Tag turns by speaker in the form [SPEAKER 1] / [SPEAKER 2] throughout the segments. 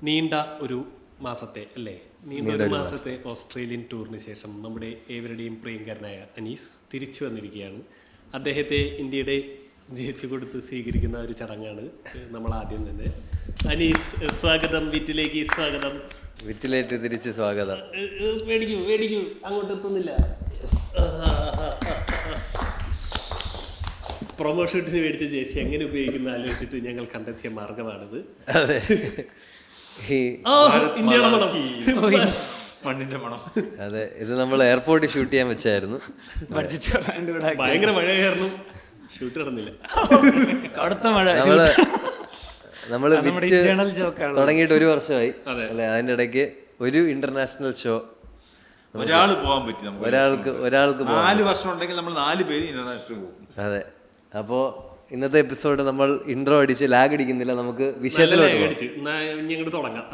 [SPEAKER 1] നീണ്ട ഒരു മാസത്തെ നീണ്ട ഒരു മാസത്തെ ഓസ്ട്രേലിയൻ ടൂറിന് ശേഷം നമ്മുടെ ഏവരുടെയും പ്രിയങ്കരനായ അനീസ് തിരിച്ചു വന്നിരിക്കുകയാണ്. അദ്ദേഹത്തെ ഇന്ത്യയുടെ ജയിച്ചു കൊടുത്ത് സ്വീകരിക്കുന്ന ഒരു ചടങ്ങാണ് നമ്മൾ ആദ്യം തന്നെ. അനീസ്, സ്വാഗതം, വിറ്റിലേക്ക് സ്വാഗതം.
[SPEAKER 2] വിറ്റിലേക്ക് തിരിച്ച് സ്വാഗതം.
[SPEAKER 1] മേടിക്കൂ, അങ്ങോട്ട് എത്തുന്നില്ല. പ്രൊമോ ഷൂട്ടിന് മേടിച്ച ജേഴ്സി എങ്ങനെ ഉപയോഗിക്കുന്ന ആലോചിച്ചിട്ട് ഞങ്ങൾ കണ്ടെത്തിയ മാർഗമാണിത്.
[SPEAKER 2] അതെ,
[SPEAKER 1] ഇന്ത്യയുടെ മണം,
[SPEAKER 3] മണ്ണിന്റെ മണം.
[SPEAKER 2] അതെ, ഇത് നമ്മൾ എയർപോർട്ടിൽ ഷൂട്ട് ചെയ്യാൻ വെച്ചായിരുന്നു.
[SPEAKER 1] ഭയങ്കര മഴ കാരണം ഷൂട്ട് നടന്നില്ല.
[SPEAKER 2] നമ്മള് വിറ്റ് തുടങ്ങിയിട്ട് 1 വർഷമായി അല്ലെ. അതിന്റെ ഇടയ്ക്ക് ഒരു ഇന്റർനാഷണൽ ഷോ
[SPEAKER 3] ഒരാൾ പോകാൻ പറ്റി.
[SPEAKER 2] ഒരാൾക്ക്
[SPEAKER 3] 4 വർഷം ഉണ്ടെങ്കിൽ നമ്മൾ 4 പേര് ഇന്റർനാഷണൽ പോകും.
[SPEAKER 2] അതെ, അപ്പോൾ ഇന്നത്തെ എപ്പിസോഡ് നമ്മൾ ഇൻട്രോ അടിച്ച് ലാഗ് അടിക്കുന്നില്ല, നമുക്ക്
[SPEAKER 1] വിഷയത്തിലോട്ട് തുടങ്ങാം.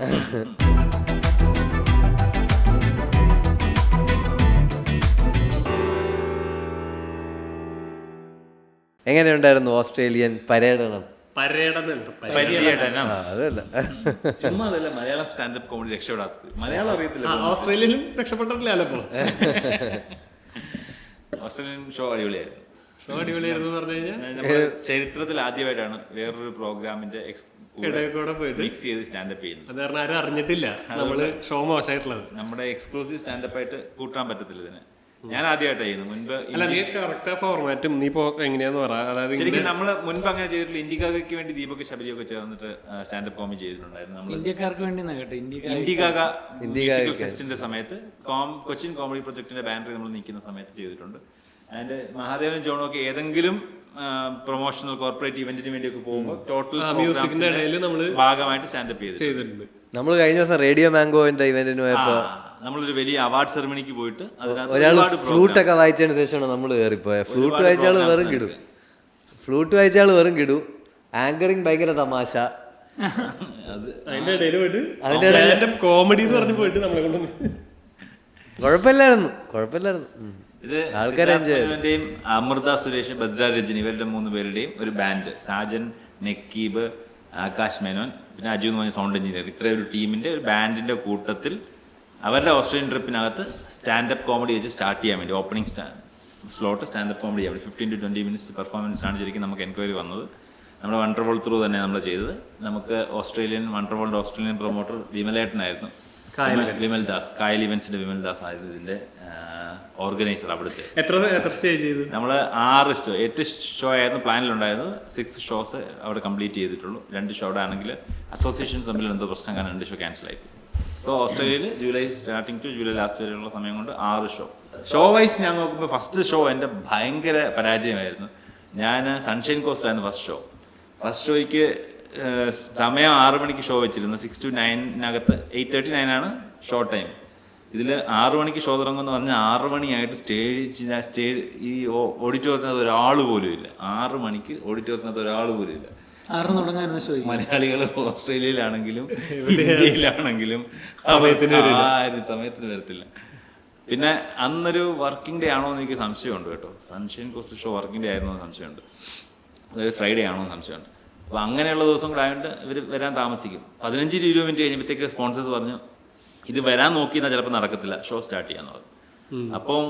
[SPEAKER 2] എങ്ങനെയുണ്ടായിരുന്നു ഓസ്ട്രേലിയൻ പര്യടനം?
[SPEAKER 3] അതല്ല, ചുമ്മാ അതല്ല, മലയാളം സ്റ്റാൻഡപ്പ് കോമഡി രക്ഷപ്പെടാത്തത്. മലയാളം അറിയത്തില്ല.
[SPEAKER 1] ഓസ്ട്രേലിയയിലും രക്ഷപ്പെട്ടിട്ടില്ലല്ലോ.
[SPEAKER 3] ഓസ്ട്രേലിയൻ ഷോ അടിപൊളിയായിരുന്നു.
[SPEAKER 1] നമ്മുടെ
[SPEAKER 3] ചരിത്രത്തിൽ ആദ്യമായിട്ടാണ് വേറൊരു പ്രോഗ്രാമിന്റെ മിക്സ് ചെയ്ത് സ്റ്റാൻഡപ്പ് ചെയ്യുന്നത്.
[SPEAKER 1] അത് കാരണം ആരും അറിഞ്ഞിട്ടില്ല നമ്മള് ഷോ മോശമായിട്ടുള്ളത്.
[SPEAKER 3] നമ്മുടെ എക്സ്ക്ലൂസീവ് സ്റ്റാൻഡപ്പ് ആയിട്ട് കൂട്ടാൻ പറ്റത്തില്ല ഇതിന്. ഞാൻ ആദ്യമായിട്ടാണ് ചെയ്യുന്നത്. മുൻപ്
[SPEAKER 1] ഫോർമാറ്റും നീ എങ്ങനെയാന്ന് പറയാം.
[SPEAKER 3] ശരിക്കും നമ്മള് മുൻപ് അങ്ങനെ ചെയ്തിട്ടുള്ള ഇന്ത്യക്ക് വേണ്ടി ദീപക് ശബരിയൊക്കെ ചേർന്നിട്ട് സ്റ്റാൻഡപ്പ് കോമഡി ചെയ്തിട്ടുണ്ടായിരുന്നു. ഇന്ത്യക്കാക ഫെസ്റ്റിന്റെ സമയത്ത് കൊച്ചിൻ കോമഡി പ്രൊജക്ടിന്റെ ബാനറിൽ നമ്മൾ നിൽക്കുന്ന സമയത്ത് ചെയ്തിട്ടുണ്ട്. അതിന്റെ മഹാദേവനും ജോണും ഒക്കെ ഏതെങ്കിലും പ്രൊമോഷണൽ കോർപ്പറേറ്റ് ഇവന്റിന് വേണ്ടിയൊക്കെ പോകുമ്പോൾ ടോട്ടൽ
[SPEAKER 1] മ്യൂസിക്കിന്റെ ഇടയിൽ നമ്മള്
[SPEAKER 3] ഭാഗമായിട്ട് സ്റ്റാൻഡപ്പ്
[SPEAKER 1] ചെയ്തിട്ടുണ്ട്.
[SPEAKER 2] നമ്മൾ കഴിഞ്ഞ ദിവസം റേഡിയോ മാംഗോന്റെ ഇവന്റിന് പോയപ്പോ
[SPEAKER 3] നമ്മളൊരു വലിയ അവാർഡ് സെറമണിക്ക് പോയിട്ട്
[SPEAKER 2] ഒരാൾ ഫ്ലൂട്ട് ഒക്കെ വായിച്ചതിന് ശേഷമാണ് നമ്മൾ കയറിപ്പോയത്. ഫ്ലൂട്ട് വായിച്ചാൽ വെറും കിടും. ആങ്കറിങ് ഭയങ്കര തമാശ.
[SPEAKER 1] അതിന്റെ ഇടയിൽ കോമഡി എന്ന് പറഞ്ഞു പോയിട്ട് നമ്മളെ കൊണ്ട്
[SPEAKER 2] കുഴപ്പമില്ലായിരുന്നു.
[SPEAKER 3] ഇത് സിദ്ധാർത്ഥിന്റെയും അമൃത സുരേഷ്, ഭദ്ര രജനി, ഇവരുടെ 3 പേരുടെയും ഒരു ബാൻഡ്, സാജൻ, നക്കീബ്, ആകാശ് മേനോൻ, പിന്നെ അജു എന്ന് പറഞ്ഞ സൗണ്ട് എഞ്ചിനീയർ, ഇത്രയും ഒരു ടീമിന്റെ ഒരു ബാൻഡിന്റെ കൂട്ടത്തിൽ അവരുടെ ഓസ്ട്രേലിയൻ ട്രിപ്പിനകത്ത് സ്റ്റാൻഡപ്പ് കോമഡി വെച്ച് സ്റ്റാർട്ട് ചെയ്യാൻ വേണ്ടി ഓപ്പണിംഗ് സ്ലോട്ട് സ്റ്റാൻഡപ്പ് കോമഡി ചെയ്യാൻ വേണ്ടി 15 to 20 minutes പെർഫോമൻസാണ് ശരിക്കും നമുക്ക് എൻക്വയറി വന്നത്. നമ്മുടെ വണ്ടർവേൾഡ് ത്രൂ തന്നെ നമ്മൾ ചെയ്തത്. നമുക്ക് വണ്ടർവേൾഡ് ഓസ്ട്രേലിയൻ പ്രൊമോട്ടർ വിമലേട്ടനായിരുന്നു, വിമൽദാസ്, കായൽ ഇവന്റ്സിന്റെ വിമൽദാസ് ആയിരുന്നു ഇതിന്റെ ഓർഗനൈസർ. അവിടുത്തെ
[SPEAKER 1] എത്ര സ്റ്റേജ് ചെയ്തു?
[SPEAKER 3] നമ്മൾ 8 ഷോ ആയിരുന്നു പ്ലാനിലുണ്ടായിരുന്നത്. 6 ഷോസ് അവിടെ കംപ്ലീറ്റ് ചെയ്തിട്ടുള്ളൂ. 2 ഷോ ആണെങ്കിൽ അസോസിയേഷൻസ് തമ്മിൽ എന്തോ പ്രശ്നം കാരണം 2 ഷോ ക്യാൻസൽ ആയി. സോ ഓസ്ട്രേലിയയിൽ July starting to July last വരെയുള്ള സമയം കൊണ്ട് 6 ഷോ വൈസ് ഞാൻ നോക്കുമ്പോൾ ഫസ്റ്റ് ഷോ എൻ്റെ ഭയങ്കര പരാജയമായിരുന്നു. ഞാൻ സൺഷൈൻ കോസ്റ്റിലായിരുന്നു ഫസ്റ്റ് ഷോയ്ക്ക് സമയം 6 മണിക്ക് ഷോ വെച്ചിരുന്നു. 6 to 9 8:39 ആണ് ഷോ ടൈം. ഇതിൽ 6 മണിക്ക് ഷോ തുടങ്ങുമെന്ന് പറഞ്ഞാൽ 6 മണിയായിട്ട് സ്റ്റേജ് ഈ ഓഡിറ്റോറിയത്തിനകത്ത് ഒരാൾ പോലും ഇല്ല. 6 മണിക്ക് ഓഡിറ്റോറിയത്തിനകത്ത് ഒരാൾ പോലും ഇല്ല. മലയാളികൾ ഓസ്ട്രേലിയയിലാണെങ്കിലും ഇന്ത്യയിലാണെങ്കിലും സമയത്തിന് വരത്തില്ല. പിന്നെ അന്നൊരു വർക്കിംഗ് ഡേ ആണോ എന്ന് എനിക്ക് സംശയമുണ്ട് കേട്ടോ. Sunshine cost show working day ആയിരുന്നോ എന്ന് സംശയമുണ്ട്. അതായത് ഫ്രൈഡേ ആണോ എന്ന് സംശയമുണ്ട്. അപ്പോൾ അങ്ങനെയുള്ള ദിവസം കൂടെ ആയതുകൊണ്ട് ഇവർ വരാൻ താമസിക്കും. 15-20 മിനിറ്റ് കഴിഞ്ഞപ്പോഴത്തേക്ക് സ്പോൺസേഴ്സ് പറഞ്ഞു ഇത് വരാൻ നോക്കിയെന്നാൽ ചിലപ്പോൾ നടക്കത്തില്ല, ഷോ സ്റ്റാർട്ട് ചെയ്യാന്ന് പറഞ്ഞു. അപ്പം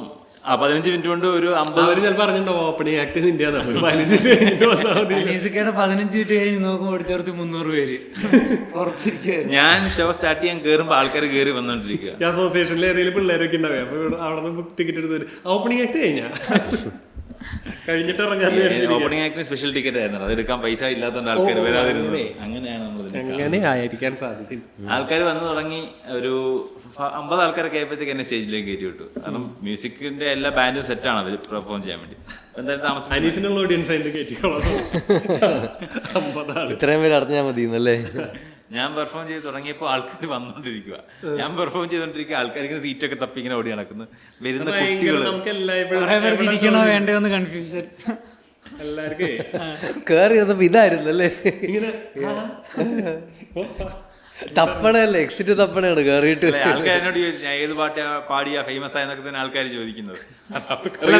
[SPEAKER 3] 15 മിനിറ്റ് കൊണ്ട് ഒരു 50
[SPEAKER 1] ഓപ്പണിംഗ് ആക്ട്
[SPEAKER 4] 15 മിനിറ്റ് കഴിഞ്ഞ് നോക്കുമ്പോൾ ഓടിച്ചേർത്ത് 300 പേര്.
[SPEAKER 3] ഞാൻ ഷോ സ്റ്റാർട്ട് ചെയ്യാൻ കയറുമ്പോൾ ആൾക്കാർ കയറി വന്നോണ്ടിരിക്കുക.
[SPEAKER 1] അസോസിയേഷനിൽ ഏതെങ്കിലും പിള്ളേരൊക്കെ ഉണ്ടാവേ, അപ്പൊ അവിടെ നിന്ന് ടിക്കറ്റ് എടുത്ത് ഓപ്പണിംഗ് ആക്ട് കഴിഞ്ഞിട്ട്
[SPEAKER 3] ഓപ്പണിംഗ് ആക്ടിന് സ്പെഷ്യൽ ടിക്കറ്റ് ആയിരുന്നു. അതെടുക്കാൻ പൈസ ഇല്ലാത്തതുകൊണ്ട് ആൾക്കാർ വരാതിരുന്നത്. അങ്ങനെയാണ് ആൾക്കാർ വന്നു തുടങ്ങി. ഒരു 50 ആൾക്കാരൊക്കെ ആയപ്പോഴത്തേക്ക് എന്നെ സ്റ്റേജിലേക്ക് കയറ്റി വിട്ടു. കാരണം മ്യൂസിക്കിന്റെ എല്ലാ ബാൻഡും സെറ്റാണ് അവർ പെർഫോം ചെയ്യാൻ വേണ്ടി. എന്തായാലും
[SPEAKER 1] താമസം ഓഡിയൻസ്
[SPEAKER 2] ഇത്രയും പേര് അറിഞ്ഞാൽ മതി എന്നല്ലേ.
[SPEAKER 3] ഞാൻ പെർഫോം ചെയ്ത് തുടങ്ങിയപ്പോൾ ആൾക്കാർ വന്നുകൊണ്ടിരിക്കുക. ഞാൻ പെർഫോം ചെയ്തോണ്ടിരിക്കുക, ആൾക്കാർക്ക് സീറ്റൊക്കെ തപ്പി ഇങ്ങനെ ഓടി നടക്കുന്നു. വരുന്ന കുട്ടികൾ
[SPEAKER 4] കൺഫ്യൂഷൻ.
[SPEAKER 1] എല്ലാവർക്കും
[SPEAKER 2] കേറി വന്നപ്പോ ഇതായിരുന്നു അല്ലേ, ഇങ്ങനെ തപ്പണല്ലേ, എക്സിറ്റ് തപ്പണയാണ് കേറിയിട്ട്.
[SPEAKER 3] ആൾക്കാർ എന്നോട് ചോദിച്ചു ഞാൻ ഏത് പാട്ട് പാടിയാ ഫേമസ് ആയെന്നൊക്കെ തന്നെ ആൾക്കാർ ചോദിക്കുന്നത്.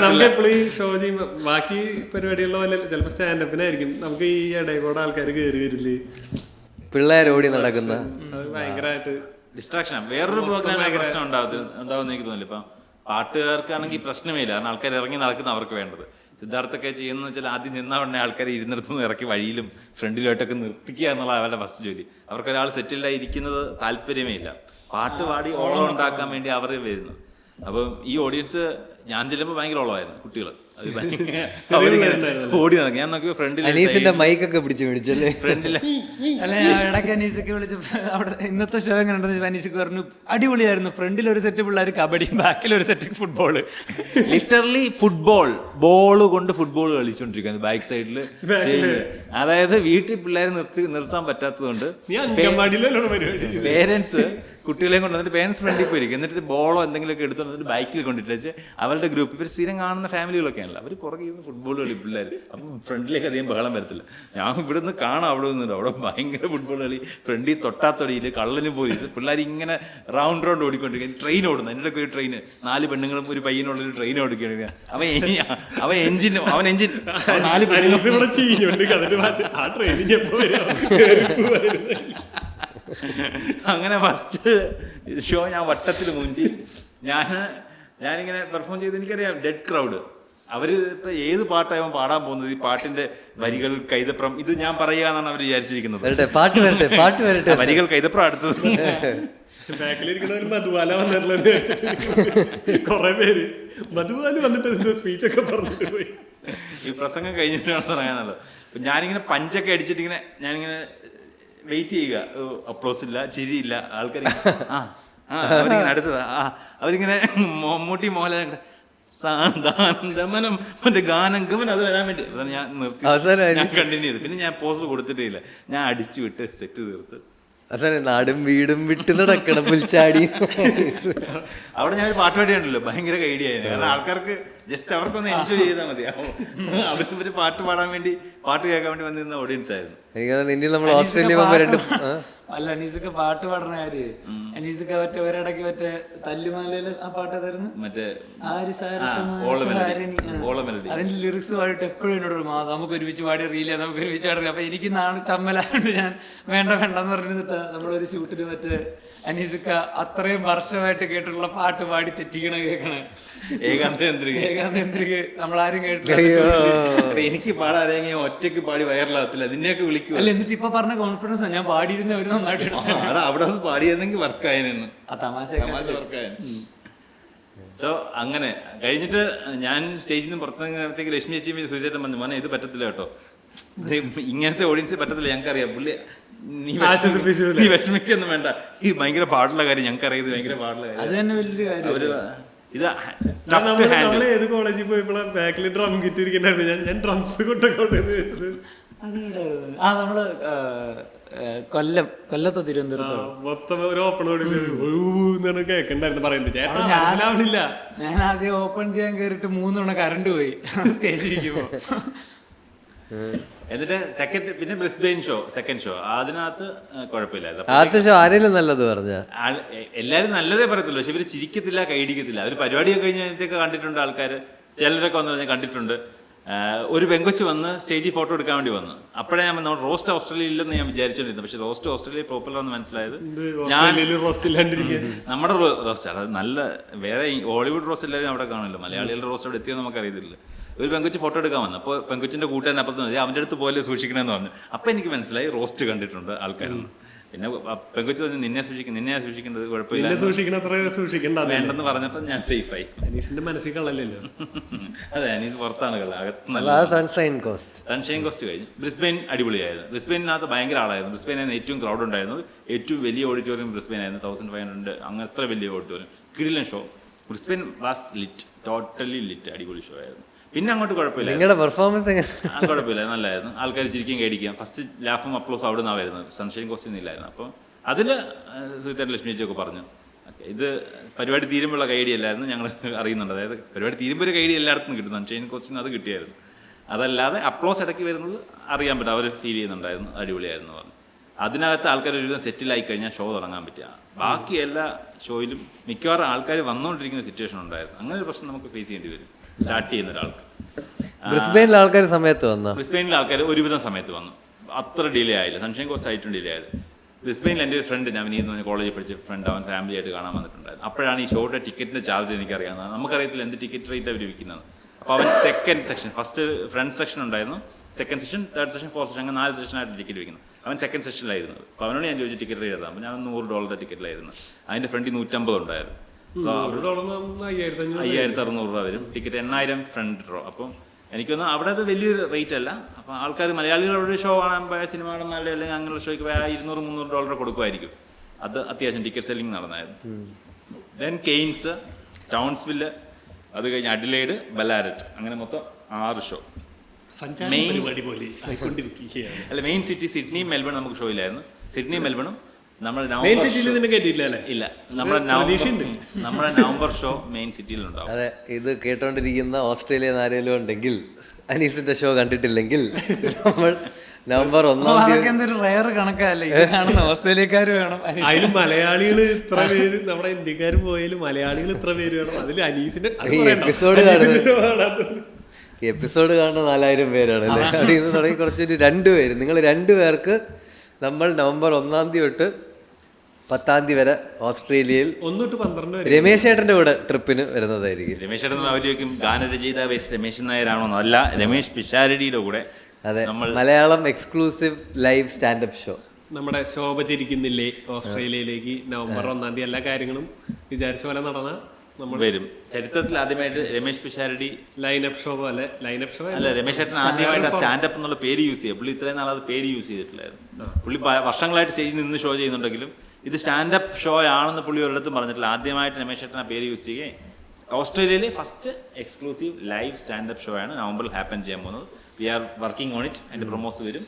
[SPEAKER 1] നമ്മളെപ്പോഴും ഷോ ചെയ്യുമ്പോൾ ബാക്കി പരിപാടിയുള്ള പോലെ ചിലപ്പോൾ സ്റ്റാൻഡപ്പിനായിരിക്കും നമുക്ക് ഈ ഇടയിൽ കൂടെ ആൾക്കാർ കയറി വരില്ലേ.
[SPEAKER 2] പിള്ളേരോടി നടക്കുന്ന
[SPEAKER 1] അത് ഭയങ്കരമായിട്ട്
[SPEAKER 3] ഡിസ്ട്രാക്ഷനാണ്. വേറൊരു പ്രോഗ്രാമിൽ പ്രശ്നം ഉണ്ടാവുമെന്ന് എനിക്ക് തോന്നില്ല. ഇപ്പം പാട്ടുകാർക്കാണെങ്കിൽ പ്രശ്നമേ ഇല്ല, കാരണം ആൾക്കാർ ഇറങ്ങി നടക്കുന്ന അവർക്ക് വേണ്ടത്. സിദ്ധാർത്ഥൊക്കെ ചെയ്യുന്നത് വെച്ചാൽ ആദ്യം നിന്ന ഉടനെ ആൾക്കാരെ ഇരുന്നിടത്തുനിന്ന് ഇറക്കി വഴിയിലും ഫ്രണ്ടിലുമായിട്ടൊക്കെ നിർത്തിക്കുക എന്നുള്ള അവരുടെ ഫസ്റ്റ് ജോലി. അവർക്കൊരാൾ സെറ്റിൽഡായി ഇരിക്കുന്നത് താല്പര്യമേ ഇല്ല. പാട്ട് പാടി ഓളം ഉണ്ടാക്കാൻ വേണ്ടി അവർ വരുന്നു. അപ്പം ഈ ഓഡിയൻസ് ഞാൻ ചെല്ലുമ്പോൾ ഭയങ്കര ഓളമായിരുന്നു കുട്ടികൾ. ഓടി നടക്കും. ഞാൻ നോക്കിയപ്പോൾ ഫ്രണ്ടിൽ
[SPEAKER 2] മൈക്കൊക്കെ പിടിച്ച് മേടിച്ചല്ലേ
[SPEAKER 3] ഫ്രണ്ടിൽ
[SPEAKER 4] അല്ല, ഞാൻ ഇടയ്ക്ക് അനീസൊക്കെ വിളിച്ച് അവിടെ ഇന്നത്തെ ഷോ എങ്ങനെ ഉണ്ടെന്ന് അനീസക്ക് പറഞ്ഞു, അടിപൊളിയായിരുന്നു. ഫ്രണ്ടിൽ ഒരു സെറ്റ് പിള്ളേർ കബഡി, ബാക്കിൽ ഒരു സെറ്റ് ഫുട്ബോള്.
[SPEAKER 3] ലിറ്ററലി ബോൾ കൊണ്ട് ഫുട്ബോൾ കളിച്ചോണ്ടിരിക്കുന്നത് ബാക്ക് സൈഡിൽ. അതായത് വീട്ടിൽ പിള്ളേരെ നിർത്താൻ പറ്റാത്തതുകൊണ്ട് പേരൻസ് കുട്ടികളെയും കൊണ്ട് വന്നിട്ട് പേരൻസ് ഫ്രണ്ടിൽ പോയിരിക്കും. എന്നിട്ട് ബോളോ എന്തെങ്കിലുമൊക്കെ എടുത്തു വന്നിട്ട് ബൈക്കിൽ കൊണ്ടിട്ട് അവരുടെ ഗ്രൂപ്പ്, ഇവർ സ്ഥിരം കാണുന്ന ഫാമിലികളൊക്കെ ആണല്ലോ, അവർ പുറകെ ഇരുന്ന് ഫുട്ബോൾ കളി പിള്ളേർ. അപ്പം ഫ്രണ്ടിലേക്ക് അധികം ബഹളം വരത്തില്ല. ഞാൻ ഇവിടെ നിന്ന് കാണാം, അവിടെ നിന്നുണ്ട് അവിടെ ഭയങ്കര ഫുട്ബോൾ കളി. ഫ്രണ്ടിൽ തൊട്ടാത്തൊടിയിൽ കള്ളനും പോലീസ്, പിള്ളേർ ഇങ്ങനെ റൗണ്ട് ഓടിക്കൊണ്ടിരിക്കുക. ട്രെയിൻ ഓടുന്നു, എൻ്റെ ഒരു ട്രെയിൻ, 4 പെണ്ണുങ്ങളും ഒരു പയ്യനുള്ളൊരു ട്രെയിൻ ഓടിക്കുകയാണ്. അവൻ എഞ്ചിൻ 4 അങ്ങനെ ഫസ്റ്റ് ഷോ ഞാൻ വട്ടത്തിൽ മുഞ്ചി. ഞാനിങ്ങനെ പെർഫോം ചെയ്ത്, എനിക്കറിയാം ഡെഡ് ക്രൗഡ്. അവര് ഇപ്പൊ ഏത് പാട്ടായവൻ പാടാൻ പോകുന്നത്, ഈ പാട്ടിന്റെ വരികൾ കൈതപ്രം, ഇത് ഞാൻ പറയുക എന്നാണ് അവർ വിചാരിച്ചിരിക്കുന്നത്.
[SPEAKER 2] പാട്ട്
[SPEAKER 3] വരികൾ കൈതപ്രം അടുത്തത്
[SPEAKER 1] ബാക്കിലിരിക്കുന്നവർ മധുബാല വന്നിട്ടുള്ള കുറെ പേര് മധുബാല വന്നിട്ട് സ്പീച്ചൊക്കെ പറഞ്ഞിട്ട് പോയി.
[SPEAKER 3] ഈ പ്രസംഗം കഴിഞ്ഞിട്ടാണെന്ന് പറയാനുള്ളത്. ഞാനിങ്ങനെ പഞ്ചൊക്കെ അടിച്ചിട്ടിങ്ങനെ ഞാനിങ്ങനെ വെയിറ്റ് ചെയ്യുക. അപ്ലോസ് ഇല്ല, ചിരിയില്ല, ആൾക്കാർ അവരിങ്ങനെ അടുത്തത് അവരിങ്ങനെ മമ്മൂട്ടി മോഹൻലാൽ സാന്താനന്ദമനം മറ്റേ ഗാനം ഗമനം അത് വരാൻ വേണ്ടി ഞാൻ നിർത്തി, ഞാൻ കണ്ടിന്യൂ ചെയ്തു. പിന്നെ ഞാൻ പോസ് കൊടുത്തിട്ടേ ഇല്ല, ഞാൻ അടിച്ചു വിട്ട് സെറ്റ് തീർത്ത്.
[SPEAKER 2] അതെ, നാടും വീടും വിട്ട് നടക്കണം പുൽച്ചാടി.
[SPEAKER 3] അവിടെ ഞാൻ ഒരു പാട്ട് പാടിയുണ്ടല്ലോ, ഭയങ്കര ഐഡിയ ആയിരുന്നു. കാരണം ആൾക്കാർക്ക് ജസ്റ്റ് അവർക്കൊന്ന് എൻജോയ് ചെയ്താൽ മതി. അവര് പാട്ട് പാടാൻ വേണ്ടി, പാട്ട് കേൾക്കാൻ വേണ്ടി വന്നിരുന്ന ഓഡിയൻസ് ആയിരുന്നു.
[SPEAKER 2] ഇനി നമ്മൾ ഓസ്ട്രേലിയ
[SPEAKER 4] അല്ല, അനീസൊക്കെ പാട്ട് പാടുന്ന കാര്യം, അനീസൊക്കെ മറ്റേ ഒരിടയ്ക്ക് മറ്റേ തല്ലുമാലയില് ആ പാട്ട് ഏതായിരുന്നു, മറ്റേ അതിന്റെ ലിറിക്സ് പാടിട്ട് എപ്പോഴും എന്നോട് നമുക്ക് ഒരുമിച്ച് പാടി അറിയില്ല, നമുക്ക് ഒരുമിച്ച് പാടില്ല. അപ്പൊ എനിക്ക് ചമ്മലാണ്ട് ഞാൻ വേണ്ടെന്ന് പറഞ്ഞിട്ട് നമ്മളൊരു ഷൂട്ടിന് മറ്റേ അനീസക്ക അത്രയും വർഷമായിട്ട് കേട്ടിട്ടുള്ള പാട്ട് പാടി തെറ്റിക്കണ കേൾക്കണേ. ഏകാന്തേന്ദ്രിക നമ്മളാരും കേട്ടില്ല.
[SPEAKER 3] എനിക്ക് പാടാരെങ്കിൽ ഒറ്റയ്ക്ക് പാടി വൈറലാകത്തില്ല, നിന്നെയൊക്കെ വിളിക്കും.
[SPEAKER 4] അല്ല, എന്നിട്ട് ഇപ്പൊ പറഞ്ഞ കോൺഫിഡൻസ് ഞാൻ പാടിയിരുന്ന ഒരു നന്നായിട്ട്
[SPEAKER 3] അവിടെ പാടിയിരുന്നെങ്കിൽ വർക്കായെന്ന്.
[SPEAKER 4] ആ തമാശ
[SPEAKER 3] വർക്കായെന്ന്. സോ അങ്ങനെ കഴിഞ്ഞിട്ട് ഞാൻ സ്റ്റേജിൽ നിന്ന് പുറത്തേക്ക് ലക്ഷ്മി ചേച്ചി സുചേതൻ പറഞ്ഞു, മോനെ ഇത് പറ്റത്തില്ല കേട്ടോ, ഇങ്ങനത്തെ ഓഡിയൻസ് പറ്റത്തില്ല, ഞങ്ങൾക്കറിയാം. പുള്ളി നീ വിഷമിക്കൊന്നും വേണ്ട, ഈ ഭയങ്കര പാടുള്ള കാര്യം ഞങ്ങൾക്കറിയാം, ഇത് ഭയങ്കര പാടുള്ള കാര്യം.
[SPEAKER 4] അത് തന്നെ വലിയ കാര്യം.
[SPEAKER 1] നമ്മള് ഏത് കോളേജിൽ പോയപ്പോഴാണ് ബാക്കിൽ ഡ്രം കിറ്റ് ഇരിക്കണ്ടായിരുന്നു. ഞാൻ ഡ്രംസ് കൊണ്ടൊക്കെ വെച്ചത്.
[SPEAKER 4] നമ്മള് കൊല്ലത്തോ തിരുവനന്തപുരത്തോ
[SPEAKER 1] മൊത്തം ഒരു ഓപ്പണോട് കേൾക്കണ്ടായിരുന്നു പറയുന്നത്. ചേട്ടാ മനസ്സിലാവണില്ല.
[SPEAKER 4] ഞാൻ ആദ്യം ഓപ്പൺ ചെയ്യാൻ കയറിയിട്ട് 3 തവണ കറണ്ട് പോയി സ്റ്റേജിലിരിക്കുമ്പോ.
[SPEAKER 3] എന്നിട്ട് പിന്നെ ബ്രിസ്ബെയിൻ ഷോ, സെക്കൻഡ് ഷോ, അതിനകത്ത് കുഴപ്പമില്ലായിരുന്നു.
[SPEAKER 2] ആദ്യത്തെ ഷോ ആരെങ്കിലും നല്ലത് പറഞ്ഞ
[SPEAKER 3] എല്ലാവരും നല്ലതേ പറയത്തുള്ളൂ, പക്ഷെ ഇവര് ചിരിക്കത്തില്ല, കൈയിടിക്കത്തില്ല. അവർ പരിപാടിയൊക്കെ കഴിഞ്ഞത്തേക്ക് കണ്ടിട്ടുണ്ട് ആൾക്കാർ, ചിലരൊക്കെ വന്നു കഴിഞ്ഞാൽ കണ്ടിട്ടുണ്ട്. ഒരു പെങ്കൊച്ച് വന്ന് സ്റ്റേജിൽ ഫോട്ടോ എടുക്കാൻ വേണ്ടി വന്നു. അപ്പോഴേ ഞാൻ നമ്മൾ റോസ്റ്റ് ഓസ്ട്രേലിയ ഇല്ലെന്ന് ഞാൻ വിചാരിച്ചോണ്ടിരുന്നു, പക്ഷെ റോസ്റ്റ് ഓസ്ട്രേലിയ പോപ്പുലർ ആണെന്ന് മനസ്സിലായത്. നമ്മുടെ റോസ്റ്റ് അത് നല്ല, വേറെ ഹോളിവുഡ് റോസ്റ്റ് എല്ലാവരും അവിടെ കാണുമല്ലോ, മലയാളികളുടെ റോസ്റ്റ് അവിടെ എത്തിയോ നമുക്കറിയത്തില്ല. ഒരു പെങ്കൊച്ച് ഫോട്ടോ എടുക്കാൻ വന്നു. അപ്പോൾ പെങ്കൊച്ചിൻ്റെ കൂട്ടുകാരൻ അപ്പുറത്ത് അവൻ്റെ അടുത്ത് പോലെ സൂക്ഷിക്കണമെന്ന് പറഞ്ഞു. അപ്പോൾ എനിക്ക് മനസ്സിലായി റോസ്റ്റ് കണ്ടിട്ടുണ്ട് ആൾക്കാരെന്ന്. പിന്നെ പെങ്കൊച്ച് പറഞ്ഞു നിന്നെ സൂക്ഷിക്കേണ്ടത് കുഴപ്പമില്ല വേണ്ടെന്ന് പറഞ്ഞപ്പോൾ ഞാൻ സേഫായി.
[SPEAKER 1] അനീസിന്റെ മനസ്സിൽ കള്ളല്ലോ.
[SPEAKER 3] അതെ, അനീസ് പുറത്താണ് കള്ള,
[SPEAKER 2] സൺഷൈൻ കോസ്റ്റ്
[SPEAKER 3] കഴിഞ്ഞു. ബ്രിസ്ബെയിൻ അടിപൊളിയായിരുന്നു. ബ്രിസ്ബെയിനകത്ത് ഭയങ്കര ആളായിരുന്നു. ബ്രിസ്ബെയിനായിരുന്നു ഏറ്റവും ക്രൗഡ് ഉണ്ടായിരുന്നത്. ഏറ്റവും വലിയ ഓഡിറ്റോറിയം ബ്രിസ്ബെയിനായിരുന്നു, 1500. അങ്ങനെ അത്ര വലിയ ഓഡിറ്റോറിയം, കിടിലൻ show. Brisbane was lit, totally lit, അടിപൊളി ഷോ ആയിരുന്നു. പിന്നെ അങ്ങോട്ട് കുഴപ്പമില്ല,
[SPEAKER 2] നിങ്ങളുടെ പെർഫോമൻസ്
[SPEAKER 3] കുഴപ്പമില്ല, നല്ലായിരുന്നു. ആൾക്കാർ ചിരിക്കും കയടിക്കാം. ഫസ്റ്റ് ലാഫും അപ്ലോസും അവിടെ നിന്നാണ് വരുന്നത്, സൺഷൈൻ കോസ്റ്റ്യൂം ഇല്ലായിരുന്നു. അപ്പം അതിൽ സുഹൃത്തേട്ടൻ ലക്ഷ്മി ചേച്ചിയൊക്കെ പറഞ്ഞു, ഇത് പരിപാടി തീരുമ്പോഴുള്ള കൈഡി അല്ലായിരുന്നു, ഞങ്ങൾ അറിയുന്നുണ്ട്. അതായത് പരിപാടി തീരുമ്പോൾ ഒരു കൈഡി എല്ലായിടത്തും കിട്ടും, സൺഷൈൻ കോസ്റ്റ്യൂം അത് കിട്ടിയായിരുന്നു. അതല്ലാതെ അപ്ലോസ് ഇടയ്ക്ക് വരുന്നത് അറിയാൻ പറ്റും, അവർ ഫീൽ ചെയ്യുന്നുണ്ടായിരുന്നു, അടിപൊളിയായിരുന്നു പറഞ്ഞു. അതിനകത്ത് ആൾക്കാർ ഒരുവിധം സെറ്റിലായി കഴിഞ്ഞാൽ ഷോ തുടങ്ങാൻ പറ്റുക. ബാക്കി എല്ലാ ഷോയിലും മിക്കവാറും ആൾക്കാർ വന്നുകൊണ്ടിരിക്കുന്ന സിറ്റുവേഷൻ ഉണ്ടായിരുന്നു. അങ്ങനെ ഒരു പ്രശ്നം നമുക്ക് ഫേസ് ചെയ്യേണ്ടി വരും സ്റ്റാർട്ട് ചെയ്യുന്ന ഒരാൾക്ക്.
[SPEAKER 2] ബ്രിസ്ബെയിനിലെ ആൾക്കാർ സമയത്ത് വന്നു.
[SPEAKER 3] ബ്രിസ്ബെയിനിലെ ആൾക്കാർ ഒരുവിധം സമയത്ത് വന്നു. അത്ര ഡിലേ ആയില്ല. സൺഷൈൻ കോസ്റ്റ് ആയിട്ടും ഡിലേ ആയത്. ബ്രിസ്ബെയിനിൽ എൻ്റെ ഒരു ഫ്രണ്ട് നവനീ എന്ന് പറഞ്ഞ കോളേജിൽ പഠിച്ച ഫ്രണ്ട്, അവൻ ഫാമിലി ആയിട്ട് കാണാൻ വന്നിട്ടുണ്ടായിരുന്നു. അപ്പോഴാണ് ഈ ഷോയുടെ ടിക്കറ്റിൻ്റെ ചാർജ് എനിക്കറിയാവുന്നത്. നമുക്കറിയത്തില്ല എന്ത് ടിക്കറ്റ് റേറ്റ് അവർ വിൽക്കുന്നത്. അപ്പോൾ അവൻ second section, first front section ഉണ്ടായിരുന്നു, second section, third section, fourth section, അങ്ങനെ 4 സെക്ഷനായിട്ട് ടിക്കറ്റ് വിൽക്കുന്നത്. അവൻ സെക്കൻഡ് സെക്ഷനിലായിരുന്നു. അപ്പോൾ അവനോട് ഞാൻ ചോദിച്ചു ടിക്കറ്റ് റേറ്റ് ഏതാണ്. അപ്പോൾ ഞാൻ $100 ടിക്കറ്റിലായിരുന്നു. അതിൻ്റെ ഫ്രണ്ടിൽ 150 ഉണ്ടായിരുന്നു. സോ $5,600 വരും. Ticket 8,000 front row. അപ്പം എനിക്കൊന്നും അവിടെ അത് വലിയൊരു റേറ്റ് അല്ല. അപ്പോൾ ആൾക്കാർ മലയാളികളുടെ ഷോ കാണാൻ പോയ, സിനിമ കാണാൻ അല്ലെങ്കിൽ അങ്ങനെയുള്ള ഷോയ്ക്ക് പോയാൽ $200-300 കൊടുക്കുമായിരിക്കും. അത് അത്യാവശ്യം ടിക്കറ്റ് സെല്ലിംഗ് നടന്നായിരുന്നു. ദെൻ കെയ്ൻസ്, ടൗൺസ്വില്ല്, അത് കഴിഞ്ഞ് അഡിലേഡ്, ബലാരറ്റ്, അങ്ങനെ മൊത്തം 6 ഷോ. അല്ല, മെയിൻ സിറ്റി സിഡ്നി, മെൽബൺ നമുക്ക് ഷോ ഇല്ലായിരുന്നു. സിഡ്നി, മെൽബണും നമ്മുടെ നമ്മുടെ നവംബർ ഷോ മെയിൻ സിറ്റിയിലുണ്ടാവും.
[SPEAKER 2] അതെ, ഇത് കേട്ടോണ്ടിരിക്കുന്ന ഓസ്ട്രേലിയൻ ആരെങ്കിലും ഉണ്ടെങ്കിൽ അനീസിന്റെ ഷോ കണ്ടിട്ടില്ലെങ്കിൽ നമ്മൾ നവംബർ 1-ാം തീയതി
[SPEAKER 4] എന്തൊരു റയർ കണക്കല്ലേ ഇത് കാണുന്ന. ഓസ്ട്രേലിയക്കാർ വേണം,
[SPEAKER 1] അതിലും മലയാളികൾ ഇത്ര പേര്, നമ്മുടെ ഇന്ത്യക്കാർ പോയാലും മലയാളികൾ ഇത്ര പേര് വേണം. അതിൽ അനീസിന്റെ
[SPEAKER 2] എപ്പിസോഡ് കാണുന്ന 4,000 പേരാണ് അല്ലേ. അതിൽ നിന്ന് തുടങ്ങി കുറച്ചൊരു 2 പേര്, നിങ്ങൾ 2 പേർക്ക് നമ്മൾ നവംബർ 1-ാം തീയതി തൊട്ട് 10-ാം തീയതി വരെ ഓസ്ട്രേലിയയിൽ
[SPEAKER 1] 1 തൊട്ട് 12 വരെ
[SPEAKER 2] രമേശ് ഏട്ടൻ്റെ കൂടെ ട്രിപ്പിന് വരുന്നതായിരിക്കും.
[SPEAKER 3] രമേശ് ഏട്ടൻ അവരും ഗാനരചയിതാവ് രമേശ് നായരാണോ അല്ല, രമേശ് പിഷാരടിയുടെ കൂടെ.
[SPEAKER 2] അതെ, Malayalam exclusive live stand up show.
[SPEAKER 1] നമ്മുടെ ശോഭ ചിരിക്കുന്നില്ലേ ഓസ്ട്രേലിയയിലേക്ക് നവംബർ 1-ാം തീയതി എല്ലാ കാര്യങ്ങളും വിചാരിച്ച പോലെ നടന്ന നമ്മൾ
[SPEAKER 3] വരും. ചരിത്രത്തിൽ ആദ്യമായിട്ട് രമേശ് പിഷാരടി
[SPEAKER 1] ലൈനപ്പ് ഷോ പോലെ, ലൈനപ്പ് ഷോ
[SPEAKER 3] അല്ല, രമേശ് ഏട്ടൻ ആദ്യമായിട്ട് സ്റ്റാൻഡപ്പ് എന്നുള്ള പേര് യൂസ് ചെയ്യുക. പുള്ളി ഇത്രയും നാളത് പേര് യൂസ് ചെയ്തിട്ടില്ലായിരുന്നു. പുള്ളി വർഷങ്ങളായിട്ട് സ്റ്റേജിൽ നിന്ന് ഷോ ചെയ്യുന്നുണ്ടെങ്കിലും ഇത് സ്റ്റാൻഡപ്പ് ഷോ ആണെന്ന് പുള്ളി ഒരിടത്തും പറഞ്ഞിട്ടില്ല. ആദ്യമായിട്ട് രമേശ് ഏട്ടൻ ആ പേര് യൂസ് ചെയ്യുകയും ഓസ്ട്രേലിയയിലെ first exclusive live stand up show ആണ് നവംബറിൽ ഹാപ്പൻ ചെയ്യാൻ പോകുന്നത്. We are working on it. അതിൻ്റെ പ്രൊമോസ് വരും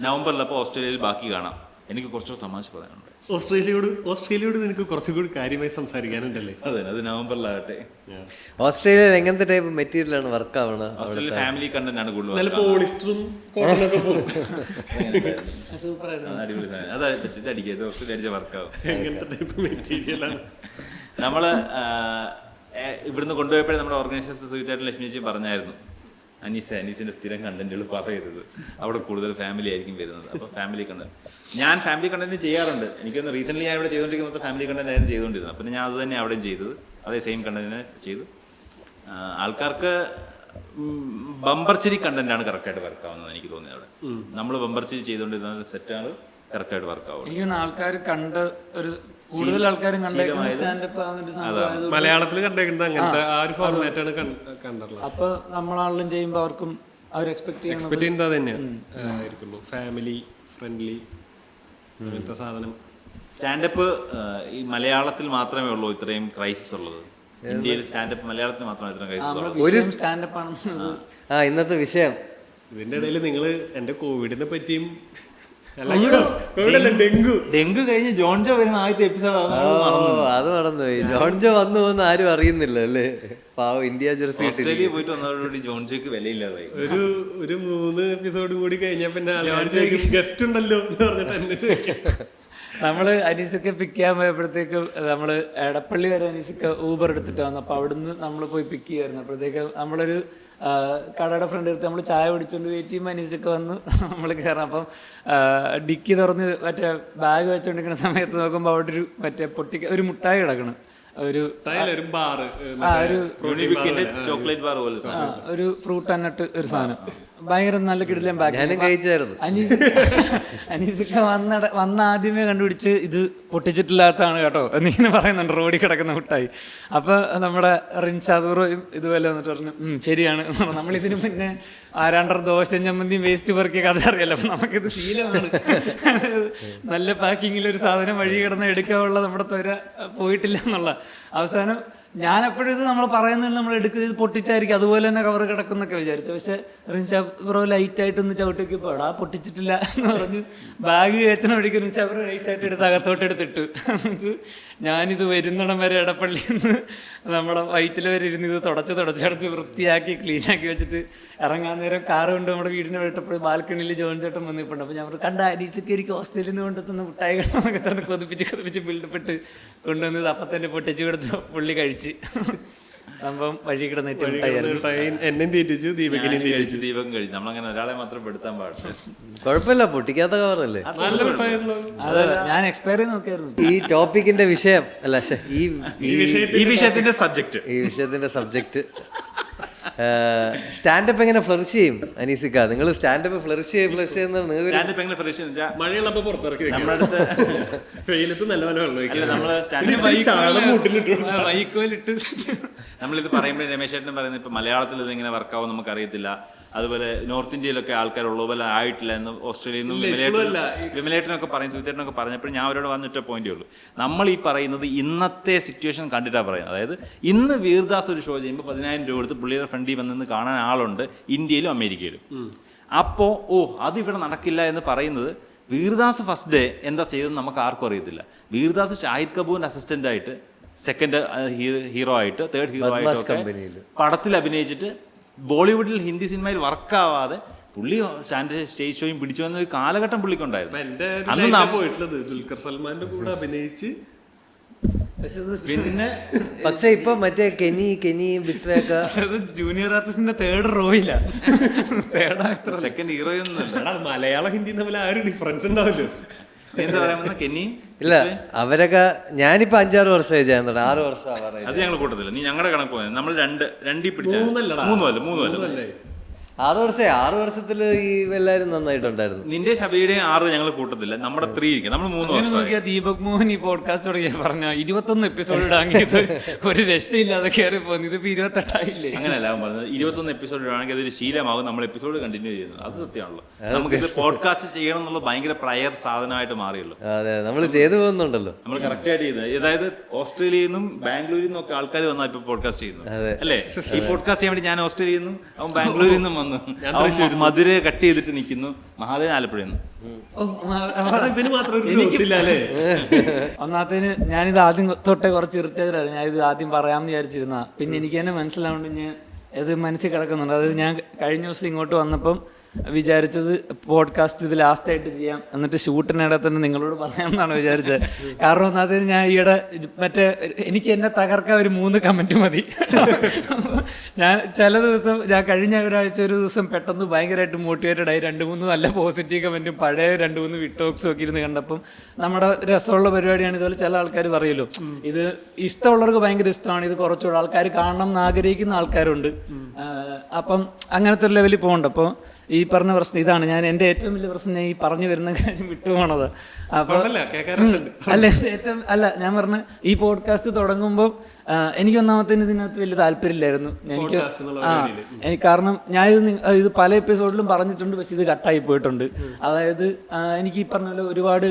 [SPEAKER 3] നവംബറിൽ. അപ്പോൾ ഓസ്ട്രേലിയയിൽ ബാക്കി കാണാം. എനിക്ക് കുറച്ചുകൂടി തമാശ പറയാനുണ്ട്.
[SPEAKER 1] ഓസ്ട്രേലിയയോട് നിനക്ക് കുറച്ചും കൂടി കാര്യമായി സംസാരിക്കാനുണ്ടല്ലേ?
[SPEAKER 3] അതെ, അത് നവംബറിലാകട്ടെ.
[SPEAKER 2] ഓസ്ട്രേലിയയിൽ എങ്ങനത്തെ ടൈപ്പ് മെറ്റീരിയലാണ് വർക്ക് ആവണം?
[SPEAKER 3] ഓസ്ട്രേലിയ ഫാമിലി കണ്ടന്റ് ആണ് കൂടുതൽ.
[SPEAKER 1] പോളിസ്റ്ററും കോട്ടനൊക്കെ പോകും.
[SPEAKER 3] ഇതടിക്കുക, ഓസ്ട്രേലിയ അടിച്ച വർക്കാവും.
[SPEAKER 1] എങ്ങനത്തെ ടൈപ്പ് മെറ്റീരിയലാണ്?
[SPEAKER 3] നമ്മൾ ഇവിടുന്ന് കൊണ്ടുപോയപ്പോഴേ നമ്മുടെ ഓർഗനൈസേഴ്സ് സുഹിതായിട്ട് ലക്ഷ്മിജി പറഞ്ഞായിരുന്നു, അനീസിൻ്റെ സ്ഥിരം കണ്ടന്റുകൾ പറയരുത്, അവിടെ കൂടുതൽ ഫാമിലി ആയിരിക്കും വരുന്നത്. അപ്പോൾ ഫാമിലി കണ്ടന്റ് ഞാൻ ഫാമിലി കണ്ടന്റ് ചെയ്യാറുണ്ട്. എനിക്കൊന്ന് റീസെൻ്റ്ലി ഞാൻ ഇവിടെ ചെയ്തുകൊണ്ടിരിക്കുന്നത് ഫാമിലി കണ്ടന്റ് ആയിരുന്നു ചെയ്തുകൊണ്ടിരുന്നത്. അപ്പം ഞാൻ അത് തന്നെ അവിടെയും ചെയ്തത്, അതേ സെയിം കണ്ടന്റിനെ ചെയ്തു. ആൾക്കാർക്ക് ബമ്പർച്ചിരി കണ്ടന്റാണ് കറക്റ്റായിട്ട് വർക്കാവുന്നത് എനിക്ക് തോന്നിയത്. അവിടെ നമ്മൾ ബമ്പർച്ചിരി ചെയ്തുകൊണ്ടിരുന്ന സെറ്റാണ് കറക്റ്റായിട്ട് വർക്കാവും.
[SPEAKER 4] എനിക്ക് ആൾക്കാർ കണ്ട് ഒരു കൂടുതൽ ആൾക്കാരും
[SPEAKER 1] മലയാളത്തിൽ കണ്ടേക്കുന്നത് അങ്ങനത്തെ ആ ഒരു ഫോർമാറ്റാണ് കണ്ടുള്ളത്.
[SPEAKER 4] അപ്പൊ നമ്മളാണെങ്കിലും ചെയ്യുമ്പോൾ അവർക്കും അവർ എക്സ്പെക്ട്
[SPEAKER 1] ചെയ്യുന്നത് തന്നെയാണ് ആയിരിക്കുള്ളൂ. ഫാമിലി ഫ്രണ്ട്ലി അങ്ങനത്തെ സാധനം.
[SPEAKER 3] സ്റ്റാൻഡപ്പ് ഈ മലയാളത്തിൽ മാത്രമേ ഉള്ളൂ ഇത്രയും ക്രൈസിസ് ഉള്ളത്. ഇന്ത്യയിൽ സ്റ്റാൻഡപ്പ് മലയാളത്തിൽ മാത്രമേ ഇത്രയും ക്രൈസിസ് ഉള്ളൂ.
[SPEAKER 4] സ്റ്റാൻഡപ്പ് ആണ്
[SPEAKER 2] ഇന്നത്തെ വിഷയം.
[SPEAKER 1] ഇതിന്റെ ഇടയിൽ നിങ്ങൾ എന്റെ കോവിഡിനെ പറ്റിയും
[SPEAKER 3] ഡെങ്കു കഴിഞ്ഞ് ജോൺജോ വരുന്ന ആദ്യത്തെ എപ്പിസോഡ്
[SPEAKER 2] അത് നടന്നുപോയി. ജോൺജോ വന്നു പോകുന്ന ആരും അറിയുന്നില്ല അല്ലേ. പാവം ഇന്ത്യ ജെർസി
[SPEAKER 3] ഓസ്ട്രേലിയ പോയിട്ട് വന്നതോടുകൂടി ജോൺജോക്ക് വിലയില്ലാതായി.
[SPEAKER 1] ഒരു 3 എപ്പിസോഡ് കൂടി കഴിഞ്ഞാൽ പിന്നെ ഗസ്റ്റ് ഉണ്ടല്ലോ എന്ന് പറഞ്ഞിട്ട് എന്നെ ചോദിക്കാം.
[SPEAKER 4] നമ്മള് അനീസൊക്കെ പിക്ക് ചെയ്യാൻ പോയപ്പോഴത്തേക്കും നമ്മള് എടപ്പള്ളി വരെ അനീസൊക്കെ ഊബർ എടുത്തിട്ട് വന്നു. അപ്പൊ അവിടുന്ന് നമ്മൾ പോയി പിക്ക് ചെയ്യായിരുന്നു. അപ്പോഴത്തേക്ക് നമ്മളൊരു കടയുടെ ഫ്രണ്ട് എടുത്ത് നമ്മൾ ചായ കുടിച്ചുകൊണ്ട് വെയിറ്റ് ചെയ്യുമ്പോൾ അനീസൊക്കെ വന്ന് നമ്മൾ കയറാം. അപ്പം ഡിക്കി തുറന്ന് മറ്റേ ബാഗ് വെച്ചുകൊണ്ടിരിക്കുന്ന സമയത്ത് നോക്കുമ്പോൾ അവിടെ ഒരു മറ്റേ ഒരു മുട്ടായി കിടക്കണം. ഒരു ഒരു ഫ്രൂട്ട് അന്നട്ട് ഒരു സാധനം ഭയങ്കര നല്ല കിടിലൻ ബാഗ്. അനീസൊക്കെ വന്ന ആദ്യമേ കണ്ടുപിടിച്ച് ഇത് പൊട്ടിച്ചിട്ടില്ലാത്തതാണ് കേട്ടോ എന്നിങ്ങനെ പറയുന്നുണ്ട് റോഡിൽ കിടക്കുന്ന മുട്ടായി. അപ്പൊ നമ്മുടെ റിൻഷാദൂറും ഇതുപോലെ വന്നിട്ട് പറഞ്ഞു ശരിയാണ്. നമ്മളിതിന് പിന്നെ ആരാണ്ടർ ദോശയും ചമ്മന്തിയും വേസ്റ്റ് പെറുക്കിയ കഥ അറിയാലോ. അപ്പൊ നമുക്കിത് ശീലമാണ്. നല്ല പാക്കിങ്ങിൽ ഒരു സാധനം വഴി കിടന്ന് എടുക്കാനുള്ള നമ്മുടെ ത്വര പോയിട്ടില്ല എന്നുള്ള. അവസാനം ഞാൻ എപ്പോഴും ഇത് നമ്മൾ പറയുന്നത് നമ്മൾ എടുക്കുന്നത് പൊട്ടിച്ചായിരിക്കും അതുപോലെ തന്നെ കവർ കിടക്കുന്നൊക്കെ വിചാരിച്ചു. പക്ഷെ റിൻഷാ ബ്രോ ലൈറ്റായിട്ടൊന്ന് ചവിട്ടിക്കപ്പോൾ എടാ പൊട്ടിച്ചിട്ടില്ല എന്ന് പറഞ്ഞു ബാഗ് കയറ്റുന്ന വഴിക്ക് റിൻഷാ ബ്രോ നൈസായിട്ട് എടുത്ത് അകത്തോട്ട് എടുത്തിട്ടു. ഞാനിത് വരുന്നിടം വരെ എടപ്പള്ളിയിൽ നിന്ന് നമ്മുടെ വയറ്റിൽ വരെ ഇരുന്ന് ഇത് തുടച്ചെടുത്ത് വൃത്തിയാക്കി ക്ലീനാക്കി വെച്ചിട്ട് ഇറങ്ങാൻ നേരം കാറ് കൊണ്ട് നമ്മുടെ വീടിനെ വിട്ടപ്പോൾ ബാൽക്കണിയിൽ ജോൺ ചേട്ടൻ വന്നിട്ടുണ്ട്. അപ്പോൾ ഞാൻ കണ്ട അനീസൊക്കെ എനിക്ക് ഹോസ്റ്റലിൽ നിന്ന് കൊണ്ടുവന്ന മുട്ടായികളൊക്കെ തന്നെ കൊതിപ്പിച്ച് ബിൽഡപ്പെട്ട് കൊണ്ടുവന്നത് അപ്പം തന്നെ പൊട്ടിച്ചു കൊടുത്ത് പുള്ളി കഴിച്ച്. സംഭവം വഴി കിടന്നിട്ട് മിഠായിരുന്നു.
[SPEAKER 1] എന്നെയും തീറ്റിച്ചു, ദീപകിനെയും തീറ്റിച്ചു.
[SPEAKER 3] ദീപകം കഴിച്ചു. നമ്മളങ്ങനെ ഒരാളെ മാത്രം പെടുത്താൻ പാടില്ല.
[SPEAKER 2] കുഴപ്പമില്ല, പൊട്ടിക്കാത്ത കവറല്ലേ.
[SPEAKER 1] നല്ല മിഠായിരുന്നു.
[SPEAKER 4] അതെ, ഞാൻ എക്സ്പയറി നോക്കിയായിരുന്നു.
[SPEAKER 2] ഈ ടോപ്പിക്കിന്റെ വിഷയം അല്ല,
[SPEAKER 3] ഈ വിഷയത്തിന്റെ സബ്ജക്ട്
[SPEAKER 2] ഈ വിഷയത്തിന്റെ സബ്ജക്റ്റ് സ്റ്റാൻഡപ്പ് എങ്ങനെ ഫ്ലറിഷ് ചെയ്യും അനീസിക്ക? നിങ്ങൾ സ്റ്റാൻഡപ്പ് ഫ്ലറിഷ് ചെയ്യുന്നതാണ് നിങ്ങൾ.
[SPEAKER 3] സ്റ്റാൻഡപ്പ് എങ്ങനെ ഫ്രഷ് വെച്ചാൽ
[SPEAKER 1] മഴയുള്ളപ്പോ പുറത്തിറക്കി
[SPEAKER 3] നമ്മുടെ അടുത്ത്
[SPEAKER 1] വെയിലത്ത് നല്ല പോലെ വെള്ളം
[SPEAKER 3] അല്ല, നമ്മള്
[SPEAKER 4] വൈക്കോലിട്ട്
[SPEAKER 3] നമ്മളിത് പറയുമ്പോൾ രമേശ് ചേട്ടൻ പറയുന്നത് ഇപ്പം മലയാളത്തിൽ ഇതിങ്ങനെ വർക്കാവും നമുക്കറിയത്തില്ല. അതുപോലെ നോർത്ത് ഇന്ത്യയിലൊക്കെ ആൾക്കാരുള്ള പോലെ ആയിട്ടില്ല എന്ന് ഓസ്ട്രേലിയയിൽ നിന്നും വിമലേട്ടനൊക്കെ പറയും, സുവിത്തേട്ടനൊക്കെ പറഞ്ഞപ്പോൾ ഞാൻ അവരോട് വന്നിട്ട പോയിന്റേ ഉള്ളൂ. നമ്മൾ ഈ പറയുന്നത് ഇന്നത്തെ സിറ്റുവേഷൻ കണ്ടിട്ടാണ് പറയുന്നത്. അതായത് ഇന്ന് വീർദാസ് ഒരു ഷോ ചെയ്യുമ്പോൾ 10,000 രൂപ കൊടുത്ത് പുള്ളിയുടെ ഫ്രണ്ടിൽ വന്ന് കാണാൻ ആളുണ്ട് ഇന്ത്യയിലും അമേരിക്കയിലും. അപ്പോൾ അതിവിടെ നടക്കില്ല എന്ന് പറയുന്നത്, വീർദാസ് ഫസ്റ്റ് ഡേ എന്താ ചെയ്തതെന്ന് നമുക്ക് ആർക്കും അറിയത്തില്ല. വീർദാസ് ഷാഹിദ് കപൂറിൻ്റെ അസിസ്റ്റൻ്റായിട്ട്, സെക്കൻഡ് ഹീറോ ആയിട്ട്, തേർഡ് ഹീറോ ആയിട്ടൊക്കെ പടത്തിൽ അഭിനയിച്ചിട്ട് ബോളിവുഡിൽ ഹിന്ദി സിനിമയിൽ വർക്കാവാതെ പുള്ളി സ്റ്റേജ് ഷോയും പിടിച്ചു വന്ന ഒരു കാലഘട്ടം പുള്ളിക്കുണ്ടായിരുന്നു.
[SPEAKER 1] എന്റെ പോയിട്ടുള്ളത് ദുൽഖർ സൽമാന്റെ കൂടെ അഭിനയിച്ച്.
[SPEAKER 3] പിന്നെ
[SPEAKER 2] പക്ഷെ ഇപ്പൊ മറ്റേ കെനി ബിസ്വയൊക്കെ
[SPEAKER 4] ജൂനിയർ ആർട്ടിസ്റ്റിന്റെ തേർഡ് റോയില്ല, തേർഡ് ആക്ടർ,
[SPEAKER 3] സെക്കൻഡ് ഹീറോയൊന്നുമല്ല.
[SPEAKER 1] മലയാളം ഹിന്ദി തമ്മിൽ ആ ഒരു ഡിഫറൻസ് ഉണ്ടാവില്ല.
[SPEAKER 3] എന്താ പറയാ കെന്നിയും
[SPEAKER 2] ഇല്ല. അവരൊക്കെ ഞാനിപ്പോ 5-6 വർഷമായി ചെയ്യാൻ തുടങ്ങി. 6 വർഷം
[SPEAKER 3] അത് ഞങ്ങൾ കൂട്ടത്തില്ല. നീ ഞങ്ങളുടെ കണക്ക് പോയത് നമ്മൾ രണ്ടിൽ പിടിച്ച
[SPEAKER 2] 6 വർഷമായി. 6 വർഷത്തില് ഈ എല്ലാരും നന്നായിട്ടുണ്ടായിരുന്നു.
[SPEAKER 3] നിന്റെ ശബരിയുടെയും 6 ഞങ്ങൾ കൂട്ടത്തില്ല. നമ്മുടെ 3 നമ്മൾ 3 വർഷം
[SPEAKER 4] നോക്കിയാൽ ദീപക് മോഹൻ ഈ പോഡ്കാസ്റ്റ് തുടങ്ങിയ പറഞ്ഞ 21 എപ്പിസോഡ് ഇടാങ്ങിയത് ഒരു രക്ഷയില്ലാതെ കയറി പോകുന്നു. ഇതിപ്പോ 28 ആയില്ലേ?
[SPEAKER 3] അങ്ങനെയല്ല പറഞ്ഞത്. 21 എപ്പിസോഡ് ഇടുകയാണെങ്കിൽ അതൊരു ശീലമാകും. നമ്മൾ എപ്പിസോഡ് കണ്ടിന്യൂ ചെയ്യുന്നത് അത് സത്യമാണല്ലോ. നമുക്കിത് പോഡ്കാസ്റ്റ് ചെയ്യണം എന്നുള്ളത് ഭയങ്കര പ്രയർ സാധനമായിട്ട് മാറിയല്ലോ.
[SPEAKER 2] അതെ, നമ്മൾ ചെയ്തു പോകുന്നുണ്ടല്ലോ.
[SPEAKER 3] നമ്മൾ കറക്റ്റായിട്ട് ചെയ്യുന്നത്. അതായത് ഓസ്ട്രേലിയയിൽ നിന്നും ബാംഗ്ലൂരിൽ നിന്നും ഒക്കെ ആൾക്കാർ വന്നാൽ ഇപ്പൊ പോഡ്കാസ്റ്റ് ചെയ്യുന്നത് അല്ലേ? ഈ പോഡ്കാസ്റ്റ് ചെയ്യാൻ വേണ്ടി ഞാൻ ഓസ്ട്രേലിയയിൽ നിന്നും അവൻ ബാംഗ്ലൂരിൽ നിന്നും വന്നു, മധുര കട്ട് ചെയ്തിട്ട് നിൽക്കുന്നു, മഹാദേവൻ ആലപ്പുഴയിൽ നിന്ന്.
[SPEAKER 4] ഒന്നാമത്തേന് ഞാനിത് ആദ്യം തൊട്ടേ കുറച്ച് ഇറിറ്റേറ്റഡാണ്. ഞാൻ ഇത് ആദ്യം പറയാമെന്ന് വിചാരിച്ചിരുന്ന, പിന്നെ എനിക്ക് തന്നെ മനസ്സിലാവുകൊണ്ട് ഞാൻ ഇത് മനസ്സിൽ കിടക്കുന്നുണ്ട്. അതായത് ഞാൻ കഴിഞ്ഞ ദിവസം ഇങ്ങോട്ട് വന്നപ്പം വിചാരിച്ചത് പോഡ്കാസ്റ്റ് ഇത് ലാസ്റ്റായിട്ട് ചെയ്യാം, എന്നിട്ട് ഷൂട്ടിനിടെ തന്നെ നിങ്ങളോട് പറയാമെന്നാണ് വിചാരിച്ചത്. കാരണം ഒന്നാമത്തേന് ഞാൻ ഈയിടെ മറ്റേ എനിക്ക് എന്നെ തകർക്കാൻ ഒരു 3 കമൻറ്റ് മതി. ഞാൻ ചില ദിവസം ഞാൻ കഴിഞ്ഞ ഒരാഴ്ച ഒരു ദിവസം പെട്ടെന്ന് ഭയങ്കരമായിട്ട് മോട്ടിവേറ്റഡ് ആയി 2-3 നല്ല പോസിറ്റീവ് കമൻറ്റും പഴയ 2-3 വിട്ടോക്സും ഒക്കെ ഇരുന്ന് കണ്ടപ്പം നമ്മുടെ രസമുള്ള പരിപാടിയാണ്. ഇതുപോലെ ചില ആൾക്കാർ പറയുമല്ലോ, ഇത് ഇഷ്ടമുള്ളവർക്ക് ഭയങ്കര ഇഷ്ടമാണ്, ഇത് കുറച്ചുകൂടെ ആൾക്കാർ കാണണം എന്ന് ആഗ്രഹിക്കുന്ന ആൾക്കാരുണ്ട്. അപ്പം അങ്ങനത്തെ ഒരു ലെവലിൽ പോകണ്ട. അപ്പോൾ ഈ പറഞ്ഞ പ്രശ്നം ഇതാണ്. ഞാൻ എൻ്റെ ഏറ്റവും വലിയ പ്രശ്നം ഞാൻ ഈ പറഞ്ഞു വരുന്ന കാര്യം വിട്ടുപോകണത്. അപ്പോൾ ഞാൻ പറഞ്ഞ ഈ പോഡ്കാസ്റ്റ് തുടങ്ങുമ്പോൾ എനിക്കൊന്നാമത്തേന് ഇതിനകത്ത് വലിയ താല്പര്യമില്ലായിരുന്നു. കാരണം ഞാൻ ഇത് പല എപ്പിസോഡിലും പറഞ്ഞിട്ടുണ്ട്, പക്ഷെ ഇത് കട്ടായി പോയിട്ടുണ്ട്. അതായത് എനിക്ക് ഈ പറഞ്ഞ പോലെ ഒരുപാട്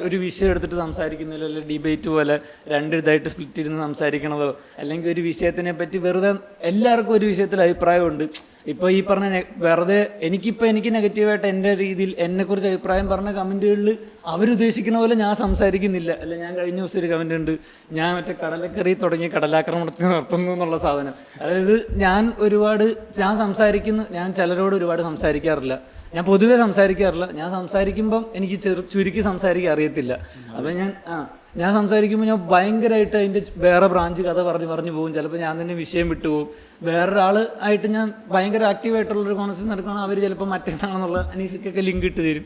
[SPEAKER 4] ഒരു വിഷയം എടുത്തിട്ട് സംസാരിക്കുന്നില്ല, അല്ലെങ്കിൽ ഡിബേറ്റ് പോലെ 2 ഇതായിട്ട് സ്പ്ലിറ്റ് ഇരുന്ന് സംസാരിക്കണതോ, അല്ലെങ്കിൽ ഒരു വിഷയത്തിനെ പറ്റി വെറുതെ എല്ലാവർക്കും ഒരു വിഷയത്തിൽ അഭിപ്രായമുണ്ട്. ഇപ്പോൾ ഈ പറഞ്ഞ വെറുതെ എനിക്ക് നെഗറ്റീവായിട്ട് എൻ്റെ രീതിയിൽ എന്നെക്കുറിച്ച് അഭിപ്രായം പറഞ്ഞ കമൻറ്റുകളിൽ അവരുദ്ദേശിക്കുന്ന പോലെ ഞാൻ സംസാരിക്കുന്നില്ല. അല്ല, ഞാൻ കഴിഞ്ഞ ദിവസം ഒരു കമൻ്റ് ഉണ്ട്, ഞാൻ മറ്റേ കടലക്കറി തുടങ്ങി കടലാക്രമണത്തിൽ നിർത്തുന്നു എന്നുള്ള സാധനം. അതായത് ഞാൻ ചിലരോട് ഒരുപാട് സംസാരിക്കാറില്ല. ഞാൻ പൊതുവേ സംസാരിക്കാറില്ല. ഞാൻ സംസാരിക്കുമ്പം എനിക്ക് ചുരുക്കി സംസാരിക്കാൻ അറിയത്തില്ല. അപ്പം ഞാൻ സംസാരിക്കുമ്പോൾ ഞാൻ ഭയങ്കരമായിട്ട് അതിൻ്റെ വേറെ ബ്രാഞ്ച് കഥ പറഞ്ഞു പോകും. ചിലപ്പോൾ ഞാൻ തന്നെ വിഷയം വിട്ടുപോകും. വേറൊരാൾ ആയിട്ട് ഞാൻ ഭയങ്കര ആക്റ്റീവായിട്ടുള്ളൊരു കോൺവെർസേഷൻ നടക്കുകയാണെങ്കിൽ അവർ ചിലപ്പോൾ മറ്റേതാണെന്നുള്ള അനീസിക്കൊക്കെ ലിങ്ക് ഇട്ട് തരും.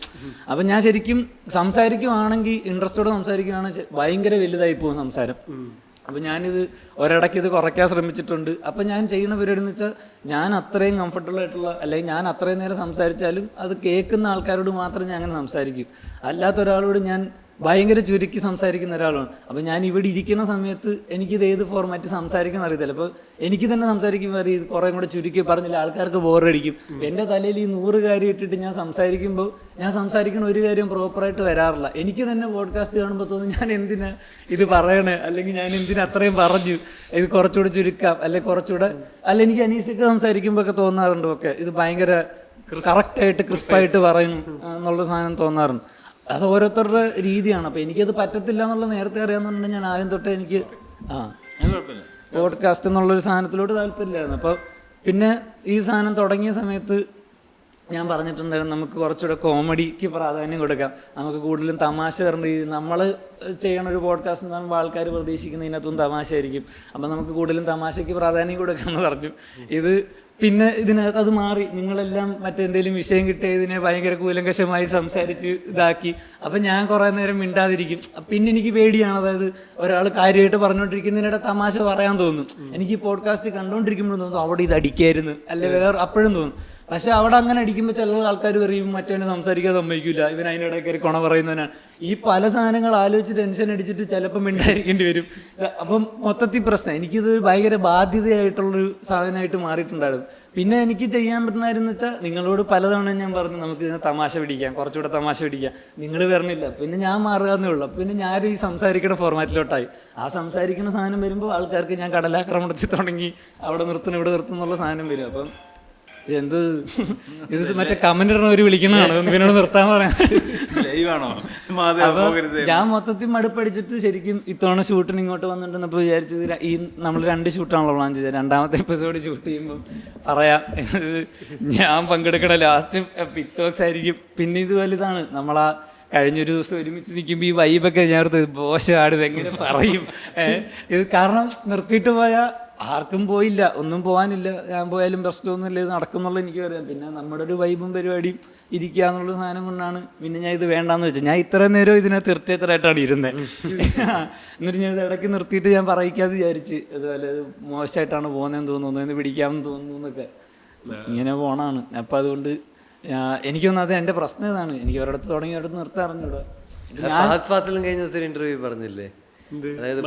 [SPEAKER 4] അപ്പം ഞാൻ ശരിക്കും സംസാരിക്കുവാണെങ്കിൽ, ഇൻട്രസ്റ്റോടെ സംസാരിക്കുകയാണെങ്കിൽ ഭയങ്കര വലുതായി പോകും സംസാരം. അപ്പോൾ ഞാനിത് ഒരിടയ്ക്ക് ഇത് കുറയ്ക്കാൻ ശ്രമിച്ചിട്ടുണ്ട്. അപ്പം ഞാൻ ചെയ്യുന്ന പരിപാടി എന്ന് വെച്ചാൽ, ഞാൻ അത്രയും കംഫർട്ടബിൾ ആയിട്ടുള്ള, അല്ലെങ്കിൽ ഞാൻ അത്രയും നേരം സംസാരിച്ചാലും അത് കേൾക്കുന്ന ആൾക്കാരോട് മാത്രം ഞാൻ അങ്ങനെ സംസാരിക്കും. അല്ലാത്ത ഒരാളോട് ഞാൻ ഭയങ്കര ചുരുക്കി സംസാരിക്കുന്ന ഒരാളാണ്. അപ്പോൾ ഞാൻ ഇവിടെ ഇരിക്കുന്ന സമയത്ത് എനിക്കിത് ഏത് ഫോർമാറ്റ് സംസാരിക്കാൻ അറിയത്തില്ല. അപ്പോൾ എനിക്ക് തന്നെ സംസാരിക്കുമ്പോൾ അറിയാം, ഇത് കുറേ കൂടെ ചുരുക്കി പറഞ്ഞില്ല ആൾക്കാർക്ക് ബോറടിക്കും. എൻ്റെ തലയിൽ ഈ 100 കാര്യം ഇട്ടിട്ട് ഞാൻ സംസാരിക്കുമ്പോൾ ഞാൻ സംസാരിക്കുന്ന ഒരു കാര്യം പ്രോപ്പറായിട്ട് വരാറില്ല. എനിക്ക് തന്നെ പോഡ്കാസ്റ്റ് കാണുമ്പോൾ തോന്നുന്നു, ഞാൻ എന്തിനാ ഇത് പറയണേ, അല്ലെങ്കിൽ ഞാൻ എന്തിനാ അത്രയും പറഞ്ഞു, ഇത് കുറച്ചുകൂടെ ചുരുക്കാം, അല്ലെങ്കിൽ കുറച്ചുകൂടെ എനിക്ക് അനീസൊക്കെ സംസാരിക്കുമ്പോൾ ഒക്കെ തോന്നാറുണ്ട്, ഓക്കെ ഇത് ഭയങ്കര കറക്റ്റായിട്ട് ക്രിസ്പായിട്ട് പറയുന്നു എന്നുള്ളൊരു സാധനം തോന്നാറുണ്ട്. അത് ഓരോരുത്തരുടെ രീതിയാണ്. അപ്പോൾ എനിക്കത് പറ്റത്തില്ല എന്നുള്ളത് നേരത്തെ അറിയാമെന്നുണ്ടെങ്കിൽ ഞാൻ ആദ്യം തൊട്ടേ എനിക്ക് പോഡ്കാസ്റ്റ് എന്നുള്ളൊരു സാധനത്തിലോട്ട് താല്പര്യമില്ലായിരുന്നു. അപ്പോൾ പിന്നെ ഈ സാധനം തുടങ്ങിയ സമയത്ത് ഞാൻ പറഞ്ഞിട്ടുണ്ടായിരുന്നു നമുക്ക് കുറച്ചുകൂടെ കോമഡിക്ക് പ്രാധാന്യം കൊടുക്കാം, നമുക്ക് കൂടുതലും തമാശ വരേണ്ട രീതി. നമ്മൾ ചെയ്യണ ഒരു പോഡ്കാസ്റ്റ് എന്ന് പറയുമ്പോൾ ആൾക്കാർ പ്രതീക്ഷിക്കുന്നതിനകത്തും തമാശ ആയിരിക്കും. അപ്പം നമുക്ക് കൂടുതലും തമാശയ്ക്ക് പ്രാധാന്യം കൊടുക്കാമെന്ന് പറഞ്ഞു. ഇത് പിന്നെ ഇതിനകത്ത് അത് മാറി, നിങ്ങളെല്ലാം മറ്റെന്തെങ്കിലും വിഷയം കിട്ടിയ ഇതിനെ ഭയങ്കര കൂലങ്കഷമായി സംസാരിച്ച് ഇതാക്കി. അപ്പം ഞാൻ കുറേ നേരം മിണ്ടാതിരിക്കും. പിന്നെ എനിക്ക് പേടിയാണ്, അതായത് ഒരാൾ കാര്യമായിട്ട് പറഞ്ഞുകൊണ്ടിരിക്കുന്നതിനിടെ തമാശ പറയാൻ തോന്നും. എനിക്ക് ഈ പോഡ്കാസ്റ്റ് കണ്ടുകൊണ്ടിരിക്കുമ്പോഴും തോന്നും അവിടെ ഇത് അടിക്കായിരുന്നു, അല്ലെ വേറെ അപ്പോഴും തോന്നും. പക്ഷെ അവിടെ അങ്ങനെ അടിക്കുമ്പോൾ ചില ആൾക്കാർ പറയും മറ്റവനെ സംസാരിക്കാൻ സമ്മതിക്കില്ല, ഇവൻ അതിനിടെ കയറി കൊണ പറയുന്നവനാണ്. ഈ പല സാധനങ്ങൾ ആലോചിച്ച് ടെൻഷൻ അടിച്ചിട്ട് ചിലപ്പോൾ മിണ്ടായിരിക്കേണ്ടി വരും. അപ്പം മൊത്തത്തിൽ പ്രശ്നം. എനിക്കിത് ഭയങ്കര ബാധ്യതയായിട്ടുള്ളൊരു സാധനമായിട്ട് മാറിയിട്ടുണ്ടായിരുന്നു. പിന്നെ എനിക്ക് ചെയ്യാൻ പറ്റുന്നതെന്ന് വെച്ചാൽ, നിങ്ങളോട് പലതവണ ഞാൻ പറഞ്ഞു നമുക്ക് ഇതിനെ തമാശ പിടിക്കാം, കുറച്ചുകൂടെ തമാശ പിടിക്കാം. നിങ്ങൾ വരണില്ല, പിന്നെ ഞാൻ മാറുകയെന്നേ ഉള്ളൂ. പിന്നെ ഞാൻ ഈ സംസാരിക്കുന്ന ഫോർമാറ്റിലോട്ടായി. ആ സംസാരിക്കുന്ന സാധനം വരുമ്പോൾ ആൾക്കാർക്ക് ഞാൻ കടലാക്രമണത്തിൽ തുടങ്ങി അവിടെ നിർത്തുന്നു ഇവിടെ നിർത്തുന്നുള്ള സാധനം വരും. അപ്പം എന്ത് ഇത് മറ്റേ കമന്റ് ഇടണ ഒരു വിളിക്കണതാണ്, പിന്നോട് നിർത്താൻ പറയാൻ. ഞാൻ മൊത്തത്തിൽ മടുപ്പടിച്ചിട്ട് ശരിക്കും ഇത്തവണ ഷൂട്ടിന് ഇങ്ങോട്ട് വന്നിട്ടുണ്ടെന്നപ്പോൾ വിചാരിച്ചത് ഈ നമ്മൾ 2 ഷൂട്ടാണല്ലോ പ്ലാൻ ചെയ്തത്. 2ാമത്തെ എപ്പിസോഡ് ഷൂട്ട് ചെയ്യുമ്പോൾ പറയാം ഞാൻ പങ്കെടുക്കണ ലാസ്റ്റ് പിക്ടോക്സ് ആയിരിക്കും. പിന്നെ ഇത് വലുതാണ്, നമ്മളാ കഴിഞ്ഞൊരു ദിവസം ഒരുമിച്ച് നിൽക്കുമ്പോൾ ഈ വൈബൊക്കെ ഞാൻ ബോശാട് എങ്ങനെ പറയും. ഇത് കാരണം നിർത്തിയിട്ട് പോയാൽ ആർക്കും പോയില്ല, ഒന്നും പോകാനില്ല. ഞാൻ പോയാലും പ്രശ്നമൊന്നുമില്ല, ഇത് നടക്കുന്നുള്ള എനിക്ക് പറയാം. പിന്നെ നമ്മുടെ ഒരു വൈബും പരിപാടിയും ഇരിക്കുക എന്നുള്ള സാധനം കൊണ്ടാണ് പിന്നെ ഞാൻ ഇത് വേണ്ടാന്ന് വെച്ചത്. ഞാൻ ഇത്രയും നേരം ഇതിനകത്ത് തീർച്ചയായിട്ടുമായിട്ടാണ് ഇരുന്നത്. എന്നിട്ട് ഞാൻ ഇത് ഇടയ്ക്ക് നിർത്തിയിട്ട് ഞാൻ പറയിക്കാതെ വിചാരിച്ച് അതുപോലെ മോശമായിട്ടാണ് പോകുന്നതെന്ന് തോന്നുന്നു, എന്ന് പിടിക്കാമെന്ന് തോന്നുന്നു എന്നൊക്കെ ഇങ്ങനെ പോണാണ്. അപ്പം അതുകൊണ്ട് എനിക്കൊന്നും അത് എൻ്റെ പ്രശ്നം ഇതാണ്, എനിക്ക് ഒരിടത്ത് തുടങ്ങി ഒരിടത്ത് നിർത്താൻ അറിഞ്ഞൂടാ.
[SPEAKER 2] ഫഹദ് ഫാസിലും കഴിഞ്ഞ ദിവസം ഒരു ഇന്റർവ്യൂ പറഞ്ഞില്ലേ, അതായത്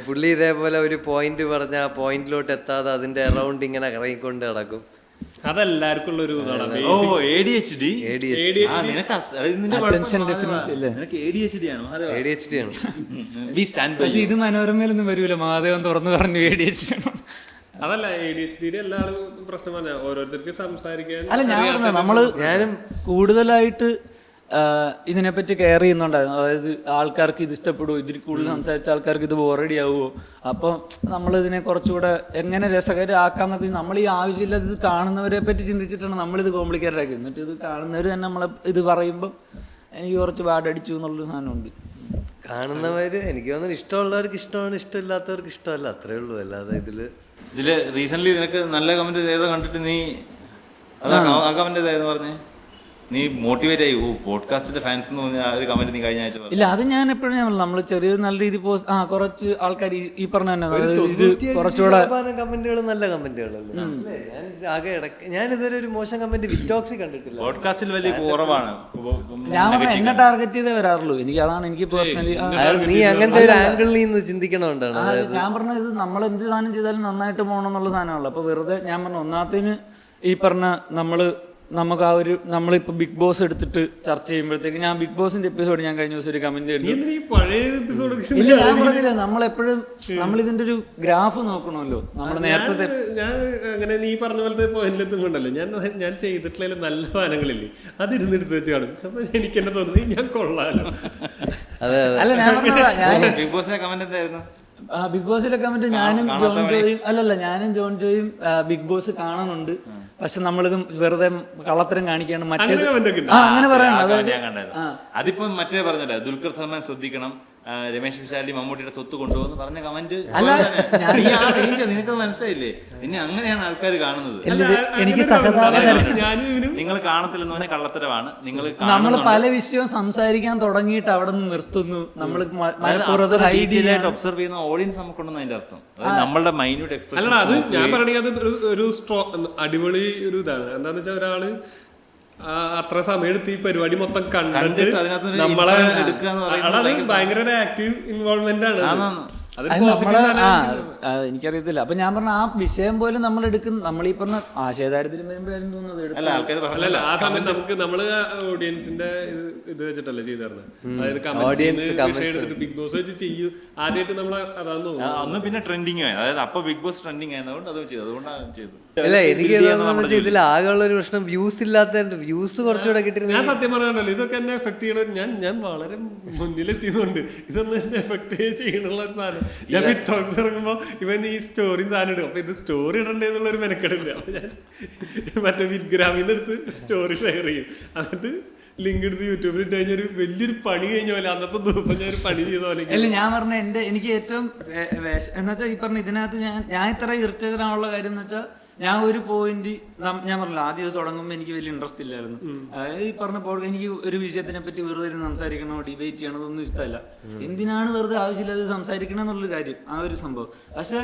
[SPEAKER 2] പുള്ളി ഇതേപോലെ ഒരു പോയിന്റ് പറഞ്ഞ ആ പോയിന്റിലോട്ട് എത്താതെ അതിന്റെ അറൗണ്ട് ഇങ്ങനെ ഇറങ്ങിക്കൊണ്ട് നടക്കും.
[SPEAKER 1] അതെല്ലാവർക്കും ഉള്ള ഒരു
[SPEAKER 4] പക്ഷെ ഇത് മനോരമയിലൊന്നും വരൂല, മഹാദേവൻ തുറന്നു പറഞ്ഞു ADHD ആണ്.
[SPEAKER 1] അതല്ല ADHD എല്ലാ ആളും പ്രശ്നം പറഞ്ഞാൽ ഓരോരുത്തർക്ക് സംസാരിക്കാൻ.
[SPEAKER 4] അല്ല ഞാൻ പറഞ്ഞത് ഞാനും കൂടുതലായിട്ട് ഇതിനെപ്പറ്റി കെയർ ചെയ്യുന്നുണ്ടായിരുന്നു. അതായത് ആൾക്കാർക്ക് ഇത് ഇഷ്ടപ്പെടുമോ, ഇതിൽ കൂടുതൽ സംസാരിച്ച ആൾക്കാർക്ക് ഇത് ബോറടി ആവുമോ, അപ്പോൾ നമ്മളിതിനെ കുറച്ചുകൂടെ എങ്ങനെ രസകരമാക്കാമെന്നൊക്കെ നമ്മൾ ഈ ആവശ്യമില്ലാതെ ഇത് കാണുന്നവരെ പറ്റി ചിന്തിച്ചിട്ടാണ് നമ്മളിത് കോംപ്ലിക്കേറ്റഡ് ആക്കി. എന്നിട്ട് ഇത് കാണുന്നവർ തന്നെ നമ്മളെ ഇത് പറയുമ്പം എനിക്ക് കുറച്ച് ബാഡടിച്ചു എന്നുള്ളൊരു സാധനമുണ്ട്.
[SPEAKER 2] കാണുന്നവര് എനിക്ക് തോന്നുന്നു ഇഷ്ടമുള്ളവർക്ക് ഇഷ്ടമാണ്, ഇഷ്ടമില്ലാത്തവർക്ക് ഇഷ്ടമല്ല, അത്രേ ഉള്ളൂ. അല്ലാതെ ഇതില്
[SPEAKER 3] റീസെന്റ് നിനക്ക് നല്ല കമന്റ് ഏതോ കണ്ടിട്ട് നീ ആ കമന്റ് ഏതായിരുന്നു പറഞ്ഞേ, നീ മോട്ടിവേറ്റ് ആയി പോഡ്കാസ്റ്റിന്റെ ഫാൻസ് എന്ന് പറഞ്ഞ ആ ഒരു കമന്റ് നീ കഴിഞ്ഞ ആഴ്ച?
[SPEAKER 4] ഇല്ല, അത് ഞാൻ എപ്പോഴും നമ്മൾ ചെറിയൊരു നല്ല രീതി കുറച്ച് ആൾക്കാർ ഈ പറഞ്ഞ തന്നെ കുറച്ചുകൂടെ
[SPEAKER 2] കമന്റുകൾ നല്ല കമന്റുകളല്ലേ. ആകെ ഇടയ്ക്ക് ഞാൻ ഇതുവരെ ഒരു മോശം കമന്റ് വിറ്റോക്സി കണ്ടിട്ടില്ല.
[SPEAKER 3] പോഡ്കാസ്റ്റിൽ വലിയ കുറവാണ്.
[SPEAKER 4] ഞാൻ പറഞ്ഞ എന്നെ ടാർഗറ്റ് ചെയ്തേ വരാറുള്ളൂ. എനിക്ക് അതാണ് എനിക്ക് പേഴ്സണലി
[SPEAKER 2] നീ അങ്ങനത്തെ ഒരു ആംഗിളിൽ നിന്ന് ചിന്തിക്കണോണ്ടാണ്.
[SPEAKER 4] ഞാൻ പറഞ്ഞ ഇത് നമ്മൾ എന്ത് സാധനം ചെയ്താലും നന്നായിട്ട് പോകണം എന്നുള്ള സാധനമാണല്ലോ. അപ്പൊ വെറുതെ ഞാൻ പറഞ്ഞു ഒന്നാമത്തേന് ഈ പറഞ്ഞ നമുക്ക് ആ ഒരു നമ്മളിപ്പോൾ ബിഗ് ബോസ് എടുത്തിട്ട് ചർച്ച ചെയ്യുമ്പോഴത്തേക്ക് ഞാൻ ബിഗ് ബോസിന്റെ എപ്പിസോഡ് ഞാൻ കഴിഞ്ഞ ദിവസം ഒരു കമന്റ് ഇല്ല, ഞാൻ പറഞ്ഞില്ല നമ്മളെപ്പോഴും നമ്മളിതിന്റെ ഒരു ഗ്രാഫ് നോക്കണമല്ലോ. നമ്മൾ നേരത്തെ
[SPEAKER 1] ഞാൻ അങ്ങനെ നീ പറഞ്ഞ പോലത്തെ പോയിന്റിലെത്തുമ്പോണ്ടല്ലോ ഞാൻ ചെയ്തിട്ടുള്ള നല്ല സാധനങ്ങളില്ലേ അതിരുന്നെടുത്ത് വെച്ച് കാണും. അപ്പൊ എനിക്ക് എന്നെ തോന്നുന്നു ഞാൻ കൊള്ളാലോ.
[SPEAKER 4] അല്ല ഞാൻ പറഞ്ഞതാ, ഞാൻ
[SPEAKER 3] ബിഗ് ബോസിന്റെ കമന്റ് എന്തായിരുന്നു?
[SPEAKER 4] ബിഗ് ബോസിലെ കമന്റ് ഞാനും ജോൺ ജോയും ബിഗ് ബോസ് കാണുന്നുണ്ട്, പക്ഷെ നമ്മളിത് വെറുതെ കള്ളത്തരം കാണിക്കാണ് മറ്റേ അങ്ങനെ പറയണം.
[SPEAKER 3] അതിപ്പം മറ്റേ പറഞ്ഞല്ലേ ദുൽഖർ സൽമാൻ ശ്രദ്ധിക്കണം, രമേശ് പിഷാരടി മമ്മൂട്ടിയുടെ സ്വത്ത് കൊണ്ടുപോകുന്നു പറഞ്ഞ കമന്റ് നിനക്ക് മനസ്സിലായില്ലേ? പിന്നെ അങ്ങനെയാണ് ആൾക്കാർ കാണുന്നത്.
[SPEAKER 4] എനിക്ക്
[SPEAKER 3] നിങ്ങൾ കാണത്തില്ലെന്ന് പറഞ്ഞാൽ കള്ളത്തരമാണ്.
[SPEAKER 4] നമ്മൾ പല വിഷയവും സംസാരിക്കാൻ തുടങ്ങിയിട്ട് അവിടെ നിന്ന് നിർത്തുന്നു. നമ്മൾ
[SPEAKER 3] ഒബ്സർവ് ചെയ്യുന്ന ഓഡിയൻസ് നമുക്കുണ്ടെന്ന് അതിന്റെ അർത്ഥം. നമ്മളുടെ മൈന്യൂട്ട് എക്സ്പ്രഷൻ
[SPEAKER 1] അല്ല, അത് ഞാൻ പറയണെങ്കിൽ അത് ഒരു അടിപൊളി ഒരു ഇതാണ്. എന്താന്ന് വെച്ചാൽ ഒരാള് അത്ര സമയം എടുത്ത് ഈ പരിപാടി മൊത്തം കണ്ടിട്ട് നമ്മളെ ഭയങ്കര ഒരു ആക്റ്റീവ് ഇൻവോൾവ്മെന്റ് ആണ്.
[SPEAKER 4] എനിക്കറിയത്തില്ല. അപ്പൊ ഞാൻ പറഞ്ഞ ആ വിഷയം പോലും നമ്മൾ എടുക്കുന്ന നമ്മൾ ഈ പറഞ്ഞ ആശയദാരിദ്ര്യം വരുമ്പോഴായിരുന്നു തോന്നുന്നത്.
[SPEAKER 1] അല്ല, ആ സമയത്ത് നമുക്ക് നമ്മള് ഓഡിയൻസിന്റെ ഇത് വെച്ചിട്ടല്ലേ ചെയ്തു തരുന്നത്. അതായത് കമന്റ്സ് ബിഗ് ബോസ് വെച്ച് ചെയ്യൂ ആദ്യമായിട്ട് നമ്മൾ അതാന്ന് തോന്നുന്നു.
[SPEAKER 3] അന്ന് പിന്നെ ട്രെൻഡിങ് ആയി, അതായത് അപ്പൊ ബിഗ് ബോസ് ട്രെൻഡിങ് ആയതുകൊണ്ട് അത് ചെയ്തു, അതുകൊണ്ടാണ് ചെയ്തത്.
[SPEAKER 2] അല്ല എനിക്ക് ഇതിൽ ആകെയുള്ള ഒരു പ്രശ്നം വ്യൂസ് ഇല്ലാത്ത വ്യൂസ് കുറച്ചുകൂടെ കിട്ടിയിരുന്നു.
[SPEAKER 1] ഞാൻ സത്യം പറയാനല്ലോ ഇതൊക്കെ എന്നെ എഫക്ട് ചെയ്യണ ഞാൻ വളരെ മുന്നിലെത്തിയതുകൊണ്ട് ഇതൊന്നും എന്നെ എഫക്ട് ചെയ്യണുള്ള ഒരു സാധനം. ഞാൻ ടിക്ടോക്സ് ഇറങ്ങുമ്പോൾ ഇവൻ ഈ സ്റ്റോറിയും സാധനം ഇടും. അപ്പൊ ഇത് സ്റ്റോറി ഇടണ്ടേ എന്നുള്ളൊരു മെനക്കെടില്ല. അപ്പൊ ഞാൻ മറ്റേ വിഗ്രാമിന്ന് എടുത്ത് സ്റ്റോറി ഷെയർ ചെയ്യും. എന്നിട്ട് ലിങ്ക് എടുത്ത് യൂട്യൂബിൽ ഇട്ട് കഴിഞ്ഞാൽ ഒരു വലിയൊരു പണി കഴിഞ്ഞ പോലെ അന്നത്തെ ദിവസം ഞാൻ ഒരു പണി ചെയ്ത പോലെ.
[SPEAKER 4] അല്ല ഞാൻ പറഞ്ഞ എനിക്ക് ഏറ്റവും എന്ന് വെച്ചാൽ ഈ പറഞ്ഞ ഇതിനകത്ത് ഞാൻ ഇത്ര ഇറിറ്റേറ്റഡ് ആണുള്ള കാര്യം എന്ന് വെച്ചാൽ ഞാൻ ഒരു പോയിന്റ് ഞാൻ പറഞ്ഞില്ല ആദ്യം ഇത് തുടങ്ങുമ്പോൾ എനിക്ക് വലിയ ഇൻട്രസ്റ്റ് ഇല്ലായിരുന്നു. അതായത് ഈ പറഞ്ഞ എനിക്ക് ഒരു വിഷയത്തിനെ പറ്റി വെറുതെ ഇരുന്ന് സംസാരിക്കണോ ഡിബേറ്റ് ചെയ്യണോ അതൊന്നും ഇഷ്ടമല്ല. എന്തിനാണ് വെറുതെ ആവശ്യമില്ലാതെ സംസാരിക്കണം എന്നുള്ളൊരു കാര്യം ആ ഒരു സംഭവം. പക്ഷെ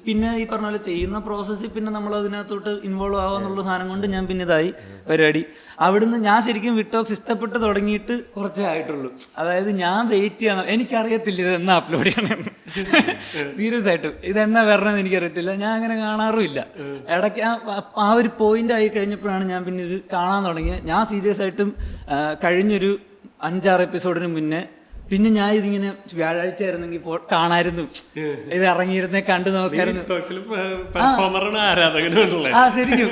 [SPEAKER 4] പിന്നെ ഈ പറഞ്ഞ പോലെ ചെയ്യുന്ന പ്രോസസ്സിൽ പിന്നെ നമ്മൾ അതിനകത്തോട്ട് ഇൻവോൾവ് ആവാന്നുള്ള സാധനം കൊണ്ട് ഞാൻ പിന്നെ ഇതായി പരിപാടി. അവിടുന്ന് ഞാൻ ശരിക്കും വിട്ടോക്സ് ഇഷ്ടപ്പെട്ട് തുടങ്ങിയിട്ട് കുറച്ചേ ആയിട്ടുള്ളൂ. അതായത് ഞാൻ വെയിറ്റ് ചെയ്യണം, എനിക്കറിയത്തില്ല ഇതെന്നാ അപ്ലോഡ് ചെയ്യണമെന്ന്. സീരിയസ് ആയിട്ടും ഇതെന്നാ വരണമെന്ന് എനിക്കറിയത്തില്ല. ഞാൻ അങ്ങനെ കാണാറുമില്ല. ഇടയ്ക്ക് ആ ഒരു പോയിന്റ് ആയി കഴിഞ്ഞപ്പോഴാണ് ഞാൻ പിന്നെ ഇത് കാണാൻ തുടങ്ങിയത്. ഞാൻ സീരിയസ് ആയിട്ടും കഴിഞ്ഞൊരു 5-6 എപ്പിസോഡിന് മുന്നേ പിന്നെ ഞാൻ ഇതിങ്ങനെ വ്യാഴാഴ്ച ആയിരുന്നെങ്കിൽ കാണായിരുന്നു, ഇത് ഇറങ്ങിയിരുന്നേ കണ്ടു നോക്കായിരുന്നു. ആ ശരിക്കും.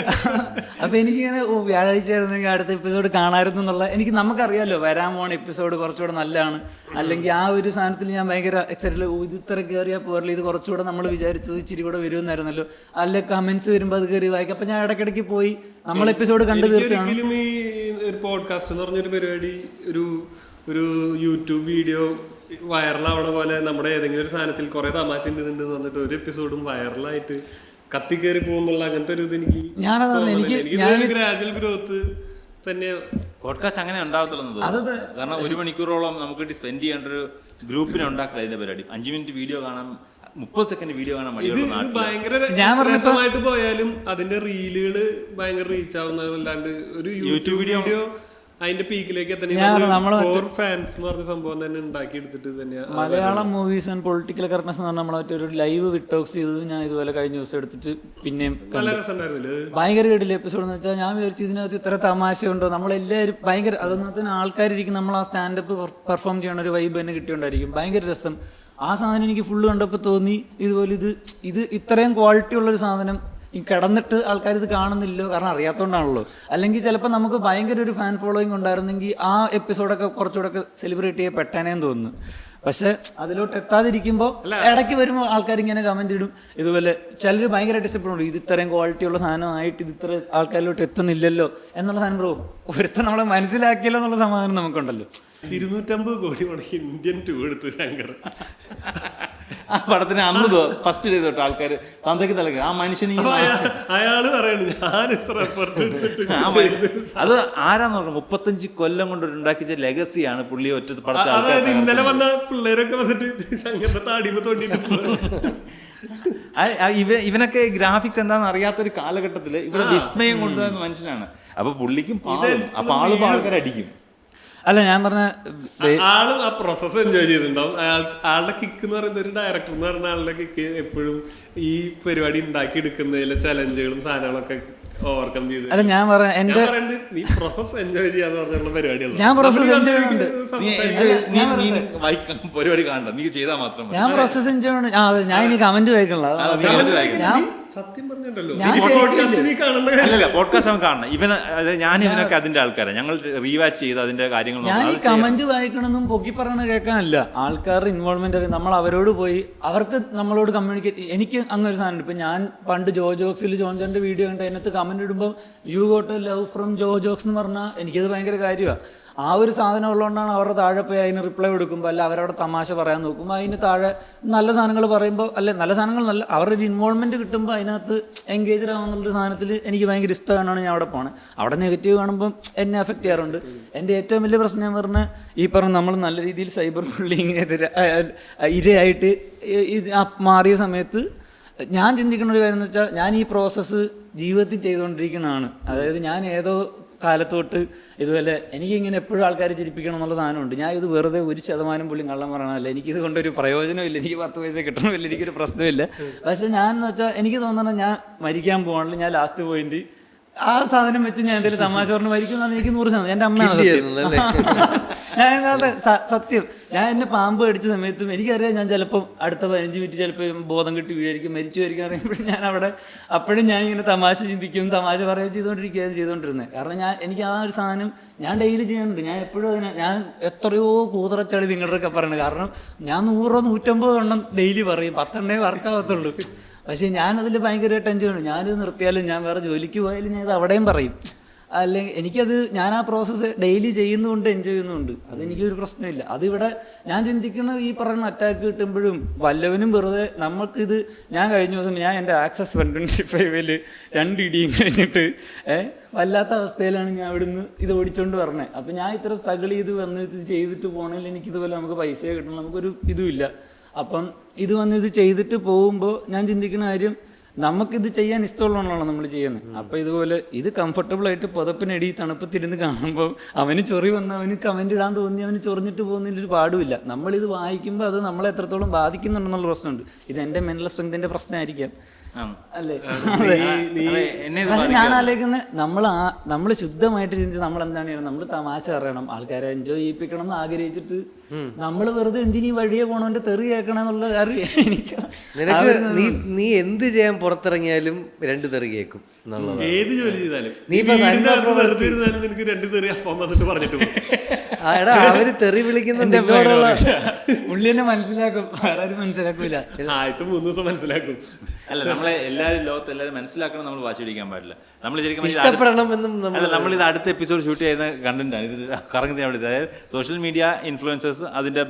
[SPEAKER 4] അപ്പൊ എനിക്കിങ്ങനെ വ്യാഴാഴ്ച ആയിരുന്നെങ്കിൽ അടുത്ത എപ്പിസോഡ് കാണായിരുന്നു എന്നുള്ള നമുക്കറിയാലോ വരാൻ പോണ എപ്പിസോഡ് കുറച്ചുകൂടെ നല്ലതാണ്. അല്ലെങ്കിൽ ആ ഒരു സാധനത്തിൽ ഞാൻ ഭയങ്കര എക്സൈറ്റഡ്. ഇത് ഇത്ര കയറിയാൽ പോരല്ലോ, ഇത് കുറച്ചുകൂടെ നമ്മൾ വിചാരിച്ചത് ഇച്ചിരി കൂടെ വരുമെന്നായിരുന്നല്ലോ. അല്ലെ കമന്റ്സ് വരുമ്പോൾ അത് കയറി വായിക്കും. അപ്പൊ ഞാൻ ഇടയ്ക്കിടയ്ക്ക് പോയി നമ്മൾ എപ്പിസോഡ് കണ്ടു തീർക്കുകയാണ്.
[SPEAKER 1] ഈ പോഡ്കാസ്റ്റ് എന്ന് പറഞ്ഞൊരു പരിപാടി ഒരു യൂട്യൂബ് വീഡിയോ വൈറലാവണ പോലെ നമ്മുടെ ഏതെങ്കിലും ഒരു സാധനത്തിൽ കുറെ തമാശ ഉണ്ട് വന്നിട്ട് ഒരു എപ്പിസോഡും വൈറലായിട്ട് കത്തിക്കേറി പോകുന്നുള്ള അങ്ങനത്തെ ഒരു ഇത് എനിക്ക് ഗ്രാജുവൽ ഗ്രോത്ത് തന്നെ.
[SPEAKER 3] പോഡ്കാസ്റ്റ് അങ്ങനെ ഉണ്ടാവത്തുള്ളൂ. കാരണം 1 മണിക്കൂറോളം നമുക്ക് സ്പെൻഡ് ചെയ്യേണ്ട ഒരു ഗ്രൂപ്പിനെ ഉണ്ടാക്കില്ല ഇതിന്റെ പരിപാടി. 5 മിനിറ്റ് വീഡിയോ കാണാൻ 30 സെക്കൻഡ് വീഡിയോ കാണാൻ
[SPEAKER 1] ഭയങ്കര രസമായിട്ട് പോയാലും അതിന്റെ റീലുകള് ഭയങ്കര റീച്ച് ആവുന്നതല്ലാണ്ട് ഒരു യൂട്യൂബ് വീഡിയോ അതിന്റെ പീക്കിലേക്ക് ഫാൻസ് എന്ന് പറഞ്ഞ സംഭവം തന്നെ ഉണ്ടാക്കി എടുത്തിട്ട് തന്നെയാണ്.
[SPEAKER 4] Malayalam movies and political correctness എന്ന് പറഞ്ഞാൽ നമ്മളൊരു ലൈവ് വിട്ടോക്സ് ചെയ്തത് ഞാൻ ഇതുപോലെ കഴിഞ്ഞ ദിവസം എടുത്തിട്ട് പിന്നെയും ഭയങ്കര കേട്ടില്ല എപ്പിസോഡ് എന്ന് വെച്ചാൽ ഞാൻ വിചാരിച്ചു ഇതിനകത്ത് ഇത്ര തമാശ ഉണ്ടോ. നമ്മളെല്ലാവരും ഭയങ്കര അതൊന്നത്തിന് ആൾക്കാരിരിക്കും, നമ്മൾ ആ സ്റ്റാൻഡപ്പ് പെർഫോം ചെയ്യണ ഒരു വൈബ് തന്നെ കിട്ടിയോണ്ടായിരിക്കും. ഭയങ്കര രസം. ആ സാധനം എനിക്ക് ഫുള്ള് കണ്ടപ്പോൾ തോന്നി ഇതുപോലെ ഇത് ഇത്രയും ക്വാളിറ്റി ഉള്ളൊരു സാധനം ഈ കിടന്നിട്ട് ആൾക്കാർ ഇത് കാണുന്നില്ലോ, കാരണം അറിയാത്തതുകൊണ്ടാണല്ലോ. അല്ലെങ്കിൽ ചിലപ്പോൾ നമുക്ക് ഭയങ്കര ഒരു ഫാൻ ഫോളോയിങ് ഉണ്ടായിരുന്നെങ്കിൽ ആ എപ്പിസോഡൊക്കെ കുറച്ചുകൂടെ ഒക്കെ സെലിബ്രേറ്റ് ചെയ്യപ്പെട്ടാനേന്ന് തോന്നുന്നു. പക്ഷെ അതിലോട്ട് എത്താതിരിക്കുമ്പോൾ ഇടയ്ക്ക് വരുമ്പോൾ ആൾക്കാർ ഇങ്ങനെ കമന്റ് ഇടും. ഇതുപോലെ ചിലർ ഭയങ്കര ഡിസപ്പോയിന്റ്, ഇത് ഇത്രയും ക്വാളിറ്റി ഉള്ള സാധനമായിട്ട് ഇത് ഇത്ര ആൾക്കാരിലോട്ട് എത്തുന്നില്ലല്ലോ എന്നുള്ള സാധനം. ബ്രോ ഒരുത്ത നമ്മളെ മനസ്സിലാക്കിയല്ലോ എന്നുള്ള സമാധാനം നമുക്കുണ്ടല്ലോ.
[SPEAKER 1] 250 കോടി മുടക്കി ഇന്ത്യൻ 2 എടുത്തു ശങ്കർ.
[SPEAKER 3] ആ പടത്തിന് അന്ന് ഫസ്റ്റ് ഡേ തൊട്ട് ആൾക്കാർ തന്തയ്ക്ക് തലക്ക് ആ മനുഷ്യന്
[SPEAKER 1] അയാള് പറയണു ഞാൻ ഇത്ര
[SPEAKER 3] അത് ആരാന്ന് പറഞ്ഞു 35 കൊല്ലം കൊണ്ട് ഉണ്ടാക്കിയ ലെഗസിയാണ് പുള്ളി ഒറ്റ പടത്തിൽ.
[SPEAKER 1] അതായത് ഇന്നലെ വന്ന പിള്ളേരൊക്കെ വന്നിട്ട് ശങ്കറിന്റെ താടിമ തോണ്ടിട്ട്
[SPEAKER 3] ഇവനൊക്കെ ഗ്രാഫിക്സ് എന്താണെന്ന് അറിയാത്തൊരു കാലഘട്ടത്തില് ഇവിടെ വിസ്മയം കൊണ്ടുവരുന്ന മനുഷ്യനാണ്. അപ്പൊ പുള്ളിക്കും പാളും, അപ്പൊ ആളും ആൾക്കാരെ അടിക്കും.
[SPEAKER 4] അല്ല ഞാൻ പറഞ്ഞ
[SPEAKER 1] ആളും ആ പ്രോസസ് എൻജോയ് ചെയ്തിട്ടുണ്ടാവും. ആളുടെ കിക്ക് എന്ന് പറയുന്നത് ഒരു ഡയറക്ടർ എന്ന് പറഞ്ഞ ആളുടെ കിക്ക് എപ്പോഴും ഈ പരിപാടി ഉണ്ടാക്കി എടുക്കുന്നതിലെ ചലഞ്ചുകളും സാധനങ്ങളൊക്കെ ഓവർകം ചെയ്ത്.
[SPEAKER 4] അല്ല ഞാൻ പറയാം എന്റെ
[SPEAKER 1] നീ പ്രോസസ് എൻജോയ് ചെയ്യാന്ന് പറഞ്ഞുള്ള പരിപാടിയാണ്.
[SPEAKER 4] ഞാൻ പ്രോസസ് എൻജോയ് ചെയ്യുന്നുണ്ട്.
[SPEAKER 3] പരിപാടി കാണണ്ട, നീ ചെയ്താൽ മാത്രം.
[SPEAKER 4] ഞാൻ പ്രോസസ് എൻജോയ് ചെയ്യുന്നുണ്ട്. ഞാൻ ഇനി കമന്റ് വായിക്കണല്ലോ.
[SPEAKER 1] സത്യം പറഞ്ഞിട്ടുണ്ടല്ലോ
[SPEAKER 3] പോഡ്കാസ്റ്റ് നമുക്ക് കാണണം. ഇവനൊക്കെ അതിന്റെ ആൾക്കാരാണ്. ഞങ്ങൾ റീവാച്ച് ചെയ്ത് അതിന്റെ കാര്യങ്ങൾ.
[SPEAKER 4] ഞാൻ ഈ കമന്റ് വായിക്കണമെന്നും പൊക്കി പറയണ കേൾക്കാനല്ല, ആൾക്കാരുടെ ഇൻവോൾവ്മെന്റ് അറിയാം. നമ്മൾ അവരോട് പോയി അവർക്ക് നമ്മളോട് കമ്മ്യൂണിക്കേറ്റ്. എനിക്ക് അങ്ങനെ ഒരു സാധനം. ഇപ്പൊ ഞാൻ പണ്ട് ജോക്സിൽ ജോൺചാന്റെ വീഡിയോ കണ്ട് അതിനകത്ത് കമന്റ് ഇടുമ്പോൾ you got A love from jokes എന്ന് പറഞ്ഞാൽ എനിക്കത് ഭയങ്കര കാര്യമാണ്. ആ ഒരു സാധനം ഉള്ളതുകൊണ്ടാണ് അവരുടെ താഴെ പോയി അതിന് റിപ്ലൈ കൊടുക്കുമ്പോൾ, അല്ല അവരവിടെ തമാശ പറയാൻ നോക്കുമ്പോൾ അതിന് താഴെ നല്ല സാധനങ്ങൾ പറയുമ്പോൾ, അല്ലെ നല്ല സാധനങ്ങൾ നല്ല അവരുടെ ഒരു ഇൻവോൾവ്മെൻറ്റ് കിട്ടുമ്പോൾ അതിനകത്ത് എൻഗേജഡ് ആവുന്നുള്ളൊരു സാധനത്തിൽ എനിക്ക് ഭയങ്കര ഇഷ്ടമാണ്. ഞാൻ അവിടെ പോകണം. അവിടെ നെഗറ്റീവ് കാണുമ്പം എന്നെ അഫക്റ്റ് ചെയ്യാറുണ്ട്. എൻ്റെ ഏറ്റവും വലിയ പ്രശ്നം ഞാൻ പറഞ്ഞാൽ ഈ പറഞ്ഞ നമ്മൾ നല്ല രീതിയിൽ സൈബർ ബുള്ളിങ്ങിനെതിരെ ഇരയായിട്ട് മാറിയ സമയത്ത് ഞാൻ ചിന്തിക്കുന്ന ഒരു കാര്യം എന്ന് വെച്ചാൽ ഞാൻ ഈ പ്രോസസ്സ് ജീവിതത്തിൽ ചെയ്തുകൊണ്ടിരിക്കുന്നതാണ്. അതായത് ഞാൻ ഏതോ കാലത്തോട്ട് ഇതുപോലെ എനിക്കിങ്ങനെ എപ്പോഴും ആൾക്കാരെ ചിരിപ്പിക്കണം എന്നുള്ള സാധനമുണ്ട്. ഞാൻ ഇത് വെറുതെ 1% പോലും കള്ളം പറയണമല്ല. എനിക്കിത് കൊണ്ടൊരു പ്രയോജനമില്ല. എനിക്ക് 10 പൈസ കിട്ടണമില്ല. എനിക്കൊരു പ്രശ്നമില്ല. പക്ഷെ ഞാൻ എന്ന് വെച്ചാൽ എനിക്ക് തോന്നണം ഞാൻ മരിക്കാൻ പോകണല്ലോ. ഞാൻ ലാസ്റ്റ് പോയിന്റ് ആ സാധനം വെച്ച് ഞാൻ എന്തെങ്കിലും തമാശ പറഞ്ഞ് മരിക്കും എനിക്ക് 100%. എൻ്റെ അമ്മയാണ്
[SPEAKER 2] കിട്ടിയിരുന്നല്ലേ?
[SPEAKER 4] സത്യം. ഞാൻ എന്നെ പാമ്പ് കടിച്ച സമയത്തും എനിക്കറിയാം ഞാൻ ചിലപ്പോൾ അടുത്ത 15 മിനിറ്റ് ചിലപ്പോൾ ബോധം കിട്ടി വീഴായിരിക്കും, മരിച്ചു വരിക അറിയുമ്പോഴും ഞാൻ അവിടെ അപ്പോഴും ഞാൻ ഇങ്ങനെ തമാശ ചിന്തിക്കും, തമാശ പറയുകയും ചെയ്തുകൊണ്ടിരുന്നത്. കാരണം എനിക്ക് ആ ഒരു സാധനം ഞാൻ ഡെയിലി ചെയ്യുന്നുണ്ട്. ഞാൻ എപ്പോഴും ഞാൻ എത്രയോ കൂതറച്ചളി നിങ്ങളുടെയൊക്കെ പറയുന്നത്. കാരണം ഞാൻ 100-150 എണ്ണം ഡെയിലി പറയും, 10 എണ്ണേ വർക്കാവത്തുള്ളൂ. പക്ഷേ ഞാനതിൽ ഭയങ്കര ടെൻഷനാണ്. ഞാനിത് നിർത്തിയാലും ഞാൻ വേറെ ജോലിക്ക് പോയാലും ഞാൻ ഇത് അവിടെയും പറയും. അല്ലെങ്കിൽ എനിക്കത് ഞാൻ ആ പ്രോസസ്സ് ഡെയിലി ചെയ്യുന്നുണ്ട്, എൻജോയ് ചെയ്യുന്നുണ്ട്. അതെനിക്കൊരു പ്രശ്നമില്ല. അതിവിടെ ഞാൻ ചിന്തിക്കുന്നത് ഈ പറയുന്ന അറ്റാക്ക് കിട്ടുമ്പോഴും വല്ലവനും വെറുതെ നമുക്കിത് ഞാൻ കഴിഞ്ഞ ദിവസം ഞാൻ എൻ്റെ ആക്സസ് 125-ൽ 2 ഇടിയും കഴിഞ്ഞിട്ട് വല്ലാത്ത അവസ്ഥയിലാണ് ഞാൻ ഇവിടുന്ന് ഇത് ഓടിച്ചുകൊണ്ട് പറഞ്ഞത്. അപ്പം ഞാൻ ഇത്ര സ്ട്രഗിൾ ചെയ്ത് വന്ന് ഇത് ചെയ്തിട്ട് പോകണമെങ്കിൽ എനിക്കിതുപോലെ നമുക്ക് പൈസ കിട്ടണം, നമുക്കൊരു ഇതുമില്ല. അപ്പം ഇത് വന്ന് ഇത് ചെയ്തിട്ട് പോകുമ്പോൾ ഞാൻ ചിന്തിക്കുന്ന കാര്യം നമുക്കിത് ചെയ്യാൻ ഇഷ്ടമുള്ളതാണല്ലോ നമ്മൾ ചെയ്യുന്നത്. അപ്പോൾ ഇതുപോലെ ഇത് കംഫർട്ടബിളായിട്ട് പുതപ്പിനടി തണുപ്പത്തിരുന്ന് കാണുമ്പോൾ അവന് ചൊറി വന്ന് അവന് കമൻ്റ് ഇടാൻ തോന്നി അവന് ചൊറിഞ്ഞിട്ട് പോകുന്നതിലൊരു പാടുമില്ല. നമ്മളിത് വായിക്കുമ്പോൾ അത് നമ്മളെ എത്രത്തോളം ബാധിക്കുന്നുണ്ടെന്നുള്ള പ്രശ്നമുണ്ട്. ഇത് എൻ്റെ മെൻ്റൽ സ്ട്രെങ്തിൻ്റെ പ്രശ്നമായിരിക്കാം അല്ലേ? പക്ഷെ ഞാൻ ആലോചിക്കുന്നത് നമ്മൾ ശുദ്ധമായിട്ട് ചിന്തിച്ച് നമ്മൾ എന്താണ് ചെയ്യണം, നമ്മൾ തമാശ അറിയണം, ആൾക്കാരെ എൻജോയ് ചെയ്യിപ്പിക്കണം എന്ന് ആഗ്രഹിച്ചിട്ട് നമ്മൾ വെറുതെ എന്തിനീ വഴിയെ പോണവൻ്റെ തെറി കേൾക്കണം എന്നുള്ള കാര്യം എനിക്ക്
[SPEAKER 2] നീ എന്ത് ചെയ്യാൻ പുറത്തിറങ്ങിയാലും 2 തെറി കേൾക്കും എന്നുള്ളത്.
[SPEAKER 1] ഏത് ജോലി ചെയ്താലും
[SPEAKER 2] നീ ഇപ്പൊ
[SPEAKER 1] വെറുതെ ഇരുന്നാലും നിനക്ക് 2 തെറി അപ്പം വന്നിട്ട് പറഞ്ഞിട്ട്
[SPEAKER 2] എടാ അവര് തെറി വിളിക്കുന്ന
[SPEAKER 4] പുള്ളി തന്നെ മനസ്സിലാക്കും, വേറെ ആരും മനസ്സിലാക്കൂല.
[SPEAKER 1] ആയിട്ട് 3 ദിവസം മനസ്സിലാക്കും.
[SPEAKER 3] അല്ല, നമ്മളെ എല്ലാവരും ലോകത്ത് എല്ലാവരും മനസ്സിലാക്കണം, നമ്മൾ വാശി പിടിക്കാൻ പാടില്ല. നമ്മൾ ശരിക്കും
[SPEAKER 2] ഇഷ്ടപ്പെടണമെന്നും
[SPEAKER 3] അല്ല, നമ്മളിത് അടുത്ത എപ്പിസോഡ് ഷൂട്ട് ചെയ്യുന്ന കണ്ടന്റാണ് ഇത് കറങ്ങുന്ന അവിടെ. അതായത് സോഷ്യൽ മീഡിയ ഇൻഫ്ലുവൻസേഴ്സ് അതിന്റെ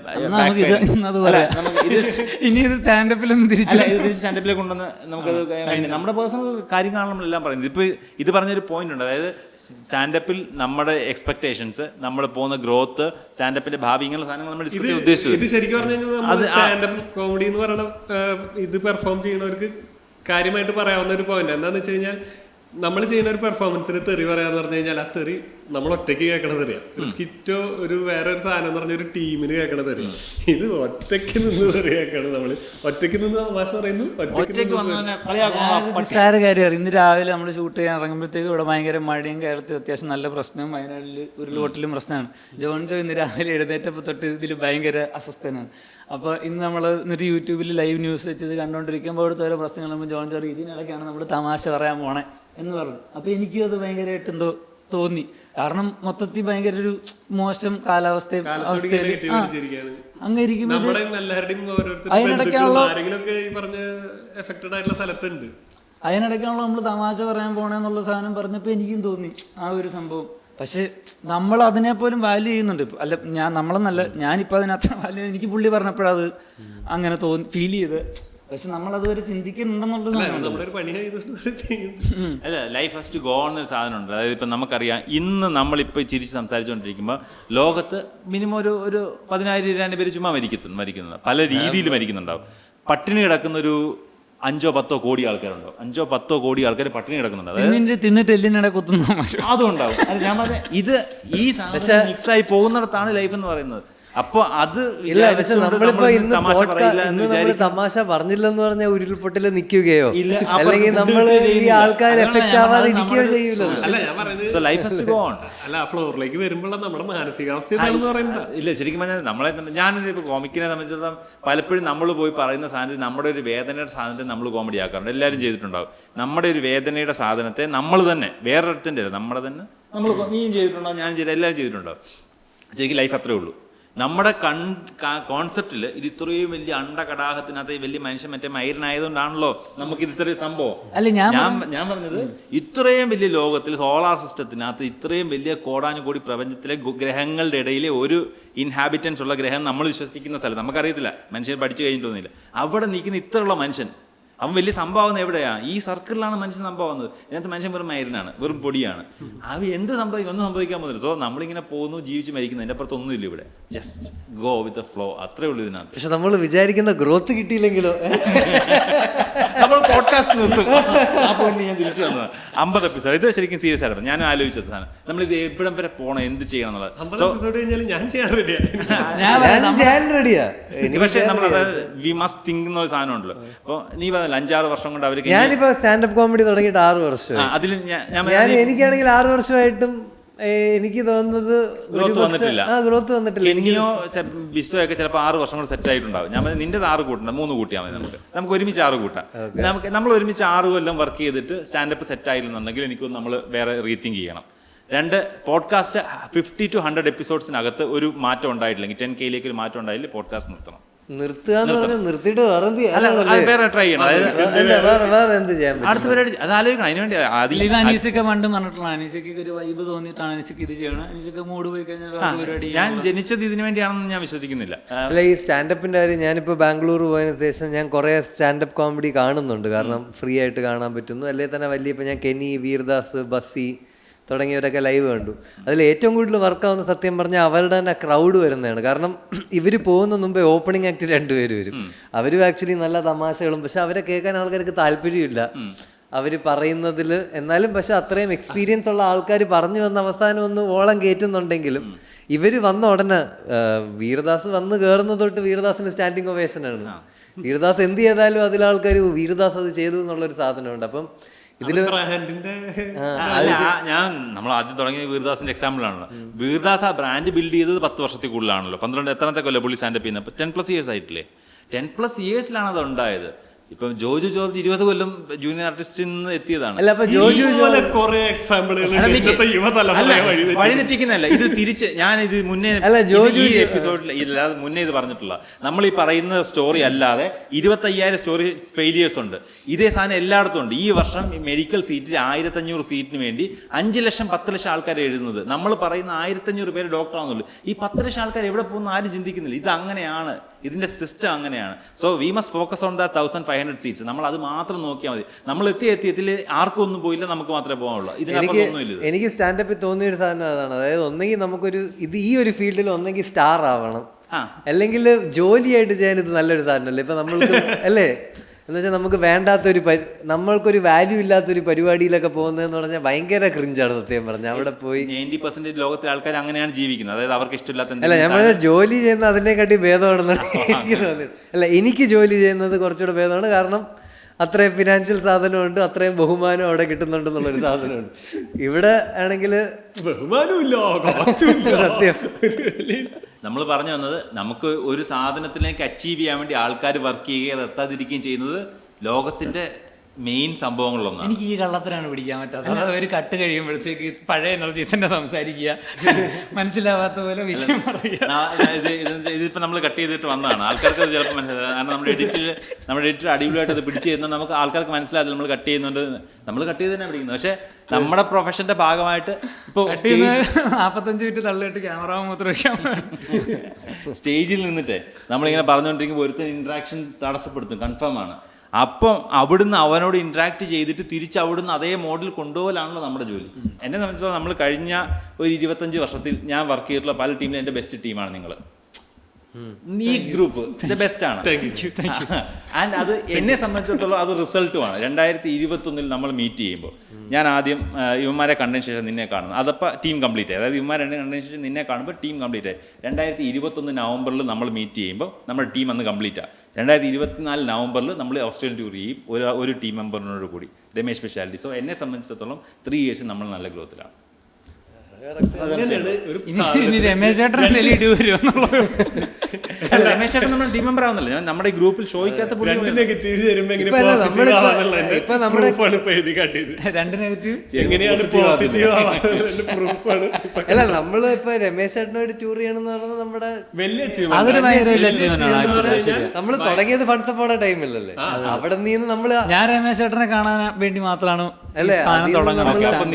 [SPEAKER 4] ഇനി ഇത് സ്റ്റാൻഡപ്പിലൊന്നും തിരിച്ചു
[SPEAKER 3] സ്റ്റാൻഡപ്പിലേക്ക് കൊണ്ടുവന്ന് നമുക്കത് നമ്മുടെ പേഴ്സണൽ കാര്യങ്ങളാണ് നമ്മളെല്ലാം പറയുന്നത്. ഇപ്പോൾ ഇത് പറഞ്ഞൊരു പോയിന്റ് ഉണ്ട്. അതായത് സ്റ്റാൻഡപ്പിൽ നമ്മുടെ എക്സ്പെക്ടേഷൻസ്, നമ്മൾ പോകുന്ന ഗ്രോത്ത്, സ്റ്റാൻഡപ്പിന്റെ ഭാവി, ഇങ്ങനെയുള്ള സാധനങ്ങൾ നമ്മൾ ഡിസ്കസ് ചെയ്യാൻ ഉദ്ദേശിച്ചത്.
[SPEAKER 1] ഇത് ശരിക്കും പറഞ്ഞു കഴിഞ്ഞാൽ സ്റ്റാൻഡപ്പ് കോമഡി എന്ന് പറയുന്ന ഇത് പെർഫോം ചെയ്യുന്നവർക്ക് കാര്യമായിട്ട് പറയാവുന്ന ഒരു പോയിന്റ് എന്താണെന്ന് വെച്ച് കഴിഞ്ഞാൽ, നമ്മൾ ചെയ്യുന്ന ഒരു പെർഫോമൻസിന് തെറി പറയാന്ന് പറഞ്ഞു കഴിഞ്ഞാൽ ആ തെറി നമ്മൾ ഒറ്റയ്ക്ക് കേൾക്കണ തെറിയാ. ഒരു സ്കിറ്റോ ഒരു വേറെ ഒരു സാധനം എന്ന് പറഞ്ഞ ഒരു ടീമിന് കേൾക്കണ തെറിയ. ഇത് ഒറ്റയ്ക്ക് നിന്ന് തെറി കേൾക്കണം. നമ്മൾ ഒറ്റയ്ക്ക് നിന്ന് തമാശ പറയുന്നു,
[SPEAKER 4] സാര കാര്യം. ഇന്ന് രാവിലെ നമ്മൾ ഷൂട്ട് ചെയ്യാൻ ഇറങ്ങുമ്പോഴത്തേക്കും ഇവിടെ ഭയങ്കര മഴയും കേരളത്തിൽ അത്യാവശ്യം നല്ല പ്രശ്നവും വയനാട്ടിൽ ഉരുൾപൊട്ടലും പ്രശ്നമാണ്. ജോൺ ഇന്ന് രാവിലെ എഴുന്നേറ്റപ്പോൾ തൊട്ട് ഇതിൽ ഭയങ്കര അസ്വസ്ഥനാണ്. അപ്പോൾ ഇന്ന് നമ്മൾ എന്നിട്ട് യൂട്യൂബിൽ ലൈവ് ന്യൂസ് വെച്ച് ഇത് കണ്ടുകൊണ്ടിരിക്കുമ്പോൾ അവിടുത്തെ ഓരോ പ്രശ്നങ്ങൾ ജോൺ ചോറി ഇതിനിടയ്ക്കാണ് നമ്മൾ തമാശ പറയാൻ പോണേ എന്ന് പറഞ്ഞു. അപ്പോൾ എനിക്കും അത് ഭയങ്കരമായിട്ട് എന്തോ തോന്നി. കാരണം മൊത്തത്തിൽ ഭയങ്കര ഒരു മോശം കാലാവസ്ഥയും അവസ്ഥയിൽ അങ്ങ് ഇരിക്കുമ്പോൾ അതിനിടയ്ക്കാണല്ലോ നമ്മൾ തമാശ പറയാൻ പോണേന്നുള്ള സാധനം പറഞ്ഞപ്പോൾ എനിക്കും തോന്നി ആ ഒരു സംഭവം. പക്ഷെ നമ്മൾ അതിനെപ്പോലും വാല്യൂ ചെയ്യുന്നുണ്ട്. അല്ല നമ്മളെന്നല്ല, ഞാനിപ്പോൾ അതിനത്ര വാല്യൂ എനിക്ക് പുള്ളി പറഞ്ഞപ്പോഴത് അങ്ങനെ ഫീൽ ചെയ്ത്. പക്ഷെ നമ്മളതുവരെ ചിന്തിക്കുന്നുണ്ടെന്നുള്ളത്
[SPEAKER 3] അല്ല, life has to go on എന്നൊരു സാധനം ഉണ്ട്. അതായത് ഇപ്പം നമുക്കറിയാം, ഇന്ന് നമ്മളിപ്പോൾ ചിരിച്ച് സംസാരിച്ചുകൊണ്ടിരിക്കുമ്പോൾ ലോകത്ത് മിനിമം ഒരു 10,000-20,000 പേര് ചുമ്മാ മരിക്കുന്നുണ്ട്, പല രീതിയിൽ മരിക്കുന്നുണ്ടാവും. പട്ടിണി കിടക്കുന്ന ഒരു 5-10 കോടി ആൾക്കാരുണ്ടോ, 5-10 കോടി ആൾക്കാർ പട്ടിണി കിടക്കുന്നുണ്ട്. അതുണ്ടാവും. ഞാൻ പറഞ്ഞ ഇത് ഈ സാധനം മിക്സായി പോകുന്നിടത്താണ് ലൈഫ് എന്ന് പറയുന്നത്. അപ്പൊ അത്
[SPEAKER 2] തമാശ പറഞ്ഞില്ലെന്ന് പറഞ്ഞാൽ ഉരുൾപൊട്ടല് നിൽക്കുകയോ അല്ലെങ്കിൽ നമ്മൾ ഈ ആൾക്കാർ എഫക്ട് ആവാതെ ഇരിക്കുകയോ ചെയ്യൂലോ.
[SPEAKER 1] ഫ്ലോറിലേക്ക് വരുമ്പോൾ നമ്മുടെ മാനസികാവസ്ഥ
[SPEAKER 3] ഇല്ല, ശരിക്കും പറഞ്ഞാൽ നമ്മളെ ഞാനൊരു കോമിക്കിനെ സംബന്ധിച്ചിടത്തോളം പലപ്പോഴും നമ്മൾ പോയി പറയുന്ന സാധനത്തിൽ നമ്മുടെ ഒരു വേദനയുടെ സാധനത്തെ നമ്മൾ കോമഡി ആക്കാറുണ്ട്. എല്ലാവരും ചെയ്തിട്ടുണ്ടാവും. നമ്മുടെ ഒരു വേദനയുടെ സാധനത്തെ നമ്മൾ തന്നെ വേറൊരുത്തിൻ്റെ നമ്മുടെ തന്നെ നമ്മൾ നീയും ചെയ്തിട്ടുണ്ടാവും, ഞാനും ചെയ്തിട്ട് എല്ലാവരും ചെയ്തിട്ടുണ്ടാവും. ശരിക്കും ലൈഫ് അത്രേ ഉള്ളൂ. നമ്മുടെ കോൺസെപ്റ്റിൽ ഇത് ഇത്രയും വലിയ അണ്ടകടാഹത്തിനകത്ത് വലിയ മനുഷ്യൻ മറ്റേ മൈരനായതുകൊണ്ടാണല്ലോ നമുക്കിത് ഇത്രയും സംഭവം. ഞാൻ പറഞ്ഞത് ഇത്രയും വലിയ ലോകത്തിൽ സോളാർ സിസ്റ്റത്തിനകത്ത് ഇത്രയും വലിയ കോടാനുകോടി പ്രപഞ്ചത്തിലെ ഗ്രഹങ്ങളുടെ ഇടയിലെ ഒരു ഇൻഹാബിറ്റൻസ് ഉള്ള ഗ്രഹം നമ്മൾ വിശ്വസിക്കുന്ന സ്ഥലം നമുക്കറിയത്തില്ല, മനുഷ്യൻ പഠിച്ചു കഴിഞ്ഞിട്ടൊന്നുമില്ല. അവിടെ നിൽക്കുന്ന ഇത്രയുള്ള മനുഷ്യൻ, അവൻ വലിയ സംഭവം എവിടെയാണ്? ഈ സർക്കിളിലാണ് മനുഷ്യൻ സംഭവന്നത്. ഇതിനകത്ത് മനുഷ്യൻ വെറും മൈരനാണ്, വെറും പൊടിയാണ്. അവ എന്ത് സംഭവിക്കും? ഒന്നും സംഭവിക്കാൻ പോകുന്നില്ല. സോ നമ്മളിങ്ങനെ പോകുന്നു, ജീവിച്ച് മരിക്കുന്നു, അതിൻ്റെ അപ്പുറത്ത് ഒന്നുമില്ല. ഇവിടെ just go with the flow, അത്രേ ഉള്ളൂ ഇതിനകത്ത്.
[SPEAKER 2] പക്ഷെ നമ്മൾ വിചാരിക്കുന്ന ഗ്രോത്ത് കിട്ടിയില്ലെങ്കിലോ
[SPEAKER 3] നമ്മൾ പോഡ്കാസ്റ്റ് നിർത്തും. അപ്പോൾ ഞാൻ തിരിച്ചു വന്നത് 50 എപ്പിസോഡ്. ഇത് ശരിക്കും സീരിയസ് ആയിരുന്നു. ഞാൻ ആലോചിച്ചത് സാധനം നമ്മളിത് എവിടം വരെ പോകണം, എന്ത് ചെയ്യണം എന്നുള്ളത്. പക്ഷേ നമ്മൾ വി മസ്റ്റ് തിങ്ക് എന്നൊരു സാധനം ഉണ്ടല്ലോ. അപ്പോൾ നീ പറഞ്ഞില്ല 5-6 വർഷം കൊണ്ട് അവർക്ക്
[SPEAKER 2] ഞാനിപ്പോ സ്റ്റാൻഡപ്പ് കോമഡി തുടങ്ങിയിട്ട് 6 വർഷമായി.
[SPEAKER 3] അതിൽ
[SPEAKER 2] ഞാൻ എനിക്കാണെങ്കിൽ 6 വർഷമായിട്ടും എനിക്ക് തോന്നുന്നത്
[SPEAKER 3] ഗ്രോത്ത് വന്നിട്ടില്ല.
[SPEAKER 2] ഗ്രോത്ത് വന്നിട്ടില്ല.
[SPEAKER 3] കെന്നിയോ ബിസോ ഒക്കെ ചിലപ്പോൾ 6 വർഷം കൂടെ സെറ്റ് ആയിട്ടുണ്ടാവും. ഞാൻ നിന്റെ 6 കൂട്ടണ്ട, 3 കൂട്ടിയാൽ മതി. നമുക്ക് ഒരുമിച്ച് 6 കൂട്ടാം. നമ്മൾ ഒരുമിച്ച് 6 കൊല്ലം വർക്ക് ചെയ്തിട്ട് സ്റ്റാൻഡപ്പ് സെറ്റ് ആയില്ലെന്നുണ്ടെങ്കിൽ എനിക്ക് നമ്മൾ വേറെ റീതിങ്ക് ചെയ്യണം. 2, പോഡ്കാസ്റ്റ് 50 to 100 എപ്പിസോഡ്സിനകത്ത് ഒരു മാറ്റം ഉണ്ടായിട്ടില്ലെങ്കിൽ 10K ഒരു മാറ്റം ഉണ്ടായില്ലെങ്കിൽ പോഡ്കാസ്റ്റ് നിർത്തണം.
[SPEAKER 2] നിർത്തുക എന്ന് പറഞ്ഞാൽ നിർത്തിയിട്ട്
[SPEAKER 3] വേറെ ട്രൈ ചെയ്യണം.
[SPEAKER 2] വേറെ എന്ത് ചെയ്യാൻ
[SPEAKER 3] അടുത്ത പരിപാടി അത് ആലോചിക്കണം. അതിനുവേണ്ടി
[SPEAKER 4] ഇത് അനീസൊക്കെ പണ്ട് പറഞ്ഞിട്ടുള്ള അനീസയ്ക്ക് ഒരു വൈബ് തോന്നിയിട്ടാണ് അനീസക്ക് ഇത് ചെയ്യണം. അനീസൊക്കെ മൂഡ് പോയി കഴിഞ്ഞാൽ പരിപാടി
[SPEAKER 3] ഞാൻ ജനിച്ചത് ഇതിനു വേണ്ടിയാണെന്ന് ഞാൻ വിശ്വസിക്കുന്നില്ല.
[SPEAKER 2] അല്ല, ഈ സ്റ്റാൻഡപ്പിന്റെ കാര്യം ഞാനിപ്പോൾ ബാംഗ്ലൂർ പോയതിനു ശേഷം ഞാൻ കുറേ സ്റ്റാൻഡപ്പ് കോമഡി കാണുന്നുണ്ട്. കാരണം ഫ്രീ ആയിട്ട് കാണാൻ പറ്റുന്നു. അല്ലെങ്കിൽ തന്നെ വലിയ ഇപ്പം ഞാൻ കെന്നി, വീർദാസ്, ബസ്സി തുടങ്ങിയവരൊക്കെ ലൈവ് കണ്ടു. അതിൽ ഏറ്റവും കൂടുതൽ വർക്കാവുന്ന സത്യം പറഞ്ഞാൽ അവരുടെ തന്നെ ക്രൗഡ് വരുന്നതാണ്. കാരണം ഇവർ പോകുന്ന മുമ്പേ ഓപ്പണിംഗ് ആക്ട് 2 പേര് വരും. അവരും ആക്ച്വലി നല്ല തമാശകളും, പക്ഷെ അവരെ കേൾക്കാൻ ആൾക്കാർക്ക് താല്പര്യമില്ല അവർ പറയുന്നതിൽ. എന്നാലും പക്ഷെ അത്രയും എക്സ്പീരിയൻസ് ഉള്ള ആൾക്കാർ പറഞ്ഞു വന്ന അവസാനം ഒന്ന് ഓളം കയറ്റുന്നുണ്ടെങ്കിലും ഇവർ വന്ന ഉടനെ വീരദാസ് വന്ന് കയറുന്ന തൊട്ട് വീരദാസിന് സ്റ്റാൻഡിങ് ഒവേഷനാണ്. വീരദാസ് എന്ത് ചെയ്താലും അതിലാൾക്കാർ വീരദാസ് അത് ചെയ്തു എന്നുള്ളൊരു സാധനമുണ്ട്. അപ്പം ഇതില്
[SPEAKER 3] നമ്മൾ ആദ്യം തുടങ്ങിയ വീർദാസിന്റെ എക്സാമ്പിൾ ആണല്ലോ. വീർദാസ് ആ ബ്രാൻഡ് ബിൽഡ് ചെയ്തത് 10 വർഷത്തിൽ കൂടുതലാണല്ലോ. 12 എത്രാമത്തെ കൊല്ലം പുള്ളി സ്റ്റാൻഡപ്പ് ചെയ്യുന്നത്. 10+ years ആയിട്ടില്ലേ? 10+ yearsലാണ് അത് ഉണ്ടായത്. ഇപ്പം ജോർജ് 20 കൊല്ലം ജൂനിയർ ആർട്ടിസ്റ്റിൽ നിന്ന് എത്തിയതാണ്.
[SPEAKER 2] അല്ല, അപ്പൊ
[SPEAKER 3] വഴിതെറ്റിക്കുന്നല്ല ഇത് തിരിച്ച് ഞാൻ ഇത് മുന്നേ എപ്പിസോഡിൽ ഇല്ലാതെ മുന്നേ ഇത് പറഞ്ഞിട്ടുള്ള നമ്മൾ ഈ പറയുന്ന സ്റ്റോറി അല്ലാതെ 25,000 സ്റ്റോറി ഫെയിലിയേഴ്സ് ഉണ്ട്. ഇതേ സാധനം എല്ലായിടത്തും ഉണ്ട്. ഈ വർഷം മെഡിക്കൽ സീറ്റിൽ 1500 സീറ്റിന് വേണ്ടി 5 ലക്ഷം 10 ലക്ഷം ആൾക്കാർ എഴുതുന്നത്. നമ്മൾ പറയുന്ന 1500 പേര് ഡോക്ടർ ആവുന്നുള്ളൂ. ഈ 10 ലക്ഷം ആൾക്കാർ എവിടെ പോകുന്ന ആരും ചിന്തിക്കുന്നില്ല. ഇത് അങ്ങനെയാണ്, ഇതിന്റെ സിസ്റ്റം അങ്ങനെയാണ്. So we must focus on the 1500 seats. നമ്മൾ അത് മാത്രം നോക്കിയാൽ മതി. നമ്മൾ എത്തിയതിൽ ആർക്കും ഒന്നും പോയില്ല, നമുക്ക് മാത്രമേ പോകാനുള്ളൂ.
[SPEAKER 2] എനിക്ക് സ്റ്റാൻഡപ്പിൽ തോന്നിയൊരു സാധനം അതാണ്. അതായത് ഒന്നെങ്കിൽ നമുക്കൊരു ഈ ഒരു ഫീൽഡിൽ ഒന്നെങ്കിൽ സ്റ്റാർ ആവണം, അല്ലെങ്കിൽ ജോലിയായിട്ട് ചെയ്യാൻ ഇത് നല്ലൊരു സാധനമല്ലേ. ഇപ്പൊ നമ്മൾക്ക് അല്ലേ എന്ന് വെച്ചാൽ നമുക്ക് വേണ്ടാത്തൊരു നമ്മൾക്കൊരു വാല്യൂ ഇല്ലാത്തൊരു പരിപാടിയിലൊക്കെ പോകുന്നതെന്ന് പറഞ്ഞാൽ ഭയങ്കര ക്രിഞ്ചാണ് സത്യം പറഞ്ഞാൽ. അവിടെ പോയി
[SPEAKER 3] 90% ലോകത്തിലെ ആൾക്കാർ അങ്ങനെയാണ് ജീവിക്കുന്നത്. അതായത് അവർക്ക് ഇഷ്ടമില്ലാത്ത
[SPEAKER 2] അല്ല, ഞാൻ പറഞ്ഞ ജോലി ചെയ്യുന്ന അതിനെക്കാട്ടി ഭേദമാണെന്നാണ് എനിക്ക് തോന്നിയത്. അല്ല, എനിക്ക് ജോലി ചെയ്യുന്നത് കുറച്ചുകൂടെ ഭേദമാണ്. കാരണം അത്രയും ഫിനാൻഷ്യൽ സാധനമുണ്ട്, അത്രയും ബഹുമാനം അവിടെ കിട്ടുന്നുണ്ടെന്നുള്ളൊരു സാധനമുണ്ട്. ഇവിടെ ആണെങ്കിൽ സത്യം
[SPEAKER 3] നമ്മൾ പറഞ്ഞു വന്നത് നമുക്ക് ഒരു സാധനത്തിലേക്ക് അച്ചീവ് ചെയ്യാൻ വേണ്ടി ആൾക്കാർ വർക്ക് ചെയ്യുകയും അത് എത്താതിരിക്കുകയും ചെയ്യുന്നത് ലോകത്തിന്റെ മെയിൻ സംഭവങ്ങളിലൊന്നാണ്.
[SPEAKER 4] എനിക്ക് ഈ കള്ളത്തിനാണ് പിടിക്കാൻ പറ്റാത്തത്. അതായത് ഒരു കട്ട് കഴിയുമ്പോഴത്തേക്ക് പഴയ എനർജി തന്നെ സംസാരിക്കുക, മനസ്സിലാവാത്ത പോലെ വിഷയം പറയുക.
[SPEAKER 3] ഇതിപ്പോൾ നമ്മൾ കട്ട് ചെയ്തിട്ട് വന്നതാണ്. ആൾക്കാർക്ക് അത് ചിലപ്പോൾ മനസ്സിലായി. കാരണം നമ്മുടെ എഡിറ്റർ അടിപൊളിയായിട്ട് അത് പിടിച്ച് ചെയ്യുന്നത് നമുക്ക് ആൾക്കാർക്ക് മനസ്സിലായത് നമ്മൾ കട്ട് ചെയ്യുന്നുണ്ട്. നമ്മൾ കട്ട് ചെയ്ത് തന്നെ പിടിക്കുന്നത്. പക്ഷേ നമ്മുടെ പ്രൊഫഷന്റെ ഭാഗമായിട്ട് ഇപ്പോൾ
[SPEAKER 4] 45 മിനിറ്റ് തള്ളിയിട്ട് ക്യാമറ മാത്രം
[SPEAKER 3] സ്റ്റേജിൽ നിന്നിട്ട് നമ്മളിങ്ങനെ പറഞ്ഞുകൊണ്ടിരിക്കുമ്പോൾ ഒരുത്തൻ ഇൻട്രാക്ഷൻ തടസ്സപ്പെടുത്തും, കൺഫേം ആണ്. അപ്പം അവിടുന്ന് അവനോട് ഇൻട്രാക്ട് ചെയ്തിട്ട് തിരിച്ച് അവിടുന്ന് അതേ മോഡൽ കൊണ്ടുപോകലാണല്ലോ നമ്മുടെ ജോലി. എന്നെ സംബന്ധിച്ചിടത്തോളം നമ്മൾ കഴിഞ്ഞ ഒരു 25 വർഷത്തിൽ ഞാൻ വർക്ക് ചെയ്തിട്ടുള്ള പല ടീമിലും എൻ്റെ ബെസ്റ്റ് ടീമാണ് നിങ്ങൾ. ഈ ഗ്രൂപ്പ് ബെസ്റ്റ് ആണ്. ആൻഡ് അത് എന്നെ സംബന്ധിച്ചിടത്തോളം അത് റിസൾട്ടുമാണ്. 2021 നമ്മൾ മീറ്റ് ചെയ്യുമ്പോൾ ഞാൻ ആദ്യം ഇവന്മാരെ കണ്ടതിന് ശേഷം നിന്നെ കാണുന്നു. അതപ്പോൾ ടീം കംപ്ലീറ്റ് ആയി. അതായത് ഇവന്മാരെ കണ്ടതിന് ശേഷം നിന്നെ കാണുമ്പോൾ ടീം കംപ്ലീറ്റ് ആയി. 2021 നവംബറിൽ നമ്മൾ മീറ്റ് ചെയ്യുമ്പോൾ നമ്മുടെ ടീം അന്ന് കംപ്ലീറ്റ് ആണ്. 2024 നവംബറിൽ നമ്മൾ ഓസ്ട്രേലിയൻ ടൂർ ചെയ്യും ഒരു ടീം മെമ്പറിനോട് കൂടി, രമേശ് സ്പെഷ്യാലിറ്റി. സോ എന്നെ സംബന്ധിച്ചിടത്തോളം 3 years നമ്മൾ നല്ല ഗ്രോത്തിലാണ്.
[SPEAKER 4] രമേശ് ചേട്ടൻ
[SPEAKER 3] രമേശ് ചേട്ടൻ നമ്മൾ ടീം മെമ്പർ ആവുന്നില്ല. നമ്മുടെ ഗ്രൂപ്പിൽ ഷോയ്ക്കകത്ത്
[SPEAKER 2] അല്ല, നമ്മള് ഇപ്പൊ രമേശ് ചേട്ടനോട് ടൂർ ചെയ്യണമെന്ന് പറഞ്ഞത് നമ്മുടെ നമ്മൾ തുടങ്ങിയത് ഫണ്ട്സ് അപ്പോണ ടൈമില്ലല്ലേ. അവിടെ നിന്ന് നമ്മള്
[SPEAKER 4] ഞാൻ രമേശ് ചേട്ടനെ കാണാൻ വേണ്ടി മാത്രമാണ്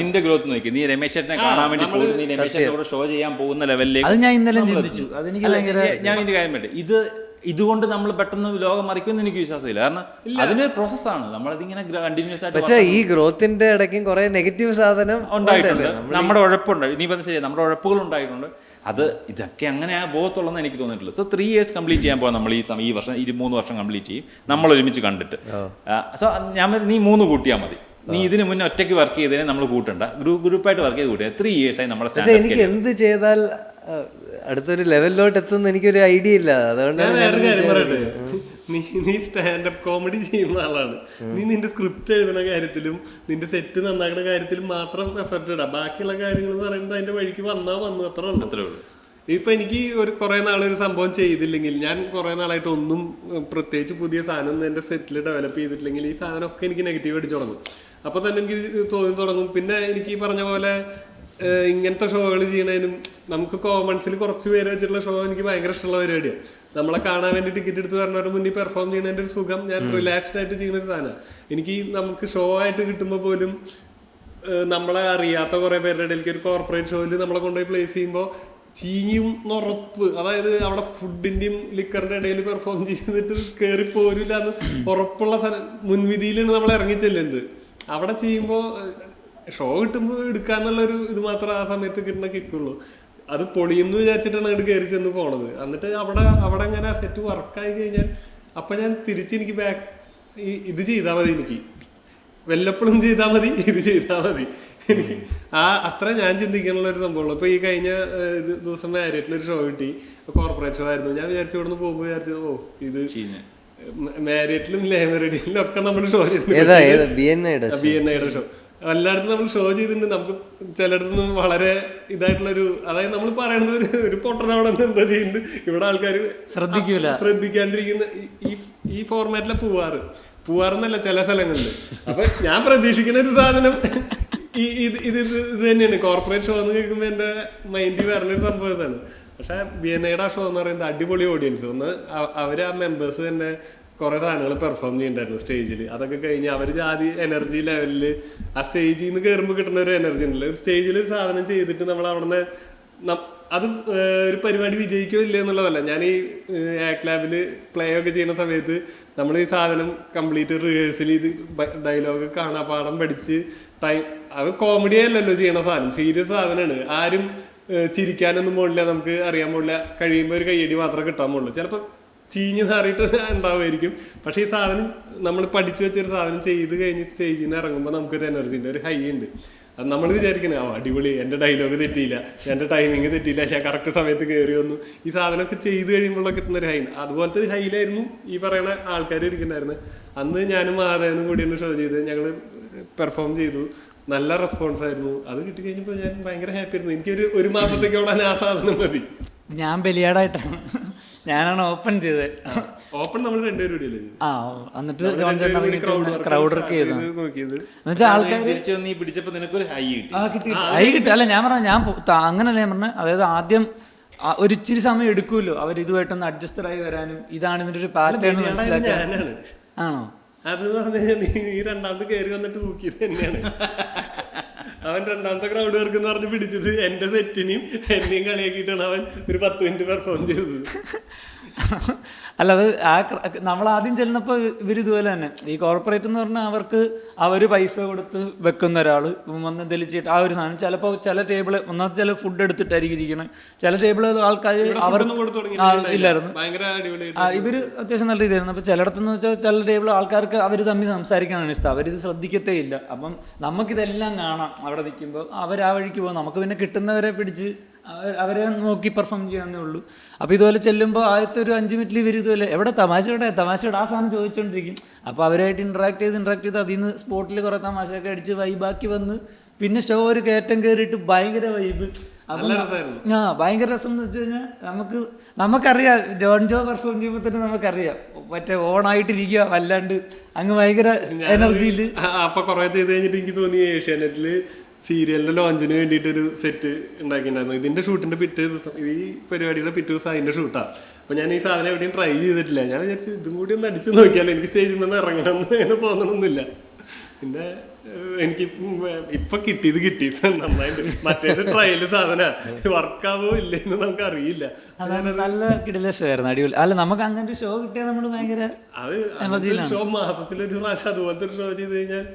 [SPEAKER 3] നിന്റെ ഗ്രോത്ത് നോക്കി. നീ രമേശ് ചേട്ടനെ കാണാൻ വേണ്ടി നീ രമേശ് ചേട്ടനോട് ഷോ ചെയ്യാൻ പോകുന്ന ലെവലിലേക്ക്
[SPEAKER 4] അത് ഞാൻ ഇന്നലെ ചിന്തിച്ചു.
[SPEAKER 3] ഞാൻ ഇതിന്റെ കാര്യം പറ്റും. ഇതുകൊണ്ട് നമ്മൾ പെട്ടെന്ന് ലോകം മറിക്കുമെന്ന് എനിക്ക് വിശ്വാസമില്ല. കാരണം അതിന് പ്രോസസ്സാണ്. നമ്മളതിങ്ങനെ കണ്ടിന്യൂസ് ആയിട്ട്.
[SPEAKER 2] പക്ഷേ ഈ ഗ്രോത്തിന്റെ ഇടയ്ക്കും കുറെ നെഗറ്റീവ് സാധനം
[SPEAKER 3] ഉണ്ടായിട്ടുണ്ട്. നമ്മുടെ ഉഴപ്പുണ്ടായി. നീ പറഞ്ഞ ശരിയാ, നമ്മുടെ ഉഴപ്പുകൾ ഉണ്ടായിട്ടുണ്ട്. ഇതൊക്കെ അങ്ങനെ പോകത്തുള്ളൂ എനിക്ക് തോന്നിയിട്ടില്ല. സോ 3 years കംപ്ലീറ്റ് ചെയ്യാൻ പോകാം നമ്മൾ. ഈ വർഷം 3 വർഷം കംപ്ലീറ്റ് ചെയ്യും നമ്മൾ ഒരുമിച്ച് കണ്ടിട്ട്. സോ ഞാൻ നീ 3 കൂട്ടിയാൽ മതി. നീ ഇതിന് മുന്നേ ഒറ്റയ്ക്ക് വർക്ക് ചെയ്തതിനെ നമ്മൾ കൂട്ടണ്ട, ഗ്രൂപ്പായിട്ട് വർക്ക് ചെയ്ത് കൂട്ടിയ 3 years ആയി നമ്മുടെ.
[SPEAKER 2] പക്ഷേ എനിക്ക് എന്ത് ചെയ്താൽ അടുത്തൊരു ലെവലിലോട്ട് എത്തുന്ന എനിക്കൊരു ഐഡിയ ഇല്ല. അതുകൊണ്ട്
[SPEAKER 1] നീ സ്റ്റാൻഡപ്പ് കോമഡി ചെയ്യുന്ന ആളാണ്. നീ നിന്റെ സ്ക്രിപ്റ്റ് എഴുതുന്ന കാര്യത്തിലും നിന്റെ സെറ്റ് നന്നാക്കുന്ന കാര്യത്തിലും മാത്രം എഫർട്ട് ഇടാം. ബാക്കിയുള്ള കാര്യങ്ങൾ എന്ന് പറയുന്നത് അതിന്റെ വഴിക്ക് വന്നു അത്രേ ഉള്ളൂ. ഇപ്പൊ എനിക്ക് കുറെ നാളൊരു സംഭവം ചെയ്തില്ലെങ്കിൽ, ഞാൻ കുറെ നാളായിട്ട് ഒന്നും പ്രത്യേകിച്ച് പുതിയ സാധനം എന്റെ സെറ്റിൽ ഡെവലപ്പ് ചെയ്തിട്ടില്ലെങ്കിൽ ഈ സാധനമൊക്കെ എനിക്ക് നെഗറ്റീവ് അടിച്ചു തുടങ്ങും. അപ്പൊ തന്നെ എനിക്ക് തോന്നി തുടങ്ങും. പിന്നെ എനിക്ക് ഈ പറഞ്ഞ പോലെ ഇങ്ങനത്തെ ഷോകൾ ചെയ്യണതിനും നമുക്ക് കോമൺസിൽ കുറച്ച് പേര് വെച്ചിട്ടുള്ള ഷോ എനിക്ക് ഭയങ്കര ഇഷ്ടമുള്ള പരിപാടിയാണ്. നമ്മളെ കാണാൻ വേണ്ടി ടിക്കറ്റ് എടുത്ത് വരുന്നവരുടെ മുന്നിൽ പെർഫോം ചെയ്യുന്നതിന്റെ ഒരു സുഖം, ഞാൻ റിലാക്സ്ഡ് ആയിട്ട് ചെയ്യുന്ന ഒരു സാധനം. എനിക്ക് നമുക്ക് ഷോ ആയിട്ട് കിട്ടുമ്പോൾ പോലും നമ്മളെ അറിയാത്ത കുറെ പേരുടെ ഇടയിലേക്ക് ഒരു കോർപ്പറേറ്റ് ഷോയിൽ നമ്മളെ കൊണ്ടുപോയി പ്ലേസ് ചെയ്യുമ്പോൾ ചീഞ്ഞും ഉറപ്പ്, അതായത് അവിടെ ഫുഡിന്റെയും ലിക്കറിന്റെ ഇടയിൽ പെർഫോം ചെയ്തിട്ട് കയറി പോരില്ല എന്ന് ഉറപ്പുള്ള മുൻവിധിയിലാണ് നമ്മൾ ഇറങ്ങി ചെല്ലുന്നത്. അവിടെ ചെയ്യുമ്പോൾ ഷോ കിട്ടുമ്പോൾ എടുക്കാന്നുള്ളൊരു ഇത് മാത്രമേ ആ സമയത്ത് കിട്ടുന്ന കിക്കുള്ളൂ. അത് പൊളിയെന്ന് വിചാരിച്ചിട്ടാണ് അങ്ങോട്ട് കയറി ചെന്ന് പോണത്. എന്നിട്ട് അവിടെ അങ്ങനെ ആ സെറ്റ് വർക്കായി കഴിഞ്ഞാൽ അപ്പം ഞാൻ തിരിച്ചെനിക്ക് ഇത് ചെയ്താൽ മതി, എനിക്ക് വല്ലപ്പോഴും ചെയ്താൽ മതി, ഇത് ചെയ്താൽ മതി, എനിക്ക് അത്ര ഞാൻ ചിന്തിക്കാനുള്ള ഒരു സംഭവമുള്ളൂ. ഇപ്പൊ ഈ കഴിഞ്ഞ ദിവസം മാരിയറ്റിലൊരു ഷോ കിട്ടി, കോർപ്പറേറ്റ് ഷോ ആയിരുന്നു. ഞാൻ വിചാരിച്ചു ഇവിടുന്ന് പോകുമ്പോൾ വിചാരിച്ചു ഇത് മാരിയറ്റിലും ലേമറേഡിയിലും ഒക്കെ നമ്മൾ ഷോ ചെയ്തിട്ടുണ്ട്. BNIയുടെ ഷോ എല്ലായിടത്തും നമ്മൾ ഷോ ചെയ്തിട്ടുണ്ട്. നമുക്ക് ചിലയിടത്തുനിന്ന് വളരെ ഇതായിട്ടുള്ളൊരു, അതായത് നമ്മൾ പറയണത് ഒരു പൊട്ടനവിടെ എന്തോ ചെയ്യുന്നുണ്ട്, ഇവിടെ ആൾക്കാർ ശ്രദ്ധിക്കാണ്ടിരിക്കുന്ന ഈ ഫോർമാറ്റിലെ പൂവാറെന്നല്ല ചില സ്ഥലങ്ങളിൽ. അപ്പൊ ഞാൻ പ്രതീക്ഷിക്കുന്ന ഒരു സാധനം ഇത് തന്നെയാണ്. കോർപ്പറേറ്റ് ഷോ എന്ന് കേൾക്കുമ്പോൾ എന്റെ മൈൻഡിൽ വരുന്നൊരു സംഭവമാണ്. പക്ഷെ BNIയുടെ ഷോ എന്ന് പറയുന്നത് അടിപൊളി ഓഡിയൻസ്. അവര് ആ മെമ്പേഴ്സ് തന്നെ കുറെ സാധനങ്ങൾ പെർഫോം ചെയ്യണ്ടായിരുന്നു സ്റ്റേജിൽ. അതൊക്കെ കഴിഞ്ഞ് അവർ ജാതി എനർജി ലെവലിൽ ആ സ്റ്റേജിൽ നിന്ന് കയറുമ്പോൾ കിട്ടുന്ന ഒരു എനർജി ഉണ്ടല്ലോ. ഒരു സ്റ്റേജിൽ ഒരു സാധനം ചെയ്തിട്ട് നമ്മൾ അവിടെ അത് ഒരു പരിപാടി വിജയിക്കോ ഇല്ല എന്നുള്ളതല്ല. ഞാൻ ഈ ആക്ട് ലാബിൽ പ്ലേ ഒക്കെ ചെയ്യുന്ന സമയത്ത് നമ്മൾ ഈ സാധനം കംപ്ലീറ്റ് റിഹേഴ്സൽ ചെയ്ത് ഡയലോഗ് കാണാപ്പാടം പഠിച്ച് അത് കോമഡി അല്ലല്ലോ ചെയ്യണ സാധനം, സീരിയസ് സാധനമാണ്. ആരും ചിരിക്കാനൊന്നും പോകില്ല, നമുക്ക് അറിയാൻ പോകില്ല. കഴിയുമ്പോൾ ഒരു കയ്യടി മാത്രമേ കിട്ടാൻ പോകുള്ളൂ. ചിലപ്പോൾ ചീഞ്ഞ് നാറിയിട്ട് ഉണ്ടാവുമായിരിക്കും. പക്ഷേ ഈ സാധനം നമ്മൾ പഠിച്ചു വെച്ചൊരു സാധനം ചെയ്ത് കഴിഞ്ഞ് സ്റ്റേജിൽ നിന്ന് ഇറങ്ങുമ്പോൾ നമുക്കൊരു എനർജി ഉണ്ട്, ഒരു ഹൈ ഉണ്ട്. അത് നമ്മൾ വിചാരിക്കണേ അടിപൊളി, എൻ്റെ ഡയലോഗ് തെറ്റിയില്ല, എൻ്റെ ടൈമിങ് തെറ്റിയില്ല, ഞാൻ കറക്റ്റ് സമയത്ത് കയറി വന്നു. ഈ സാധനമൊക്കെ ചെയ്ത് കഴിയുമ്പോഴൊക്കെ കിട്ടുന്ന ഒരു ഹൈ. അതുപോലത്തെ ഒരു ഹൈയിലായിരുന്നു ഈ പറയുന്ന ആൾക്കാർ ഇരിക്കുന്നുണ്ടായിരുന്നു. അന്ന് ഞാനും മാധവനും കൂടിയാണ് ഷോ ചെയ്ത്, ഞങ്ങൾ പെർഫോം ചെയ്തു. നല്ല റെസ്പോൺസ് ആയിരുന്നു. അത് കിട്ടിക്കഴിഞ്ഞപ്പോൾ ഞാൻ ഭയങ്കര ഹാപ്പി ആയിരുന്നു. എനിക്കൊരു 1 മാസത്തേക്ക് ഓടാൻ ആ സാധനം മതി.
[SPEAKER 4] ഞാൻ ബലിയാടായിട്ടാണ്, ഞാനാണ് ഓപ്പൺ ചെയ്തത്.
[SPEAKER 1] ഓപ്പൺ നമ്മൾ രണ്ടുപേരും കൂടിയല്ലേ?
[SPEAKER 4] എന്നിട്ട് ജോൺ ചേട്ടൻ ക്രൗഡ് വർക്ക് ചെയ്തു. എന്നുവെച്ചാൽ ആൾക്കാർ ഹൈ കിട്ടി. അല്ല ഞാൻ പറഞ്ഞ അങ്ങനല്ല ഞാൻ പറഞ്ഞത്. അതായത് ആദ്യം ഒരു ഇച്ചിരി സമയം എടുക്കുമല്ലോ അവർ ഇതുമായിട്ടൊന്ന് അഡ്ജസ്റ്റഡ് ആയി വരാനും. ഇതാണ് ഇതിന്റെ ഒരു പാറ്റേൺ മനസ്സിലാക്കാൻ. ആണോ?
[SPEAKER 1] അത് പറഞ്ഞു കഴിഞ്ഞാൽ നീ രണ്ടാമത് കയറി വന്നിട്ട് ഊക്കിയത് തന്നെയാണ്. അവൻ രണ്ടാമത്തെ ക്രൗഡ് വർക്ക് എന്ന് പറഞ്ഞ് പിടിച്ചത് എന്റെ സെറ്റിനെയും എന്നെയും കളിയാക്കിയിട്ടാണ് അവൻ ഒരു 10 മിനിറ്റ് പെർഫോം ചെയ്തത്.
[SPEAKER 4] അല്ല, അത് നമ്മൾ ആദ്യം ചെല്ലുന്നപ്പോൾ ഇവർ ഇതുപോലെ തന്നെ ഈ കോർപ്പറേറ്റ് എന്ന് പറഞ്ഞാൽ അവർ പൈസ കൊടുത്ത് വെക്കുന്ന ഒരാൾ വന്ന് തെളിച്ചിട്ട് ആ ഒരു സാധനം. ചിലപ്പോൾ ചില ടേബിള് ഒന്നാമത്തെ ചില ഫുഡ് എടുത്തിട്ടായിരിക്കും ഇരിക്കണം. ചില ടേബിള് ആൾക്കാർ ഇല്ലായിരുന്നു, ഇവർ അത്യാവശ്യം നല്ല രീതിയായിരുന്നു. അപ്പോൾ ചിലയിടത്തെന്ന് വെച്ചാൽ ചില ടേബിൾ ആൾക്കാർക്ക് അവർ തമ്മിൽ സംസാരിക്കാനാണ് ഇഷ്ടം, അവരിത് ശ്രദ്ധിക്കത്തേ ഇല്ല. അപ്പം നമുക്കിതെല്ലാം കാണാം അവിടെ നിൽക്കുമ്പോൾ. അവർ ആ വഴിക്ക് പോകും, നമുക്ക് പിന്നെ കിട്ടുന്നവരെ പിടിച്ച് അവരെ നോക്കി പെർഫോം ചെയ്യാന്നേ ഉള്ളൂ. അപ്പോൾ ഇതുപോലെ ചെല്ലുമ്പോൾ ആദ്യത്തെ ഒരു 5 മിനിറ്റിൽ ഇവർ ഇതുപോലെ എവിടെ തമാശയുടെ ആ സാധനം ചോദിച്ചുകൊണ്ടിരിക്കും. അപ്പോൾ അവരായിട്ട് ഇൻട്രാക്ട് ചെയ്ത് അതിൽ നിന്ന് സ്പോട്ടിൽ കുറേ തമാശയൊക്കെ അടിച്ച് വൈബാക്കി വന്ന് പിന്നെ ഷോ ഒരു കയറ്റം കയറിയിട്ട് ഭയങ്കര വൈബ്. ഭയങ്കര രസം എന്ന് വെച്ച് കഴിഞ്ഞാൽ നമുക്കറിയാം ജോൺ ജോ പെർഫോം ചെയ്യുമ്പോൾ തന്നെ നമുക്കറിയാം മറ്റേ ഓണായിട്ടിരിക്കുക, വല്ലാണ്ട് അങ്ങ് ഭയങ്കര എനർജിയിൽ.
[SPEAKER 1] അപ്പോൾ കുറേ ചെയ്ത് കഴിഞ്ഞിട്ട് എനിക്ക് തോന്നി ഏഷ്യാനെറ്റിൽ സീരിയലിന്റെ ലോഞ്ചിന് വേണ്ടിയിട്ടൊരു സെറ്റ് ഉണ്ടാക്കിയിട്ടുണ്ടായിരുന്നു. ഇതിന്റെ ഷൂട്ടിന്റെ പിറ്റേ ദിവസം, ഈ പരിപാടിയുടെ പിറ്റേ ദിവസം അതിന്റെ ഷൂട്ടാണ്. അപ്പോൾ ഞാൻ ഈ സാധനം എവിടെയും ട്രൈ ചെയ്തിട്ടില്ല. ഞാൻ വിചാരിച്ചു ഇതും കൂടി ഒന്ന് അടിച്ചു നോക്കിയാലോ, എനിക്ക് സ്റ്റേജിൽ നിന്ന് ഇറങ്ങണം എന്ന് അങ്ങനെ തോന്നണമെന്നില്ല. പിന്നെ എനിക്ക് ഇപ്പൊ കിട്ടി നന്നായിട്ട്. മറ്റേത് ട്രയൽ സാധന വർക്കാവോ ഇല്ലെന്ന് നമുക്ക് അറിയില്ല.
[SPEAKER 4] നല്ല കിടില ഷോ ആയിരുന്നു, അടിപൊളി. അല്ല, നമുക്ക് അങ്ങനെ ഷോ കിട്ടിയാൽ നമ്മൾ ഭയങ്കര
[SPEAKER 1] ഷോ മാസത്തിലൊരു പ്രാവശ്യം അതുപോലത്തെ ഒരു ഷോ ചെയ്ത് കഴിഞ്ഞാൽ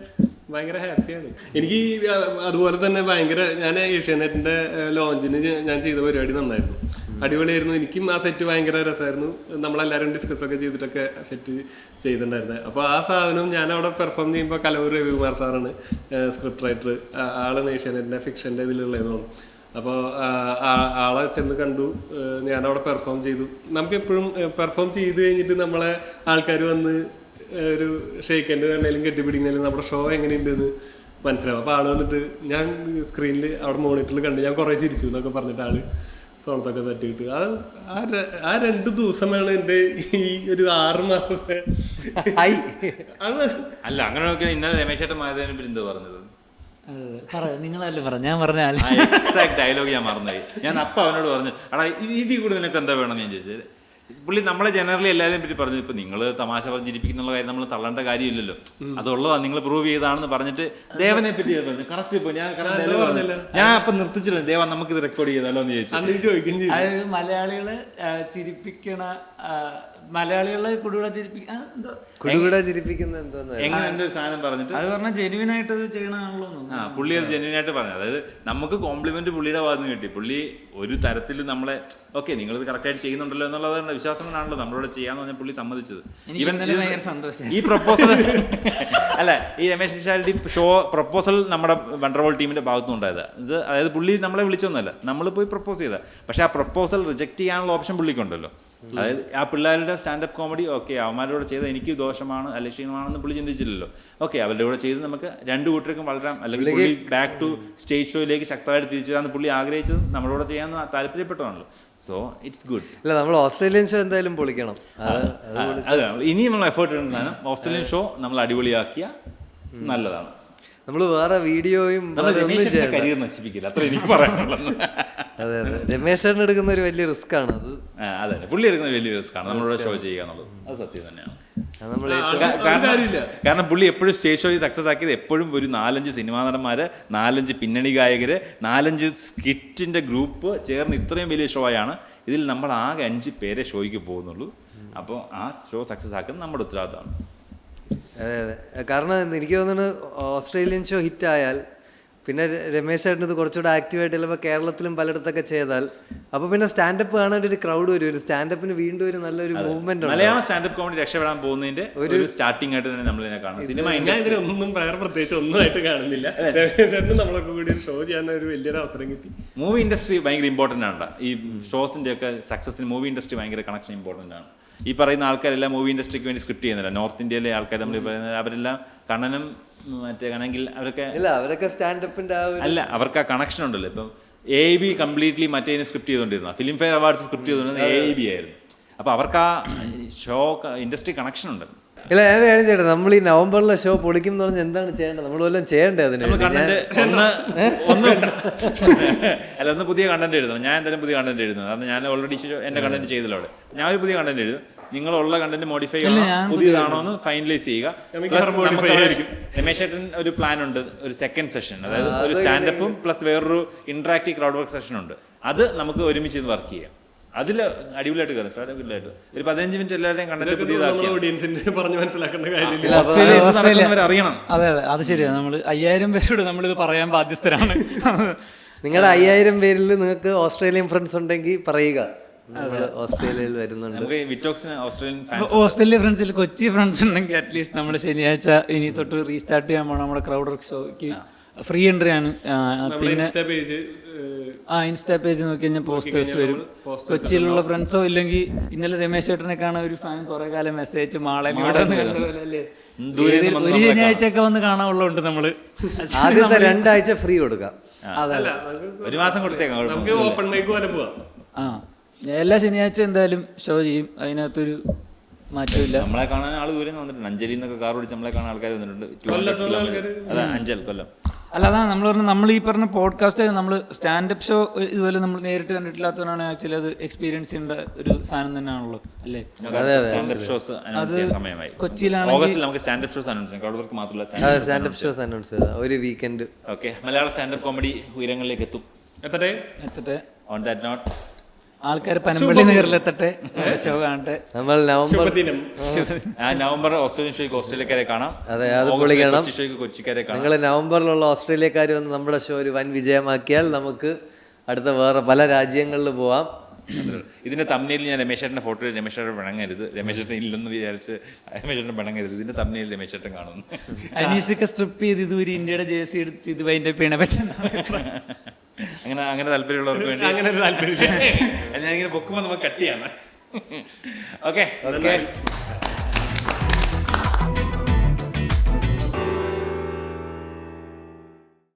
[SPEAKER 1] ഭയങ്കര ഹാപ്പിയാണ്. എനിക്ക് അതുപോലെ തന്നെ ഞാൻ ഏഷ്യാനെറ്റിന്റെ ലോഞ്ചിന് ഞാൻ ചെയ്ത പരിപാടി നന്നായിരുന്നു, അടിപൊളിയായിരുന്നു. എനിക്കും ആ സെറ്റ് ഭയങ്കര രസമായിരുന്നു. നമ്മളെല്ലാവരും ഡിസ്കസ് ഒക്കെ ചെയ്തിട്ടൊക്കെ സെറ്റ് ചെയ്തിട്ടുണ്ടായിരുന്നത്. അപ്പോൾ ആ സാധനം ഞാൻ അവിടെ പെർഫോം ചെയ്യുമ്പോൾ കലവൂർ രവികുമാർ സാറാണ് സ്ക്രിപ്റ്റ് റൈറ്റർ, ആളാണ് ഏഷ്യാനെറ്റിന്റെ ഫിക്ഷന്റെ ഇതിലുള്ളതെന്ന് തോന്നുന്നു. അപ്പോൾ ആളെ ചെന്ന് കണ്ടു, ഞാനവിടെ പെർഫോം ചെയ്തു. നമുക്കെപ്പോഴും പെർഫോം ചെയ്ത് കഴിഞ്ഞിട്ട് നമ്മളെ ആൾക്കാർ വന്ന് ഒരു ഷെയ്ക്കൻ്റെ വേണേലും കെട്ടിപ്പിടിക്കുന്നതിലും നമ്മുടെ ഷോ എങ്ങനെയുണ്ടെന്ന് മനസ്സിലാവും. അപ്പോൾ ആൾ വന്നിട്ട് ഞാൻ സ്ക്രീനിൽ അവിടെ മോണിറ്ററിൽ കണ്ട് ഞാൻ കുറേ ചിരിച്ചു എന്നൊക്കെ പറഞ്ഞിട്ട് ആള് സോണത്തൊക്കെ തട്ടിയിട്ട് ആ 2 ദിവസമാണ് എൻ്റെ ഈ ഒരു 6 മാസത്തെ അത്
[SPEAKER 3] അല്ല അങ്ങനെ നോക്കിയാൽ ഇന്നലെ രമേശ് ചേട്ടൻ മായതിനെ പറ്റി എന്താ പറഞ്ഞത്?
[SPEAKER 4] നിങ്ങളല്ലേ പറ, ഞാൻ പറഞ്ഞാൽ
[SPEAKER 3] എക്സാക്ട് ഡയലോഗ് ഞാൻ മറന്നുപോയി. ഞാൻ അപ്പം അവനോട് പറഞ്ഞു, എടാ ഇതിൽ കൂടി നിനക്ക് എന്താ വേണം ഞാൻ ചോദിച്ചത്. പുള്ളി നമ്മളെ ജനറലി എല്ലാവരെയും പറ്റി പറഞ്ഞു, ഇപ്പം നിങ്ങൾ തമാശ പറഞ്ഞിരിപ്പിക്കുന്നുള്ള കാര്യം നമ്മൾ തള്ളേണ്ട കാര്യമില്ലല്ലോ, അതുള്ളതാണ് നിങ്ങൾ പ്രൂവ് ചെയ്താണെന്ന് പറഞ്ഞിട്ട് ദേവനെ പറ്റി പറഞ്ഞു. കറക്റ്റ് ഇപ്പോൾ ഞാൻ അപ്പം നിർത്തിച്ചിരുന്നു, ദേവൻ നമുക്കിത് റെക്കോർഡ് ചെയ്താലോ എന്ന് ചോദിച്ചു.
[SPEAKER 4] അതായത് മലയാളികളെ ചിരിപ്പിക്കണ, മലയാളികളെ
[SPEAKER 2] കുടുകൂടെ ചിരിപ്പിക്കുന്ന എന്തോന്ന്
[SPEAKER 3] എങ്ങനെ എന്തൊരു സാധനം പറഞ്ഞിട്ട്
[SPEAKER 4] അത് പറഞ്ഞാൽ ജെനുവിനായിട്ട് അത് ചെയ്യണമാണല്ലോ.
[SPEAKER 3] പുള്ളി അത് ജെന്യൂനായിട്ട് പറഞ്ഞു. അതായത് നമുക്ക് കോംപ്ലിമെന്റ് പുള്ളിയുടെ ഭാഗത്ത് നിന്ന് കിട്ടി. പുള്ളി ഒരു തരത്തിൽ നമ്മളെ ഓക്കെ നിങ്ങളിത് കറക്റ്റായിട്ട് ചെയ്യുന്നുണ്ടല്ലോ എന്നുള്ളത് വിശ്വാസം കൊണ്ടാണല്ലോ നമ്മളോട് ചെയ്യാന്ന് പറഞ്ഞാൽ പുള്ളി സമ്മതിച്ചത്. ഈ പ്രപ്പോസൽ അല്ല, ഈ രമേശ് പിഷാരടി ഷോ പ്രപ്പോസൽ നമ്മുടെ വണ്ടർവോൾ ടീമിന്റെ ഭാഗത്തുനിന്ന് ഉണ്ടായത്. ഇത് അതായത് പുള്ളി നമ്മളെ വിളിച്ചൊന്നുമല്ല, നമ്മൾ പോയി പ്രപ്പോസ് ചെയ്ത. പക്ഷെ ആ പ്രപ്പോസൽ റിജക്ട് ചെയ്യാനുള്ള ഓപ്ഷൻ പുള്ളിക്കുണ്ടല്ലോ. അതായത് ആ പിള്ളേരുടെ സ്റ്റാൻഡപ്പ് കോമഡി ഓക്കെ അവന്മാരോട് ചെയ്ത് എനിക്ക് ദോഷമാണ് അല്ലെ ക്ഷീണമാണെന്ന് പുള്ളി ചിന്തിച്ചില്ലല്ലോ. ഓക്കെ അവരുടെ കൂടെ ചെയ്ത് നമുക്ക് 2 കൂട്ടർക്കും വളരാം, അല്ലെങ്കിൽ പുള്ളി ബാക്ക് ടു സ്റ്റേജ് ഷോയിലേക്ക് ശക്തമായിട്ട് തിരിച്ചു വരാമെന്ന് പുള്ളി ആഗ്രഹിച്ചത് നമ്മുടെ കൂടെ ചെയ്യാമെന്ന് താല്പര്യപ്പെട്ടതാണല്ലോ. So it's good.
[SPEAKER 2] അല്ല, നമ്മൾ ഓസ്ട്രേലിയൻ ഷോ എന്തായാലും പൊളിക്കണം.
[SPEAKER 3] അതെ, ഇനി നമ്മൾ എഫേർട്ട് ഇടുന്ന സാധനം ഓസ്ട്രേലിയൻ ഷോ നമ്മൾ അടിപൊളിയാക്കിയ നല്ലതാണ്.
[SPEAKER 2] നമ്മൾ വേറെ വീഡിയോയും
[SPEAKER 3] കരിയർ നശിപ്പിക്കില്ല, അത്ര എനിക്ക് പറയാനുള്ളത്.
[SPEAKER 2] അതെ അതെ, രമേശ് ചേട്ടൻ എടുക്കുന്ന ഒരു വലിയ റിസ്ക് ആണ് അത്.
[SPEAKER 3] അതെ, പുള്ളി എടുക്കുന്ന വലിയ റിസ്ക് ആണ് നമ്മളോട് ഷോ ചെയ്യുക എന്നുള്ളത്. അത് സത്യം തന്നെയാണ്. കാരണം പുള്ളി എപ്പോഴും സ്റ്റേജ് ഷോ സക്സസ് ആക്കിയത് എപ്പോഴും ഒരു 4-5 സിനിമാ നടന്മാര്, 4-5 പിന്നണി ഗായകര്, 4-5 സ്കിറ്റിന്റെ ഗ്രൂപ്പ് ചേർന്ന് ഇത്രയും വലിയ ഷോ ആണ്. ഇതിൽ നമ്മൾ ആകെ 5 പേരെ ഷോയ്ക്ക് പോകുന്നുള്ളൂ. അപ്പോൾ ആ ഷോ സക്സസ് ആക്കുന്നത് നമ്മുടെ ഉത്തരവാദിത്തമാണ്.
[SPEAKER 2] അതെ അതെ, കാരണം എനിക്ക് തോന്നുന്നു ഓസ്ട്രേലിയൻ ഷോ ഹിറ്റായാൽ പിന്നെ രമേശ് ചേട്ടൻ ഇത് കുറച്ചുകൂടെ ആക്റ്റീവായിട്ട് ചിലപ്പോൾ കേരളത്തിലും പലയിടത്തൊക്കെ ചെയ്താൽ അപ്പോൾ പിന്നെ സ്റ്റാൻഡപ്പ് കാണാൻ ഒരു ക്രൗഡ് വരും. ഒരു സ്റ്റാൻഡപ്പിന് വീണ്ടും ഒരു നല്ലൊരു മൂവ്മെന്റ് ഉണ്ട്.
[SPEAKER 3] മലയാളം സ്റ്റാൻഡപ്പ് കോമഡി രക്ഷപ്പെടാൻ പോകുന്നതിന്റെ ഒരു സ്റ്റാർട്ടിംഗ് ആയിട്ട് തന്നെ നമ്മൾ ഇതിനെ കാണുന്നത്. സിനിമ
[SPEAKER 1] ഇൻഡസ്ട്രി ഒന്നും വേറെ പ്രത്യേകിച്ച് ഒന്നുമായിട്ട് കാണുന്നില്ല. നമ്മളൊക്കെ കൂടി ഒരു ഷോ ചെയ്യാൻ ഒരു വലിയൊരു അവസരം കിട്ടി.
[SPEAKER 3] മൂവി ഇൻഡസ്ട്രി ഭയങ്കര ഇമ്പോർട്ടൻ്റ് ആണ്. ഈ ഷോസിന്റെ ഒക്കെ സക്സസിന് മൂവി ഇൻഡസ്ട്രി ഭയങ്കര കണക്ഷൻ ഇമ്പോർട്ടൻ്റ് ആണ്. ഈ പറയുന്ന ആൾക്കാരെല്ലാം മൂവി ഇൻഡസ്ട്രിക്ക് വേണ്ടി സ്ക്രിപ്റ്റ് ചെയ്യുന്നില്ല. നോർത്ത് ഇന്ത്യയിലെ ആൾക്കാർ നമ്മൾ പറയുന്നത് അവരെല്ലാം കണ്ണനും മറ്റേ ആണെങ്കിൽ
[SPEAKER 2] അവരൊക്കെ സ്റ്റാൻഡപ്പിന്റെ
[SPEAKER 3] അല്ല, അവർക്ക് ആ കണക്ഷൻ ഉണ്ടല്ലോ. ഇപ്പം AIB കംപ്ലീറ്റ്ലി മറ്റേ സ്ക്രിപ്റ്റ് ചെയ്തുകൊണ്ടിരുന്ന ഫിലിം ഫെയർ അവാർഡ്സ് സ്ക്രിപ്റ്റ് ചെയ്തുകൊണ്ടിരുന്നത് AIB ആയിരുന്നു. അപ്പോൾ അവർക്ക് ആ ഷോ ഇൻഡസ്ട്രി കണക്ഷൻ ഉണ്ട്.
[SPEAKER 2] ഇല്ല, ഞാൻ ചേട്ടാ നമ്മൾ ഈ നവംബറിലെ ഷോ പൊളിക്കും എന്ന് പറഞ്ഞാൽ എന്താണ് ചെയ്യേണ്ടത്? നമ്മൾ വല്ലതും ചെയ്യണ്ടേ അതിന്?
[SPEAKER 3] ഒന്ന് പുതിയ കണ്ടന്റ് എഴുതണം. ഞാൻ എന്തായാലും പുതിയ കണ്ടന്റ് എഴുതുന്നത്. കാരണം ഞാൻ ഓൾറെഡി എൻ്റെ കണ്ടന്റ് ചെയ്തല്ലോ അവിടെ. ഞാൻ ഒരു പുതിയ കണ്ടന്റ് എഴുതും. നിങ്ങളുള്ള കണ്ടന്റ് മോഡിഫൈ ചെയ്യണം, പുതിയതാണോ എന്ന് ഫൈനലൈസ് ചെയ്യുക. രമേശ് ചേട്ടൻ ഒരു പ്ലാൻ ഉണ്ട്, ഒരു സെക്കൻഡ് സെഷൻ, അതായത് ഒരു സ്റ്റാൻഡപ്പും പ്ലസ് വേറൊരു ഇന്ററാക്റ്റീവ് ക്രൗഡ് വർക്ക് സെഷൻ ഉണ്ട്. അത് നമുക്ക് ഒരുമിച്ച് വർക്ക് ചെയ്യാം. അതിൽ അടിപൊളിയായിട്ട് കയറും. സ്റ്റാർട്ടപ്പിലായിട്ട് ഒരു 15 മിനിറ്റ് എല്ലാവരെയും കണ്ടന്റ് പുതിയതാക്കി
[SPEAKER 1] ഓഡിയൻസിന് പറഞ്ഞ് മനസ്സിലാക്കേണ്ട കാര്യമില്ല.
[SPEAKER 3] അറിയണം.
[SPEAKER 4] അതെ അതെ, അത് ശരിയാണ്. നമ്മൾ 5000 പേരോട് നമ്മളിത് പറയാൻ ബാധ്യസ്ഥരാണ്.
[SPEAKER 2] നിങ്ങളുടെ 5000 പേരിൽ നിങ്ങൾക്ക് ഓസ്ട്രേലിയൻ ഫ്രണ്ട്സ് ഉണ്ടെങ്കിൽ പറയുക, ഓസ്ട്രേലിയയിൽ വരുന്നുണ്ട്.
[SPEAKER 4] ഓസ്ട്രേലിയ ഫ്രണ്ട്സിൽ കൊച്ചി ഫ്രണ്ട്സ് ഉണ്ടെങ്കിൽ അറ്റ്ലീസ്റ്റ് നമ്മൾ ശനിയാഴ്ച ഇനി തൊട്ട് റീസ്റ്റാർട്ട് ചെയ്യാൻ പോകണം. നമ്മുടെ ക്രൗഡ് വർക്ക് ഷോയ്ക്ക് ഫ്രീ എൻട്രി ആണ്. പിന്നെ ഇൻസ്റ്റാ പേജ് നോക്കി കഴിഞ്ഞാൽ പോസ്റ്റേഴ്സ് വരും. കൊച്ചിയിലുള്ള ഫ്രണ്ട്സോ ഇല്ലെങ്കിൽ ഇന്നലെ രമേശ് ചേട്ടനെ കാണാൻ ഒരു ഫാൻ കുറെ കാലം മെസ്സേജ് മാളനോട് അല്ലേ ഒരു ശനിയാഴ്ചയൊക്കെ വന്ന് കാണാനുള്ളതുണ്ട്. നമ്മള്
[SPEAKER 2] ആദ്യത്തെ 2 ആഴ്ച ഫ്രീ കൊടുക്കാം.
[SPEAKER 3] അതല്ല, ഒരു മാസം കൊടുത്തേക്കാം.
[SPEAKER 1] ഓപ്പൺ മൈക്ക് പോലെ പോവാം.
[SPEAKER 4] എല്ലാ ശനിയാഴ്ച എന്തായാലും ഷോ ചെയ്യും. അതിനകത്തൊരു മാറ്റമില്ല.
[SPEAKER 3] നമ്മളെ കാണാൻ ആൾ ദൂരെ വന്നിട്ടുണ്ട്. അഞ്ചലിൽ നിന്നൊക്കെ കാർ ഓടിച്ച് നമ്മളെ കാണാൻ ആൾക്കാർ വന്നിട്ടുണ്ട്. അതെ, അഞ്ചൽ കൊല്ലം.
[SPEAKER 4] അല്ല, അതാണ് നമ്മൾ പറഞ്ഞത്. നമ്മൾ ഈ പറഞ്ഞ പോഡ്കാസ്റ്റ് നമ്മൾ സ്റ്റാൻഡപ്പ് ഷോ ഇതുപോലെ നമ്മൾ നേരിട്ട് കണ്ടിട്ടില്ലാത്തവരാണ് ആക്ച്വലി അത് എക്സ്പീരിയൻസ് ചെയ്യേണ്ട ഒരു സാധനം തന്നെയാണല്ലോ അല്ലേ?
[SPEAKER 3] സ്റ്റാൻഡപ്പ് ഷോസ് അനൗൺസ് ചെയ്യാൻ സമയമായി.
[SPEAKER 4] കൊച്ചിയിലാണ്
[SPEAKER 3] ഓഗസ്റ്റിൽ നമുക്ക് സ്റ്റാൻഡപ്പ് ഷോസ് അനൗൺസ് ചെയ്യാം. ക്രൗഡ് വർക്ക് മാത്രമല്ല
[SPEAKER 2] സ്റ്റാൻഡപ്പ് ഷോസ് അനൗൺസ് ചെയ്ത ഒരു വീക്കെൻഡ്.
[SPEAKER 3] ഓക്കെ, മലയാള സ്റ്റാൻഡപ്പ് കോമഡി ഉയരങ്ങളിലേക്ക് എത്തും.
[SPEAKER 1] എത്തട്ടെ.
[SPEAKER 3] ഓൺ ദാറ്റ് നോട്ട്
[SPEAKER 4] ആൾക്കാർ പനമ്പള്ളി നഗറിലെത്തട്ടെ, ഷോ കാണട്ടെ.
[SPEAKER 2] നമ്മൾ
[SPEAKER 3] നവംബർ ഓസ്ട്രേലിയൻ ഷോയ്ക്ക് ഓസ്ട്രേലിയക്കാരെ കാണാം.
[SPEAKER 2] അതെ, അത് പൊളിക്കണം.
[SPEAKER 3] ഷോയ്ക്ക് കൊച്ചിക്കാരെ കാണാം.
[SPEAKER 2] നിങ്ങൾ നവംബറിലുള്ള ഓസ്ട്രേലിയക്കാർ വന്ന് നമ്മുടെ ഷോ ഒരു വൻ വിജയമാക്കിയാൽ നമുക്ക് അടുത്ത വേറെ പല രാജ്യങ്ങളിൽ പോവാം.
[SPEAKER 3] ഇതിന്റെ തമ്മിൽ ഞാൻ രമേശ് ചേട്ടൻ്റെ ഫോട്ടോ, രമേശ് ചേട്ടൻ പിണങ്ങരുത്, രമേശ് ചേട്ടൻ ഇല്ലെന്ന് വിചാരിച്ച് രമേശ് ചേട്ടൻ പിണങ്ങരുത്. ഇതിന്റെ തമ്മിൽ രമേശ് ചേട്ടൻ കാണുന്നു.
[SPEAKER 4] അനീസൊക്കെ സ്ട്രിപ്പ് ചെയ്ത് ഇതുവരെ ഇന്ത്യയുടെ ജേഴ്സി എടുത്ത് ഇത് അതിന്റെ പിണ പറ്റുന്ന
[SPEAKER 3] അങ്ങനെ താല്പര്യമുള്ളവർക്ക് വേണ്ടി
[SPEAKER 1] അങ്ങനെ ഒരു താല്പര്യം
[SPEAKER 3] ഞാനിങ്ങനെ പൊക്കുമ്പോൾ നമുക്ക് കട്ട് ചെയ്യാണ്. ഓക്കെ.